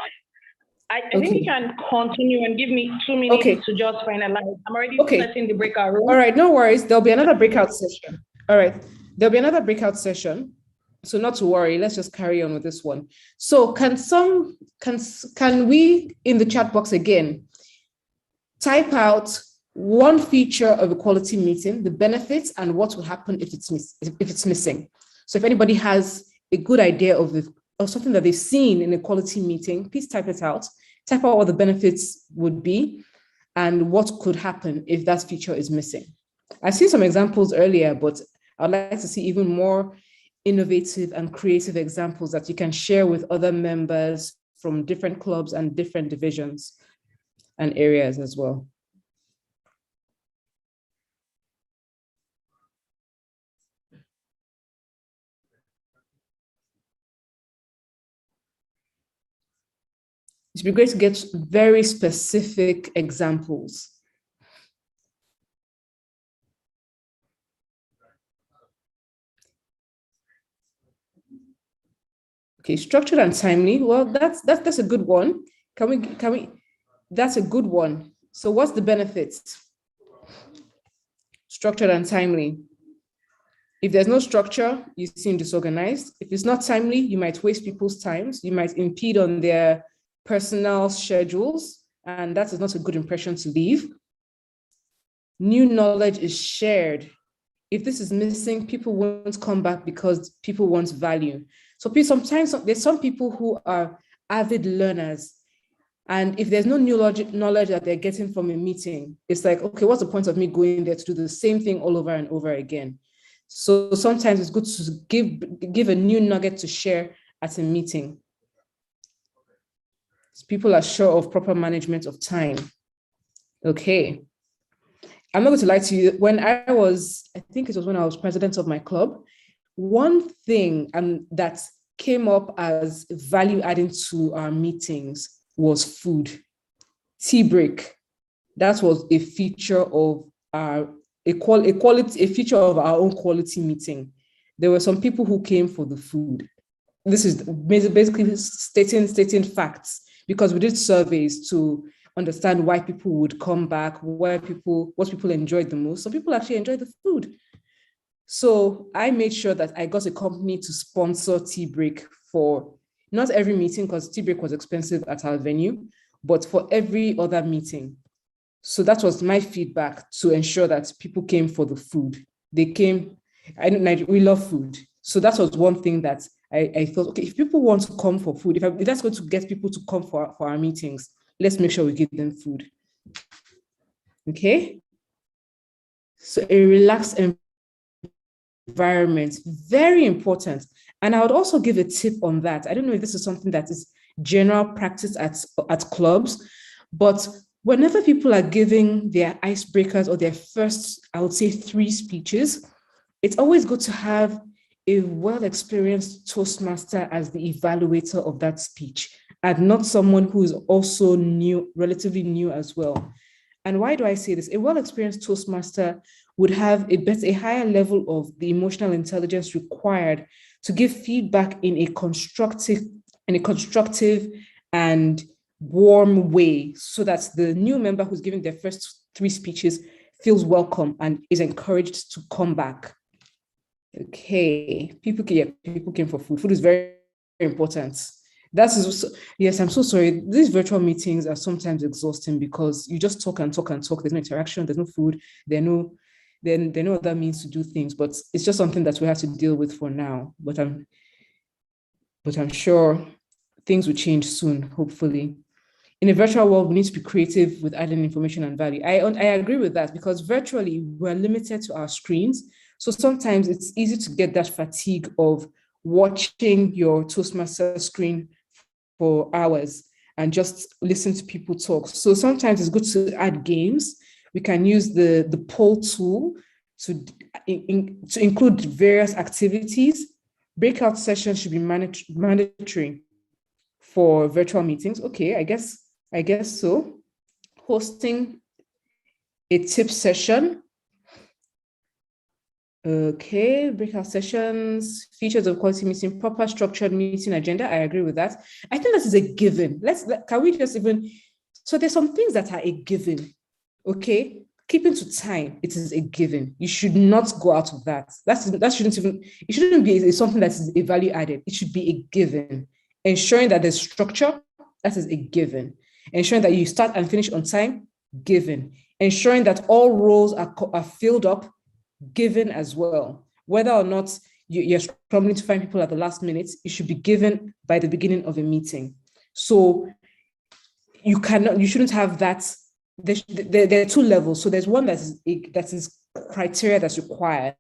I think you can continue and give me 2 minutes to just finalize. I'm already setting the breakout room. All right, no worries. There'll be another breakout session. All right, there'll be another breakout session. So not to worry, let's just carry on with this one. So can we in the chat box again type out one feature of a quality meeting, the benefits, and what will happen if it's missing? So if anybody has a good idea of something that they've seen in a quality meeting, please type it out. Type out what the benefits would be and what could happen if that feature is missing. I've seen some examples earlier, but I'd like to see even more innovative and creative examples that you can share with other members from different clubs and different divisions and areas as well. It'd be great to get very specific examples. Okay, structured and timely. Well, that's a good one. Can we? That's a good one. So what's the benefits? Structured and timely. If there's no structure, you seem disorganized. If it's not timely, you might waste people's times. You might impede on their personal schedules, and that is not a good impression to leave. New knowledge is shared. If this is missing, people won't come back because people want value. So sometimes there's some people who are avid learners, and if there's no new knowledge that they're getting from a meeting, it's like, okay, what's the point of me going there to do the same thing all over and over again? So sometimes it's good to give a new nugget to share at a meeting. People are sure of proper management of time. Okay. I'm not going to lie to you. When I think it was when I was president of my club, one thing that came up as value adding to our meetings was food. Tea break. That was a feature of a feature of our own quality meeting. There were some people who came for the food. This is basically stating facts, because we did surveys to understand why people would come back, what people enjoyed the most. Some people actually enjoyed the food. So I made sure that I got a company to sponsor tea break for not every meeting, because tea break was expensive at our venue, but for every other meeting. So that was my feedback to ensure that people came for the food. They came, we love food. So that was one thing that I thought, okay, if people want to come for food, if that's going to get people to come for our meetings, let's make sure we give them food. Okay. So a relaxed environment, very important. And I would also give a tip on that. I don't know if this is something that is general practice at clubs, but whenever people are giving their icebreakers or their first, I would say 3 speeches, it's always good to have a well-experienced Toastmaster as the evaluator of that speech, and not someone who is also new, relatively new as well. And why do I say this? A well-experienced Toastmaster would have a higher level of the emotional intelligence required to give feedback in a constructive and warm way, so that the new member who's giving their first 3 speeches feels welcome and is encouraged to come back. Okay, people came for food. Food is very, very important. Yes, I'm so sorry. These virtual meetings are sometimes exhausting because you just talk and talk and talk. There's no interaction, there's no food, there are no other means to do things, but it's just something that we have to deal with for now. But I'm sure things will change soon, hopefully. In a virtual world, we need to be creative with adding information and value. I agree with that, because virtually we're limited to our screens. So sometimes it's easy to get that fatigue of watching your Toastmaster screen for hours and just listen to people talk. So sometimes it's good to add games. We can use the poll tool to include various activities. Breakout sessions should be mandatory for virtual meetings. Okay, I guess so. Hosting a tip session. Okay, breakout sessions, features of quality meeting, proper structured meeting agenda. I agree with that. I think that is a given. Can we just even, so there's some things that are a given, okay? Keeping to time, it is a given. You should not go out of that. It shouldn't be something that is a value added. It should be a given. Ensuring that there's structure, that is a given. Ensuring that you start and finish on time, given. Ensuring that all roles are filled up, given as well. Whether or not you're struggling to find people at the last minute, it should be given by the beginning of a meeting. So you shouldn't have that. There are 2 levels. So there's one that is criteria that's required,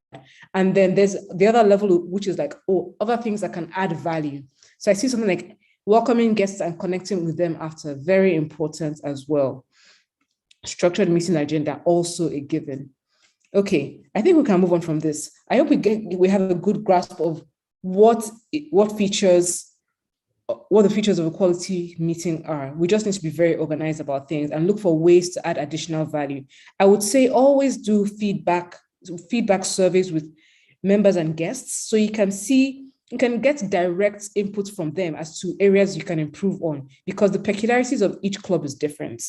and then there's the other level, which is like, other things that can add value. So I see something like welcoming guests and connecting with them after, very important as well. Structured meeting agenda, also a given. Okay, I think we can move on from this. I hope we have a good grasp of what the features of a quality meeting are. We just need to be very organized about things and look for ways to add additional value. I would say always do feedback surveys with members and guests, so you can get direct input from them as to areas you can improve on, because the peculiarities of each club is different.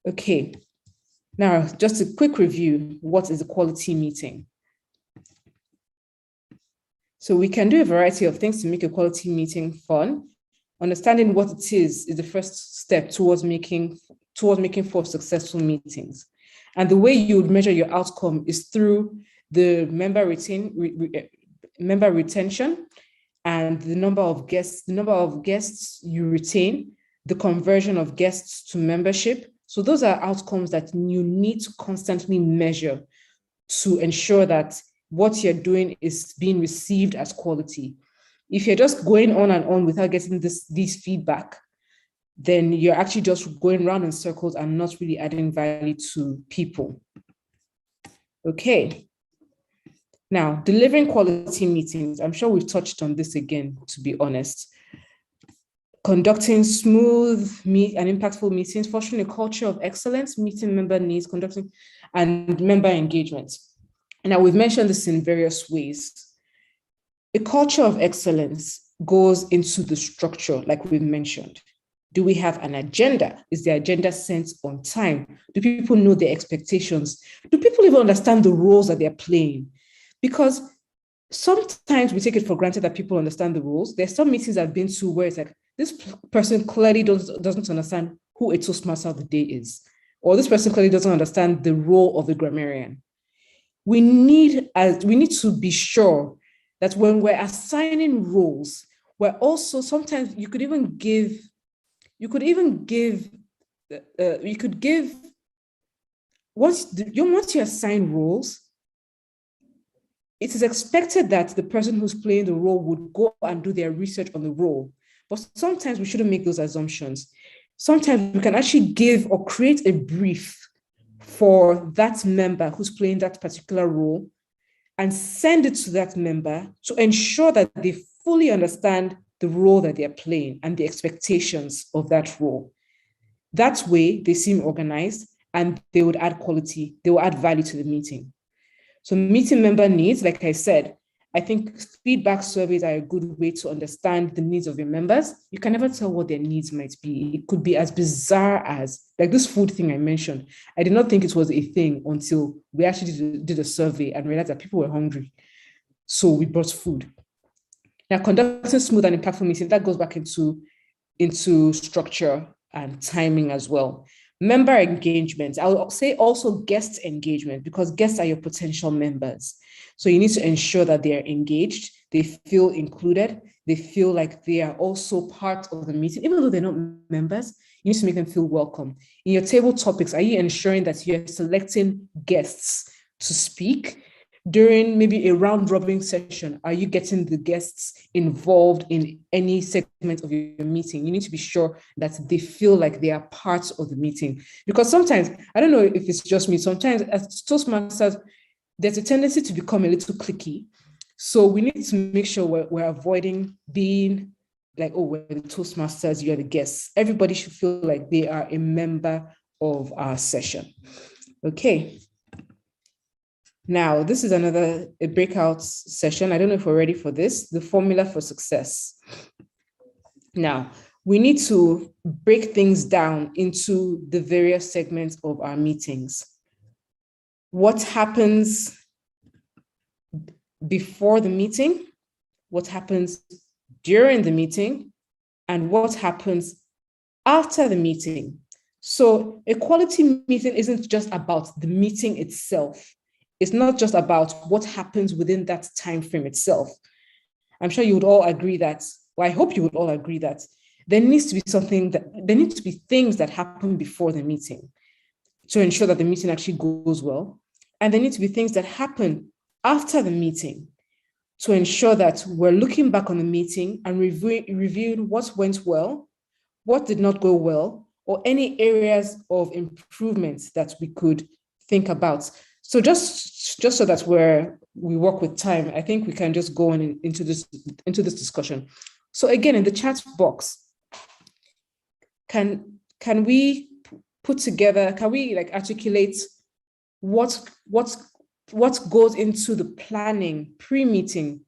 Okay. Now, just a quick review. What is a quality meeting? So we can do a variety of things to make a quality meeting fun. Understanding what it is the first step towards making for successful meetings. And the way you would measure your outcome is through the member retention and the number of guests you retain, the conversion of guests to membership. So those are outcomes that you need to constantly measure to ensure that what you're doing is being received as quality. If you're just going on and on without getting these feedback, then you're actually just going round in circles and not really adding value to people. Okay. Now, delivering quality meetings. I'm sure we've touched on this again, to be honest. Conducting smooth and impactful meetings, fostering a culture of excellence, meeting member needs, conducting and member engagement. Now, we've mentioned this in various ways. A culture of excellence goes into the structure, like we've mentioned. Do we have an agenda? Is the agenda sent on time? Do people know their expectations? Do people even understand the roles that they're playing? Because sometimes we take it for granted that people understand the rules. There's some meetings I've been to where it's like, this person clearly doesn't understand who a Toastmaster of the day is, or this person clearly doesn't understand the role of the grammarian. We need to be sure that when we're assigning roles, we're also, sometimes you could give once you assign roles, it is expected that the person who's playing the role would go and do their research on the role. But sometimes we shouldn't make those assumptions. Sometimes we can actually give or create a brief for that member who's playing that particular role and send it to that member to ensure that they fully understand the role that they're playing and the expectations of that role. That way, they seem organized and they would add quality, they will add value to the meeting. So meeting member needs, like I said, I think feedback surveys are a good way to understand the needs of your members. You can never tell what their needs might be. It could be as bizarre as, like this food thing I mentioned. I did not think it was a thing until we actually did a survey and realized that people were hungry. So we brought food. Now, conducting smooth and impactful meetings, that goes back into structure and timing as well. Member engagement, I would say also guest engagement, because guests are your potential members. So you need to ensure that they are engaged, they feel included, they feel like they are also part of the meeting, even though they're not members. You need to make them feel welcome. In your table topics, are you ensuring that you're selecting guests to speak? During maybe a round robin session, are you getting the guests involved in any segment of your meeting? You need to be sure that they feel like they are part of the meeting. Because sometimes, I don't know if it's just me, sometimes as Toastmasters, there's a tendency to become a little cliquey. So we need to make sure we're avoiding being like, oh, we're the Toastmasters, you're the guests. Everybody should feel like they are a member of our session. Okay. Now, this is a breakout session. I don't know if we're ready for this, the formula for success. Now, we need to break things down into the various segments of our meetings. What happens before the meeting, what happens during the meeting, and what happens after the meeting. So a quality meeting isn't just about the meeting itself. It's not just about what happens within that time frame itself. I'm sure you would all agree that, well, I hope you would all agree that there needs to be things that happen before the meeting to ensure that the meeting actually goes well. And there need to be things that happen after the meeting to ensure that we're looking back on the meeting and reviewing what went well, what did not go well, or any areas of improvement that we could think about. So just so that we work with time, I think we can just go on into this discussion. So again, in the chat box, can we put together, can we like articulate what goes into the planning pre-meeting,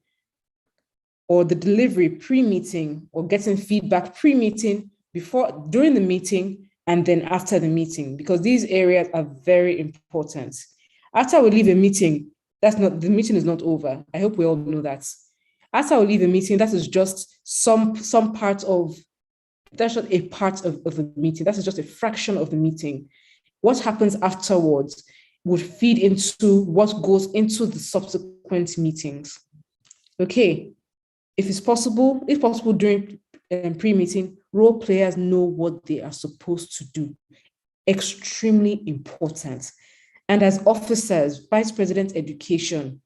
or the delivery pre-meeting, or getting feedback pre-meeting, before, during the meeting, and then after the meeting, because these areas are very important. After we leave a meeting, the meeting is not over. I hope we all know that. After we leave a meeting, that is just some part of, that's just a part of the meeting. That is just a fraction of the meeting. What happens afterwards would feed into what goes into the subsequent meetings. Okay, if possible during pre-meeting, role players know what they are supposed to do. Extremely important. And as officers, Vice President Education,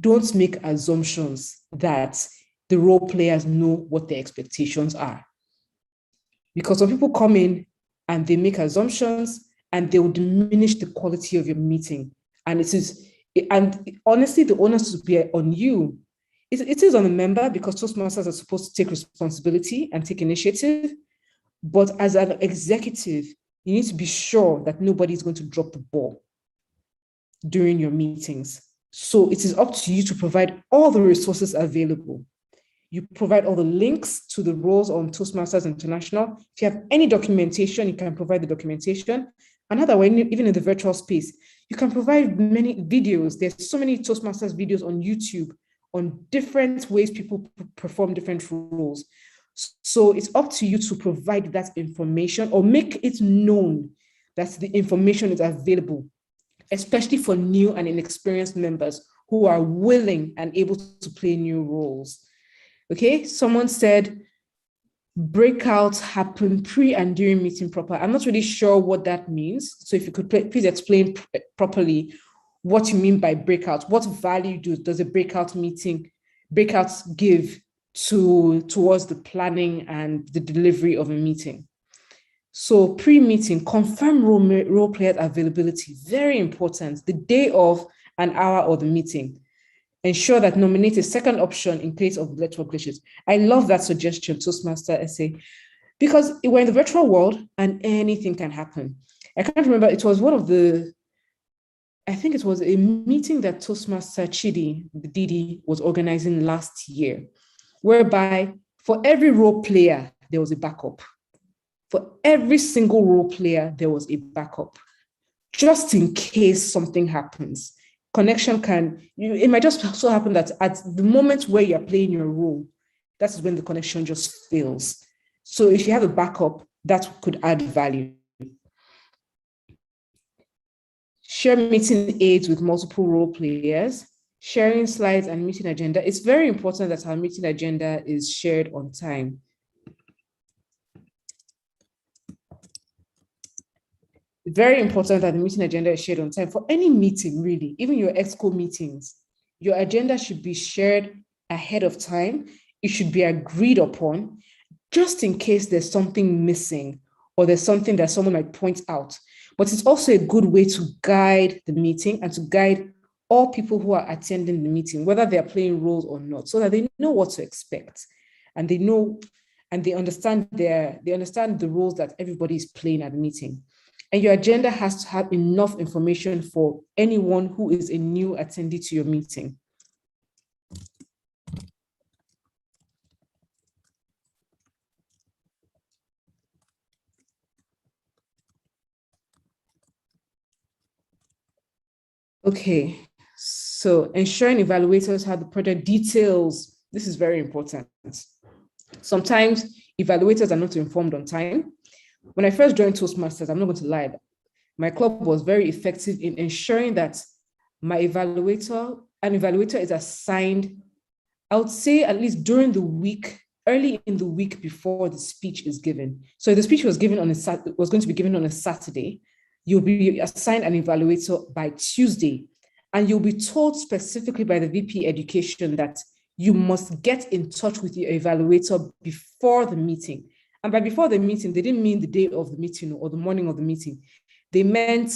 don't make assumptions that the role players know what their expectations are. Because when people come in and they make assumptions, and they will diminish the quality of your meeting. And honestly, the onus to be on you. It is on the member, because Toastmasters are supposed to take responsibility and take initiative. But as an executive, you need to be sure that nobody is going to drop the ball during your meetings. So it is up to you to provide all the resources available. You provide all the links to the roles on Toastmasters International. If you have any documentation, you can provide the documentation. Another way, even in the virtual space, you can provide many videos. There's so many Toastmasters videos on YouTube on different ways people perform different roles. So it's up to you to provide that information, or make it known that the information is available, especially for new and inexperienced members who are willing and able to play new roles. Okay, someone said, breakouts happen pre and during meeting proper. I'm not really sure what that means. So if you could please explain properly what you mean by breakouts. What value does a breakouts give towards the planning and the delivery of a meeting? So pre-meeting, confirm role players availability, very important, the day of, an hour of the meeting. Ensure that nominate a second option in case of network glitches. I love that suggestion, Toastmaster SA, because we're in the virtual world and anything can happen. I can't remember, it was I think it was a meeting that Toastmaster Chidi, the Didi, was organizing last year, whereby for every role player, there was a backup. For every single role player, there was a backup, just in case something happens. Connection it might just so happen that at the moment where you're playing your role, that's when the connection just fails. So if you have a backup, that could add value. Share meeting aids with multiple role players, sharing slides and meeting agenda. It's very important that our meeting agenda is shared on time. Very important that the meeting agenda is shared on time for any meeting, really, even your EXCO meetings. Your agenda should be shared ahead of time. It should be agreed upon, just in case there's something missing or there's something that someone might point out. But it's also a good way to guide the meeting and to guide all people who are attending the meeting, whether they're playing roles or not, so that they know what to expect and they know and they understand the roles that everybody is playing at the meeting. And your agenda has to have enough information for anyone who is a new attendee to your meeting. Okay, so ensuring evaluators have the project details. This is very important. Sometimes evaluators are not informed on time. When I first joined Toastmasters, I'm not going to lie, my club was very effective in ensuring that an evaluator is assigned, I would say at least during the week, early in the week before the speech is given. So the speech was going to be given on a Saturday. You'll be assigned an evaluator by Tuesday, and you'll be told specifically by the VP Education that you must get in touch with your evaluator before the meeting. And by before the meeting, they didn't mean the day of the meeting or the morning of the meeting. They meant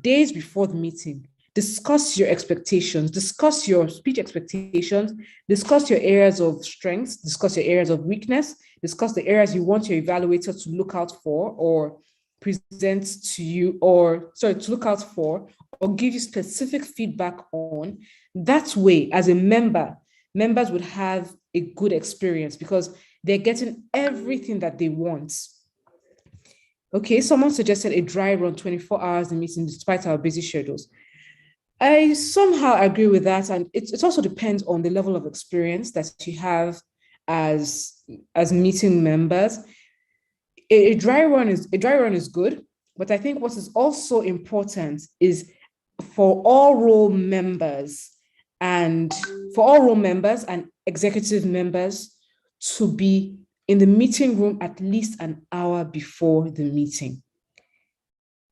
days before the meeting. Discuss your expectations, discuss your speech expectations, discuss your areas of strengths, discuss your areas of weakness, discuss the areas you want your evaluator to look out for or present to you, to look out for or give you specific feedback on. That way, as a member, members would have a good experience because they're getting everything that they want. Okay, someone suggested a dry run 24 hours in meeting despite our busy schedules. I somehow agree with that, and it also depends on the level of experience that you have as meeting members. A dry run is good, but I think what is also important is for all role members and executive members to be in the meeting room at least an hour before the meeting.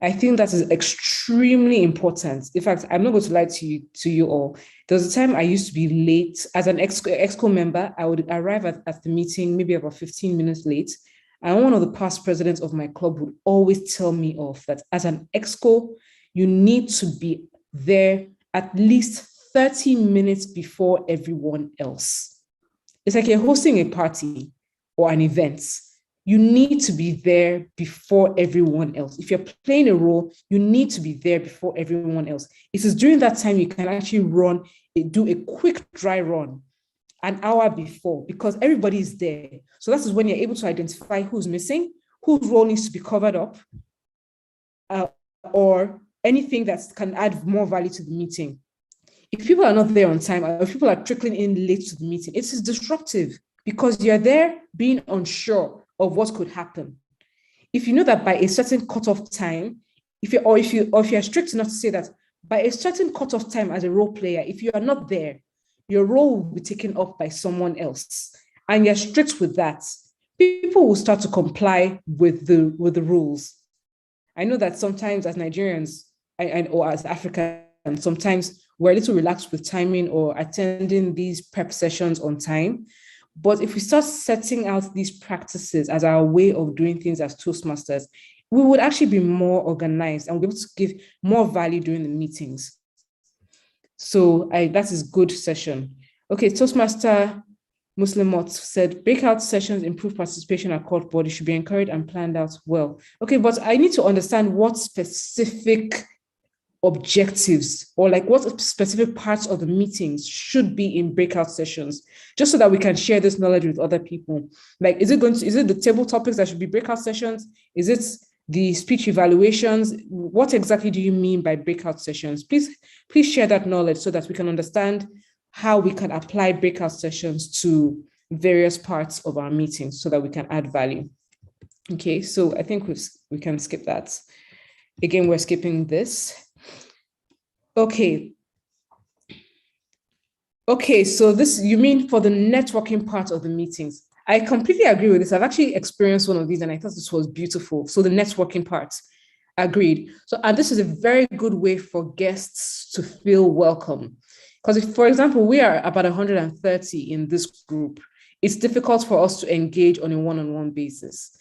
I think that is extremely important. In fact, I'm not going to lie to you all. There was a time I used to be late. As an EXCO member, I would arrive at the meeting maybe about 15 minutes late. And one of the past presidents of my club would always tell me off that as an EXCO, you need to be there at least 30 minutes before everyone else. It's like you're hosting a party or an event. You need to be there before everyone else. If you're playing a role, you need to be there before everyone else. It is during that time you can actually do a quick dry run an hour before because everybody is there. So that is when you're able to identify who's missing, whose role needs to be covered up, or anything that can add more value to the meeting. If people are not there on time, or if people are trickling in late to the meeting, it is disruptive because you're there being unsure of what could happen. If you know that by a certain cutoff time, if you're strict enough to say that by a certain cutoff time as a role player, if you are not there, your role will be taken up by someone else. And you're strict with that. people will start to comply with the rules. I know that sometimes as Nigerians or as Africans, sometimes we're a little relaxed with timing or attending these prep sessions on time. But if we start setting out these practices as our way of doing things as Toastmasters, we would actually be more organized and be able to give more value during the meetings. So that is good session. Okay, Toastmaster Muslimot said, breakout sessions improve participation across bodies should be encouraged and planned out well. Okay, but I need to understand what specific objectives or like what specific parts of the meetings should be in breakout sessions, just so that we can share this knowledge with other people. Like, is it the table topics that should be breakout sessions? Is it the speech evaluations? What exactly do you mean by breakout sessions? Please share that knowledge so that we can understand how we can apply breakout sessions to various parts of our meetings so that we can add value. Okay, so I think we can skip that. Again, we're skipping this. Okay, so this, you mean for the networking part of the meetings. I completely agree with this. I've actually experienced one of these and I thought this was beautiful. So the networking part, agreed. So, and this is a very good way for guests to feel welcome. Because if, for example, we are about 130 in this group, it's difficult for us to engage on a one-on-one basis.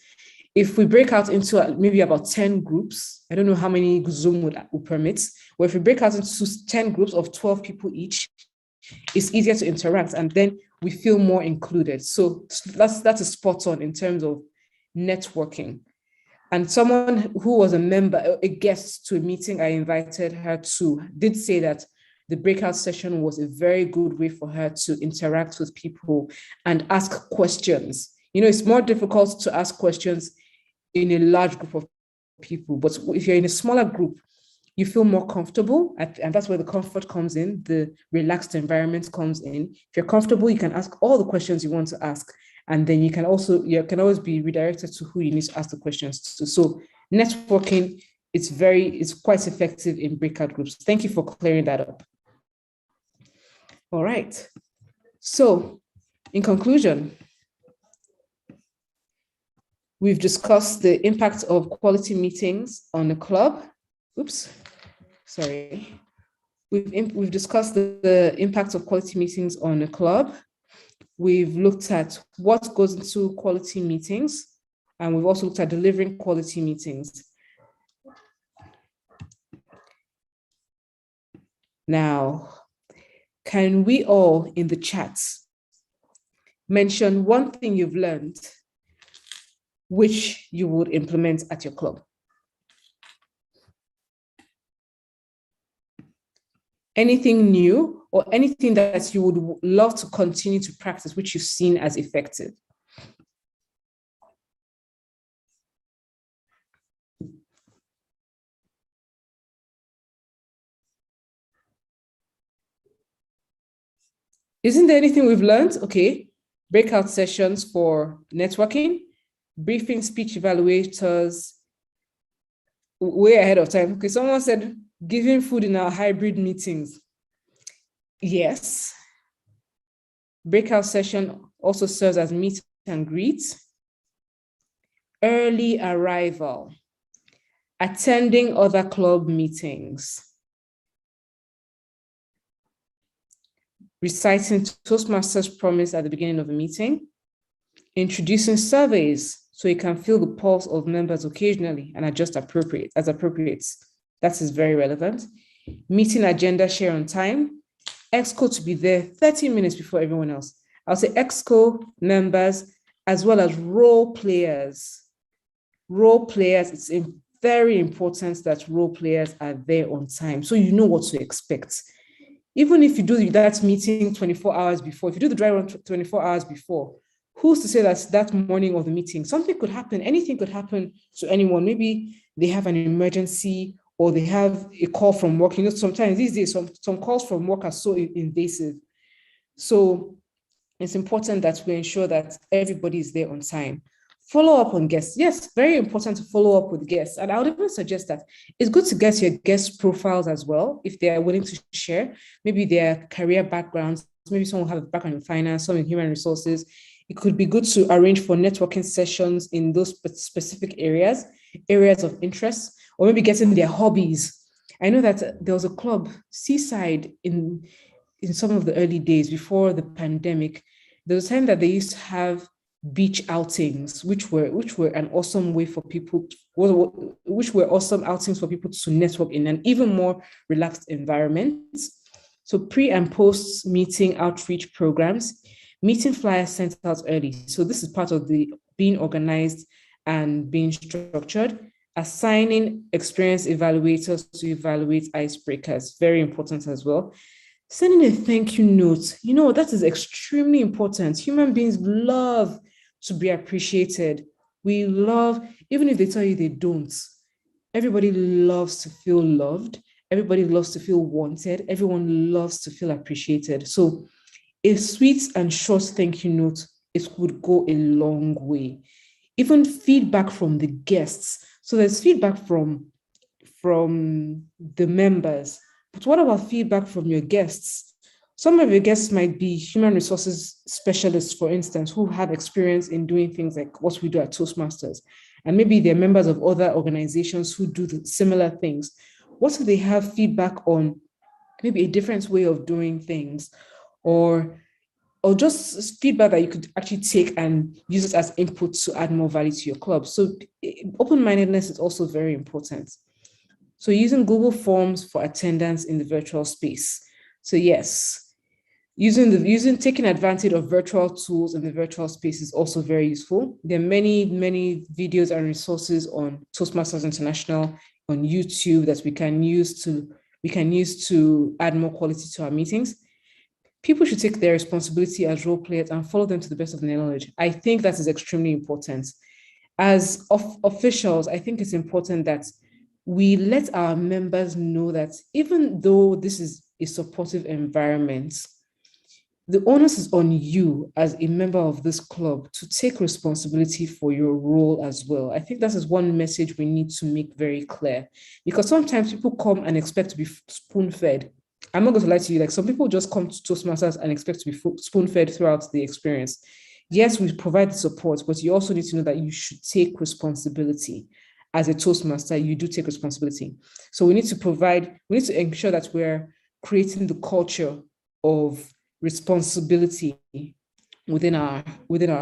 If we break out into maybe about 10 groups, I don't know how many Zoom would permit, but if we break out into 10 groups of 12 people each, it's easier to interact and then we feel more included. So that's a spot on in terms of networking. And someone who was a guest to a meeting I invited her to, did say that the breakout session was a very good way for her to interact with people and ask questions. You know, it's more difficult to ask questions in a large group of people, but if you're in a smaller group, you feel more comfortable, and that's where the comfort comes in, the relaxed environment comes in. If you're comfortable, you can ask all the questions you want to ask, and then you can always be redirected to who you need to ask the questions to. So networking, it's quite effective in breakout groups. Thank you for clearing that up. All right. So in conclusion, we've discussed the impact of quality meetings on the club. Oops, sorry. We've discussed the impact of quality meetings on the club. We've looked at what goes into quality meetings, and we've also looked at delivering quality meetings. Now, can we all in the chat mention one thing you've learned which you would implement at your club? Anything new or anything that you would love to continue to practice, which you've seen as effective? Isn't there anything we've learned? Okay, breakout sessions for networking, briefing speech evaluators, way ahead of time. Okay, someone said giving food in our hybrid meetings. Yes. Breakout session also serves as meet and greet. Early arrival. Attending other club meetings. Reciting Toastmasters promise at the beginning of the meeting. Introducing surveys so you can feel the pulse of members occasionally and adjust as appropriate. That is very relevant. Meeting agenda share on time. EXCO to be there 30 minutes before everyone else. I'll say EXCO members as well as role players. Role players, it's very important that role players are there on time so you know what to expect. Even if you do that meeting 24 hours before, if you do the dry run 24 hours before, who's to say that morning of the meeting, something could happen, anything could happen to anyone. Maybe they have an emergency or they have a call from work. You know, sometimes these days, some calls from work are so invasive. So it's important that we ensure that everybody is there on time. Follow up on guests. Yes, very important to follow up with guests. And I would even suggest that it's good to get your guest profiles as well, if they are willing to share, maybe their career backgrounds. Maybe someone will have a background in finance, some in human resources. It could be good to arrange for networking sessions in those specific areas of interest, or maybe getting their hobbies. I know that there was a club, Seaside, in some of the early days before the pandemic. There was a time that they used to have beach outings, which were an awesome way for people, which were awesome outings for people to network in an even more relaxed environment. So pre and post meeting outreach programs, meeting flyers sent out early. So this is part of the being organized and being structured. Assigning experienced evaluators to evaluate icebreakers, very important as well. Sending a thank you note, that is extremely important. Human beings love to be appreciated. We love, even if they tell you they don't, everybody loves to feel loved. Everybody loves to feel wanted. Everyone loves to feel appreciated. So a sweet and short thank you note, it would go a long way. Even feedback from the guests. So there's feedback from the members, but what about feedback from your guests? Some of your guests might be human resources specialists, for instance, who have experience in doing things like what we do at Toastmasters. And maybe they're members of other organizations who do similar things. What if they have feedback on maybe a different way of doing things, or just feedback that you could actually take and use it as input to add more value to your club? So open-mindedness is also very important. So using Google Forms for attendance in the virtual space. So yes, taking advantage of virtual tools in the virtual space is also very useful. There are many videos and resources on Toastmasters International on YouTube that we can use to add more quality to our meetings. People should take their responsibility as role players and follow them to the best of their knowledge. I think that is extremely important. As officials, I think it's important that we let our members know that even though this is a supportive environment, the onus is on you as a member of this club to take responsibility for your role as well. I think that is one message we need to make very clear, because sometimes people come and expect to be spoon-fed. I'm not going to lie to you, like some people just come to Toastmasters and expect to be spoon-fed throughout the experience. Yes, we provide the support, but you also need to know that you should take responsibility. As a Toastmaster, you do take responsibility. So we need to ensure that we're creating the culture of responsibility within our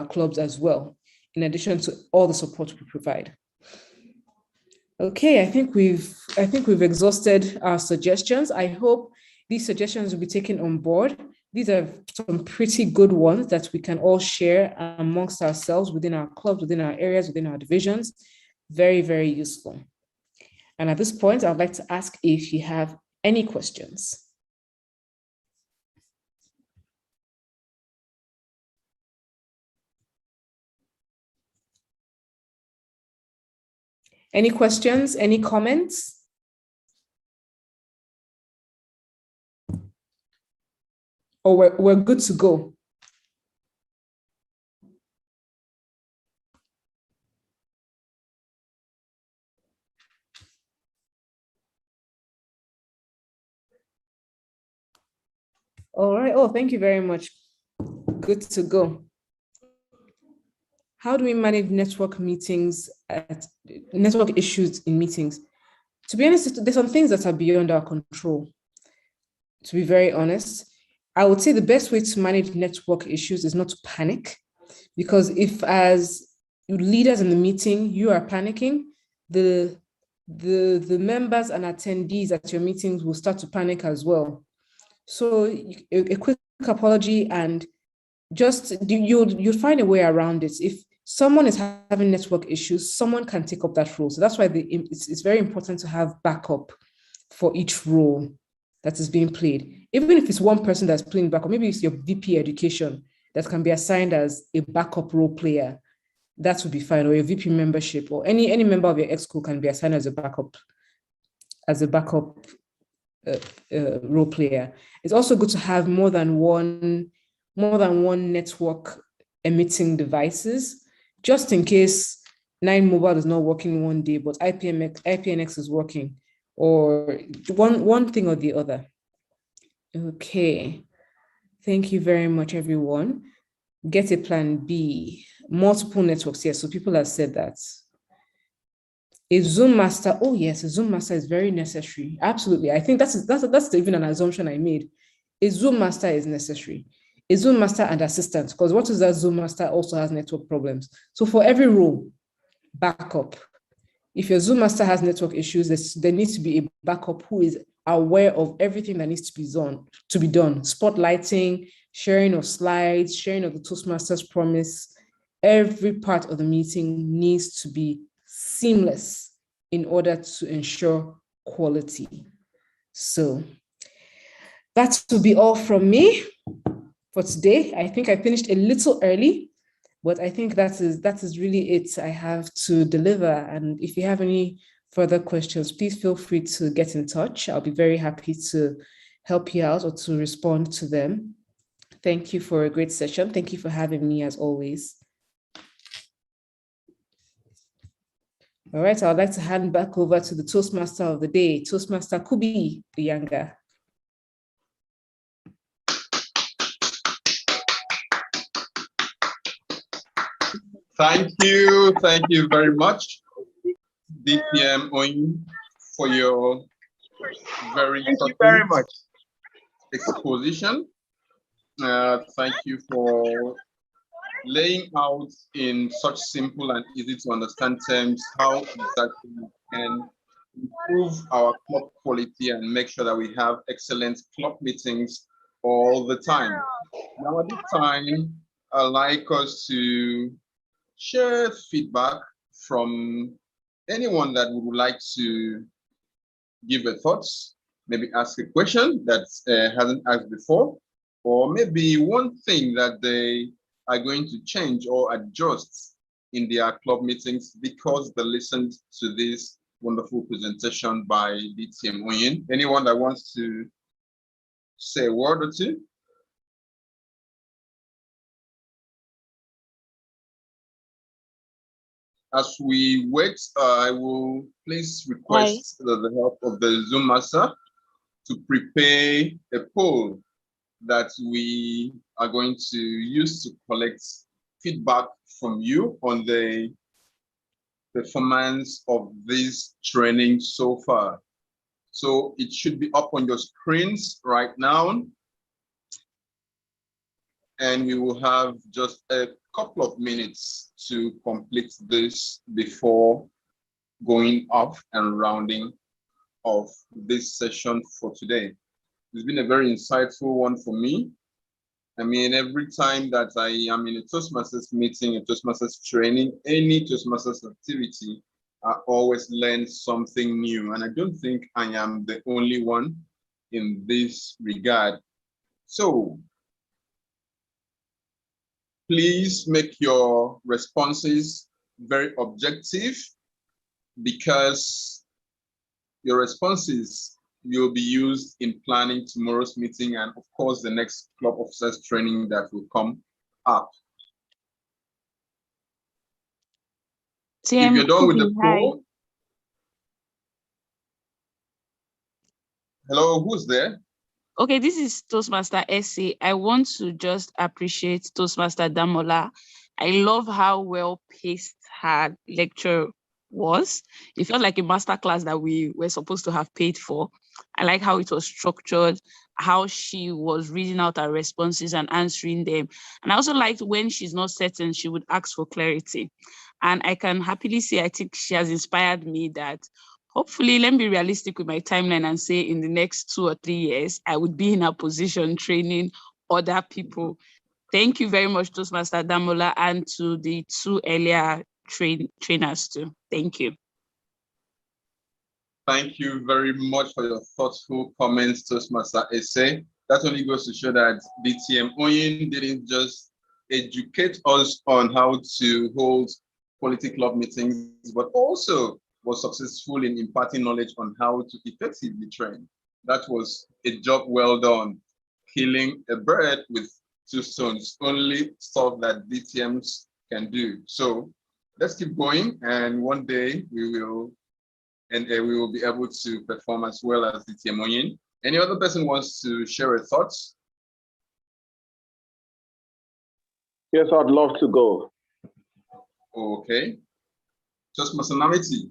clubs as well, in addition to all the support we provide. Okay, I think we've exhausted our suggestions. I hope these suggestions will be taken on board. These are some pretty good ones that we can all share amongst ourselves within our clubs, within our areas, within our divisions. Very, very useful. And at this point, I'd like to ask if you have any questions. Any questions, any comments? Or we're good to go? All right. Oh, thank you very much. Good to go. How do we manage network issues in meetings? To be honest, there's some things that are beyond our control. To be very honest, I would say the best way to manage network issues is not to panic, because if as leaders in the meeting, you are panicking, the members and attendees at your meetings will start to panic as well. So a quick apology, and just you'll find a way around it. If someone is having network issues, someone can take up that role. So that's why it's very important to have backup for each role that is being played. Even if it's one person that's playing backup, maybe it's your VP education that can be assigned as a backup role player. That would be fine, or your VP membership, or any member of your exco can be assigned as a backup role player. It's also good to have more than one network emitting devices, just in case 9 Mobile is not working one day, but IPNX is working, or one thing or the other. Okay, thank you very much, everyone. get a plan B, multiple networks. Yes, so people have said that. A Zoom master, oh yes, a Zoom master is very necessary. Absolutely. I think that's even an assumption I made. A Zoom master is necessary. A Zoom master and assistant, because what is that Zoom master also has network problems. So for every role, backup. If your Zoom master has network issues, there needs to be a backup who is aware of everything that needs to be done. Spotlighting, sharing of slides, sharing of the Toastmasters promise. Every part of the meeting needs to be seamless in order to ensure quality. So that will be all from me for today. I think I finished a little early, but I think that is really it I have to deliver. And if you have any further questions, please feel free to get in touch. I'll be very happy to help you out or to respond to them. Thank you for a great session. Thank you for having me as always. All right, I'd like to hand back over to the Toastmaster of the day, Toastmaster Kubi Uyanga. Thank you very much, DTM Oyin, for your very much exposition. Thank you for laying out in such simple and easy to understand terms how exactly we can improve our club quality and make sure that we have excellent club meetings all the time. Now at this time, I'd like us to share feedback from anyone that would like to give their thoughts, maybe ask a question that hasn't asked before, or maybe one thing that they are going to change or adjust in their club meetings because they listened to this wonderful presentation by DTM Oyin. Anyone that wants to say a word or two? As we wait, I will please request the help of the Zoom master to prepare a poll that we are going to use to collect feedback from you on the performance of this training so far. So it should be up on your screens right now. And we will have just a couple of minutes to complete this before going off and rounding off this session for today. It's been a very insightful one for me. I mean, every time that I am in a Toastmasters meeting, a Toastmasters training, any Toastmasters activity, I always learn something new. And I don't think I am the only one in this regard. So please make your responses very objective, because your responses will be used in planning tomorrow's meeting and of course the next club officers training that will come up. If you're done with the poll, hello, who's there? Okay, this is Toastmaster Essie. I want to just appreciate Toastmaster Damola. I love how well paced her lecture was. It felt like a masterclass that we were supposed to have paid for. I like how it was structured, how she was reading out her responses and answering them. And I also liked when she's not certain, she would ask for clarity. And I can happily say, I think she has inspired me that hopefully, let me be realistic with my timeline and say in the next 2 or 3 years, I would be in a position training other people. Thank you very much, Toastmaster Damola, and to the 2 earlier trainers too. Thank you. Thank you very much for your thoughtful comments, Toastmaster Ese. That only goes to show that DTM Oyin didn't just educate us on how to hold quality club meetings, but also was successful in imparting knowledge on how to effectively train. That was a job well done. Killing a bird with 2 stones, only stuff that DTMs can do. So let's keep going, and one day we will be able to perform as well as DTM Oyin. Any other person wants to share a thoughts? Yes, I'd love to go. Okay. Toastmaster Namiti.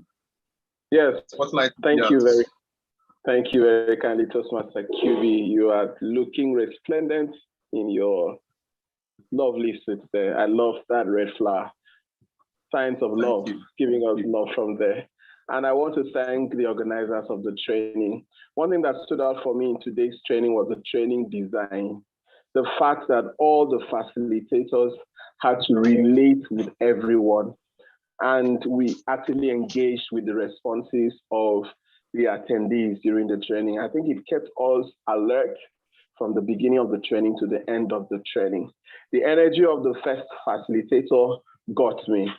Yes. Spotlight. Thank you very kindly, Toastmaster QB. You are looking resplendent in your lovely suit there. I love that red flower. Signs of love, giving us love from there. And I want to thank the organizers of the training. One thing that stood out for me in today's training was the training design. The fact that all the facilitators had to relate with everyone. And we actually engaged with the responses of the attendees during the training. I think it kept us alert from the beginning of the training to the end of the training. The energy of the first facilitator got me.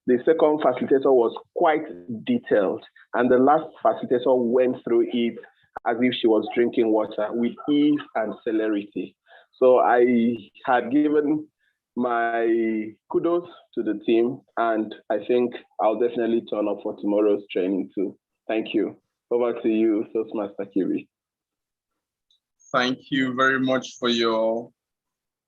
The second facilitator was quite detailed, and the last facilitator went through it as if she was drinking water with ease and celerity. So I had given my kudos to the team, and I think I'll definitely turn up for tomorrow's training too. Thank you. Over to you, Toastmaster Kiri. Thank you very much for your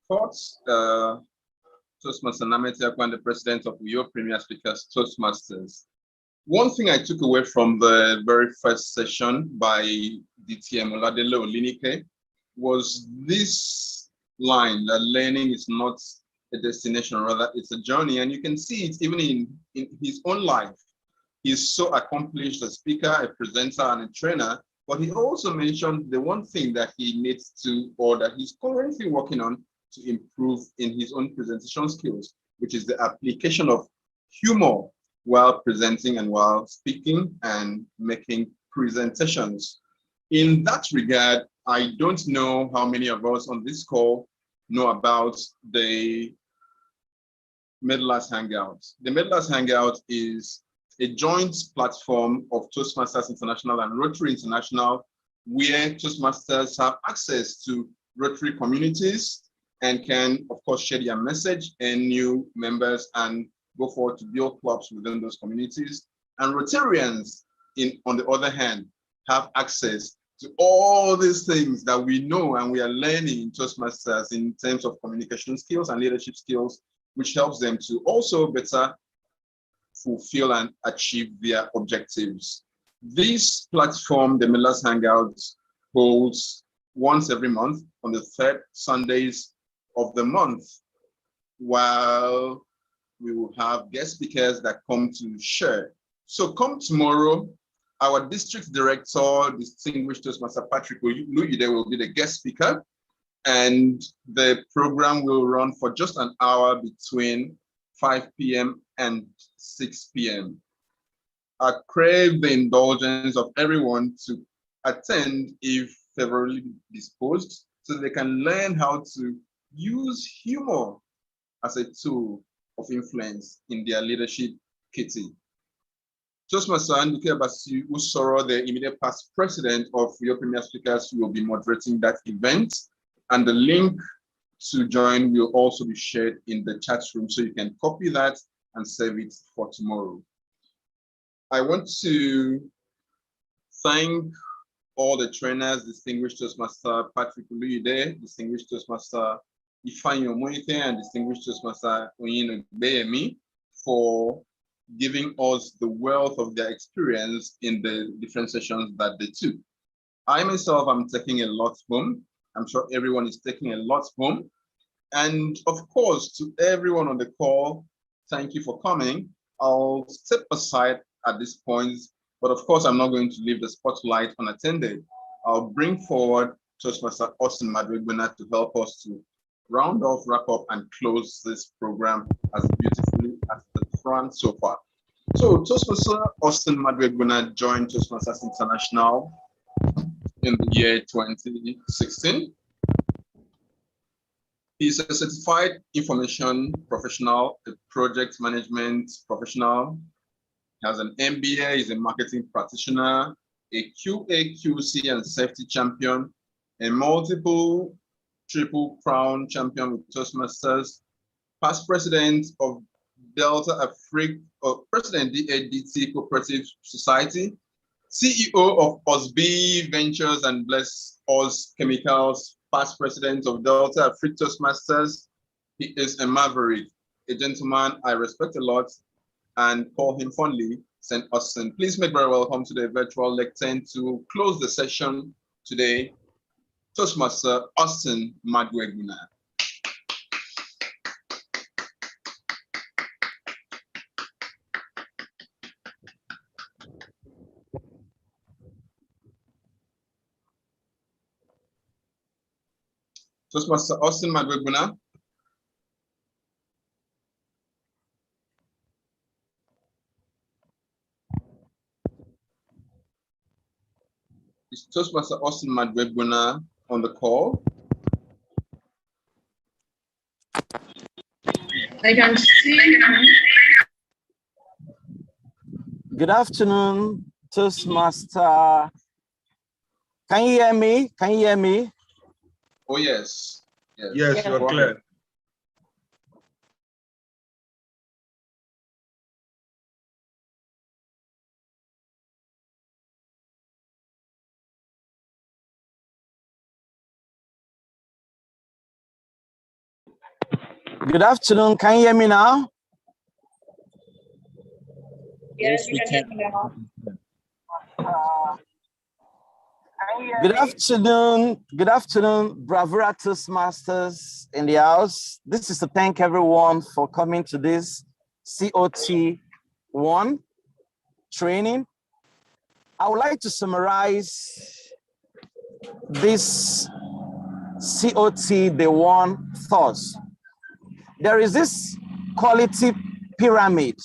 thoughts. Toastmaster Namiti Akpan, the president of your Premier Speakers Toastmasters. One thing I took away from the very first session by DTM Oladele Olinike was this line that learning is not a destination, rather it's a journey. And you can see it even in his own life. He's so accomplished a speaker, a presenter, and a trainer, but he also mentioned the one thing that he needs to, or that he's currently working on to improve in his own presentation skills, which is the application of humor while presenting and while speaking and making presentations. In that regard, I don't know how many of us on this call know about the Meddlers Hangout. The Meddlers Hangout is a joint platform of Toastmasters International and Rotary International, where Toastmasters have access to Rotary communities and can, of course, share their message and new members and go forward to build clubs within those communities. And Rotarians, on the other hand, have access to all these things that we know and we are learning in Toastmasters in terms of communication skills and leadership skills, which helps them to also better fulfill and achieve their objectives. This platform, the Meddlers Hangout, holds once every month on the third Sundays of the month, while we will have guest speakers that come to share. So come tomorrow, our district director, distinguished Toastmaster Patrick Oluyide, will be the guest speaker, and the program will run for just an hour between 5 p.m. and 6 p.m. I crave the indulgence of everyone to attend if favorably disposed, so they can learn how to use humor as a tool of influence in their leadership kitty. Toastmaster Nduke Abasi Usoro, the immediate past president of your Premier Speakers, will be moderating that event, and the link to join will also be shared in the chat room, so you can copy that and save it for tomorrow. I want to thank all the trainers, distinguished Toastmaster Patrick Oluyide, distinguished Toastmaster Ifeanyi Omoite, and distinguished Toastmaster Onyino Gbeyemi for giving us the wealth of their experience in the different sessions that they took. I myself am taking a lot home. I'm sure everyone is taking a lot home. And of course, to everyone on the call, thank you for coming. I'll step aside at this point, but of course, I'm not going to leave the spotlight unattended. I'll bring forward Toastmaster Austin Madwegbena to help us to round off, wrap up, and close this program as beautifully as the front so far. So Toastmaster Austin Madwegbena joined Toastmasters International in the year 2016. He's a certified information professional, a project management professional. He has an MBA, he's a marketing practitioner, a QA, QC, and safety champion, a multiple Triple Crown champion with Toastmasters, past president of Delta Africa, President DADT Cooperative Society, CEO of Osby Ventures and Bless Oz Chemicals, past president of Delta Africa Toastmasters, He is a maverick, a gentleman I respect a lot and call him fondly, St. Austin. Please make very welcome to the virtual lectern to close the session today, Toastmaster Austin Madwegbuna. Toastmaster Austin Madwegbuna. Is Toastmaster Austin Madwegbuna on the call? I can see. Good afternoon, Toastmaster. Can you hear me? Can you hear me? Oh, yes. Yes, you're clear. Good afternoon. Can you hear me now? Yes, we can hear now. Good afternoon, Bravura Toastmasters in the house. This is to thank everyone for coming to this COT1 training. I would like to summarize this COT Day 1 thoughts. There is this quality pyramid.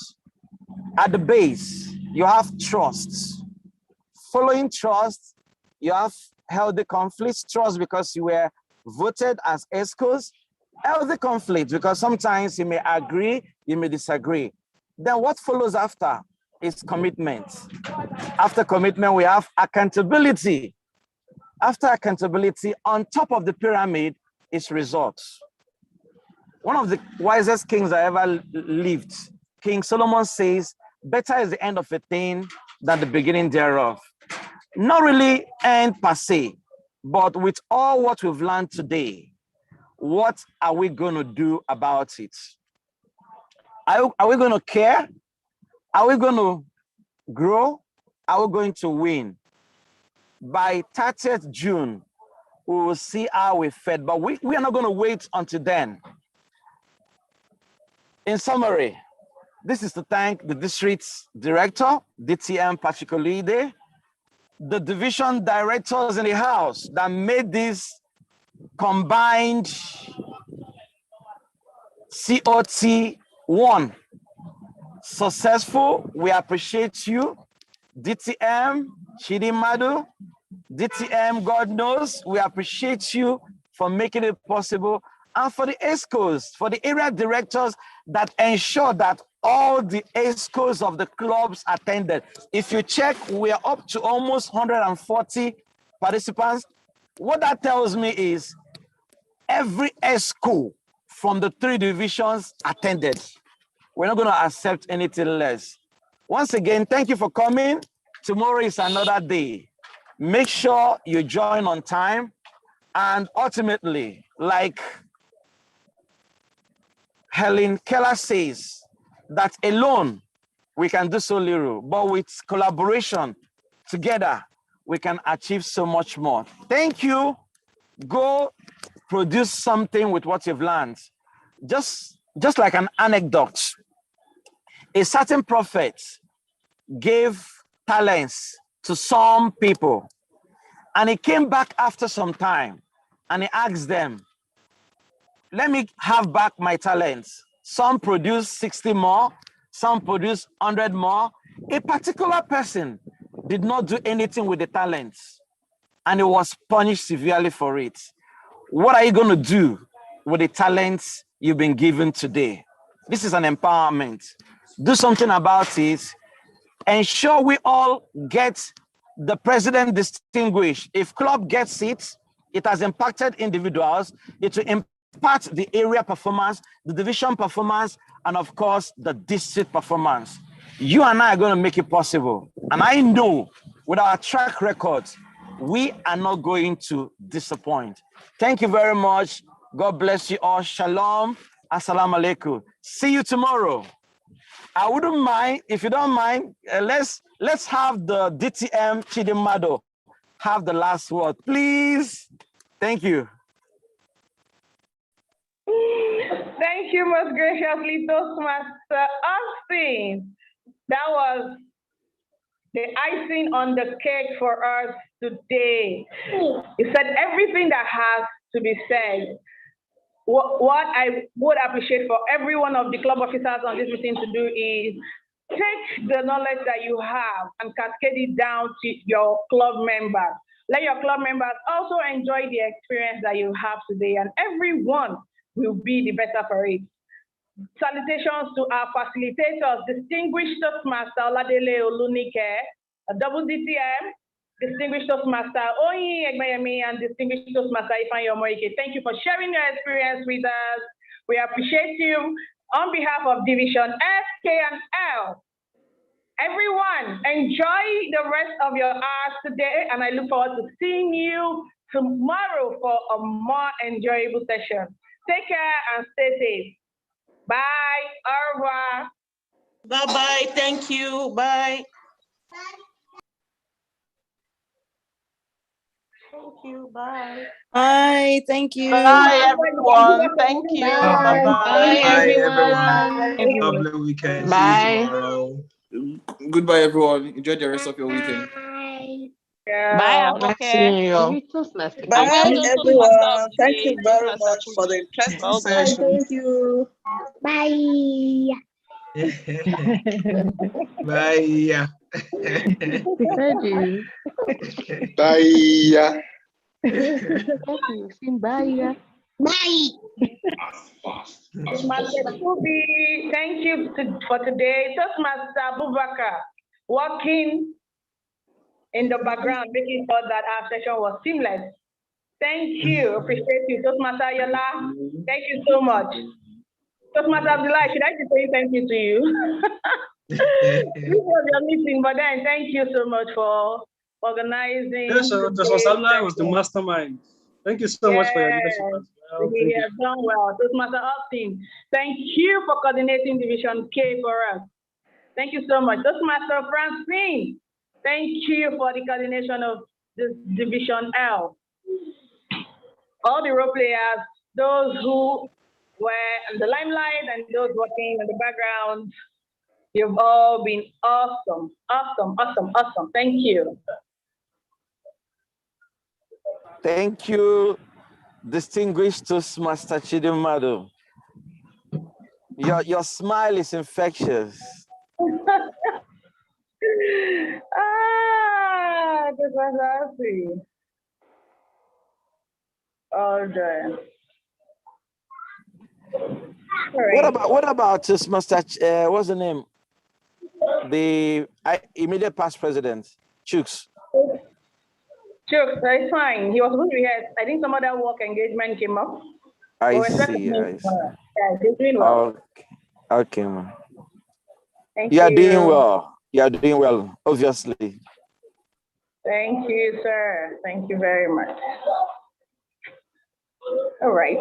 At the base, you have trust. Following trust, you have healthy conflicts. Trust because you were voted as ESCOs. Healthy conflict because sometimes you may agree, you may disagree. Then what follows after is commitment. After commitment, we have accountability. After accountability, on top of the pyramid is results. One of the wisest kings that ever lived, King Solomon says, better is the end of a thing than the beginning thereof. Not really end per se, but with all what we've learned today, what are we going to do about it? Are we going to care? Are we going to grow? Are we going to win? By 30th June, we will see how we fed, but we are not going to wait until then. In summary, this is to thank the district director, DTM Pachikolide, the division directors in the house that made this combined COT1 successful. We appreciate you. DTM, Chidimadu, DTM, God knows, we appreciate you for making it possible. And for the ESCOs, for the area directors that ensure that all the ESCOs of the clubs attended. If you check, we are up to almost 140 participants. What that tells me is every ESCO from the 3 divisions attended. We're not going to accept anything less. Once again, thank you for coming. Tomorrow is another day. Make sure you join on time. And ultimately, like Helen Keller says, that alone we can do so little, but with collaboration together, we can achieve so much more. Thank you. Go produce something with what you've learned. Just like an anecdote, a certain prophet gave talents to some people, and he came back after some time and he asked them, let me have back my talents. Some produce 60 more, some produce 100 more. A particular person did not do anything with the talents and he was punished severely for it. What are you going to do with the talents you've been given today? This is an empowerment. Do something about it. Ensure we all get the president distinguished. If club gets it, it has impacted individuals. It will impact the area performance, the division performance, and of course, the district performance. You and I are going to make it possible. And I know with our track records, we are not going to disappoint. Thank you very much. God bless you all. Shalom. Assalamu alaikum. See you tomorrow. I wouldn't mind, if you don't mind, let's have the DTM Chidimado have the last word, please. Thank you. Thank you most graciously, Toastmaster Austin. That was the icing on the cake for us today. He said everything that has to be said. What I would appreciate for every one of the club officers on this meeting to do is take the knowledge that you have and cascade it down to your club members. Let your club members also enjoy the experience that you have today, and everyone will be the better for it. Salutations to our facilitators, distinguished Toastmaster Oladele Olunike, double DTM, distinguished Toastmaster Oyi Egbayemi, and distinguished Toastmaster Ifeanyi Omoike. Thank you for sharing your experience with us. We appreciate you. On behalf of Division S, K, and L, everyone, enjoy the rest of your hours today, and I look forward to seeing you tomorrow for a more enjoyable session. Take care and stay safe. Bye. Au revoir. Bye-bye. Thank you. Bye. Thank you. Bye. Bye. Thank you. Bye, everyone. Thank you. Bye. Bye-bye. Bye, everyone. Lovely weekend. Bye. See you tomorrow. Goodbye, everyone. Enjoy the rest of your weekend. Bye, okay. Bye, everyone. Thank you very much for the interesting session. you. Bye. Bye. Bye. Bye. Bye. Toastmaster Kubi, thank you for today. Toastmaster Abubakar, working in the background, making sure that our session was seamless. Thank you. Appreciate you. Toastmaster Yola, thank you so much. Toastmaster Abdullah, should I be saying thank you to you? This was your meeting, but then thank you so much for organizing. Yes, Toastmaster Abdullah was the mastermind. Thank you so much for your leadership as well. We have done well. Toastmaster Austin, thank you for coordinating Division K for us. Thank you so much. Toastmaster Francine, thank you for the coordination of this Division L. All the role players, those who were in the limelight and those working in the background, you've all been awesome, awesome, awesome, awesome. Thank you. Thank you, distinguished Toastmaster Chidimado. Your smile is infectious. This was awesome. All right. What about Toastmaster? What's the name? The immediate past president, Chooks. Chooks, it's fine. He was supposed to be here. I think some other work engagement came up. I see. Yeah, he's doing well. Okay, man. Thank You are you. doing well. You are doing well, obviously. Thank you, sir. Thank you very much. All right.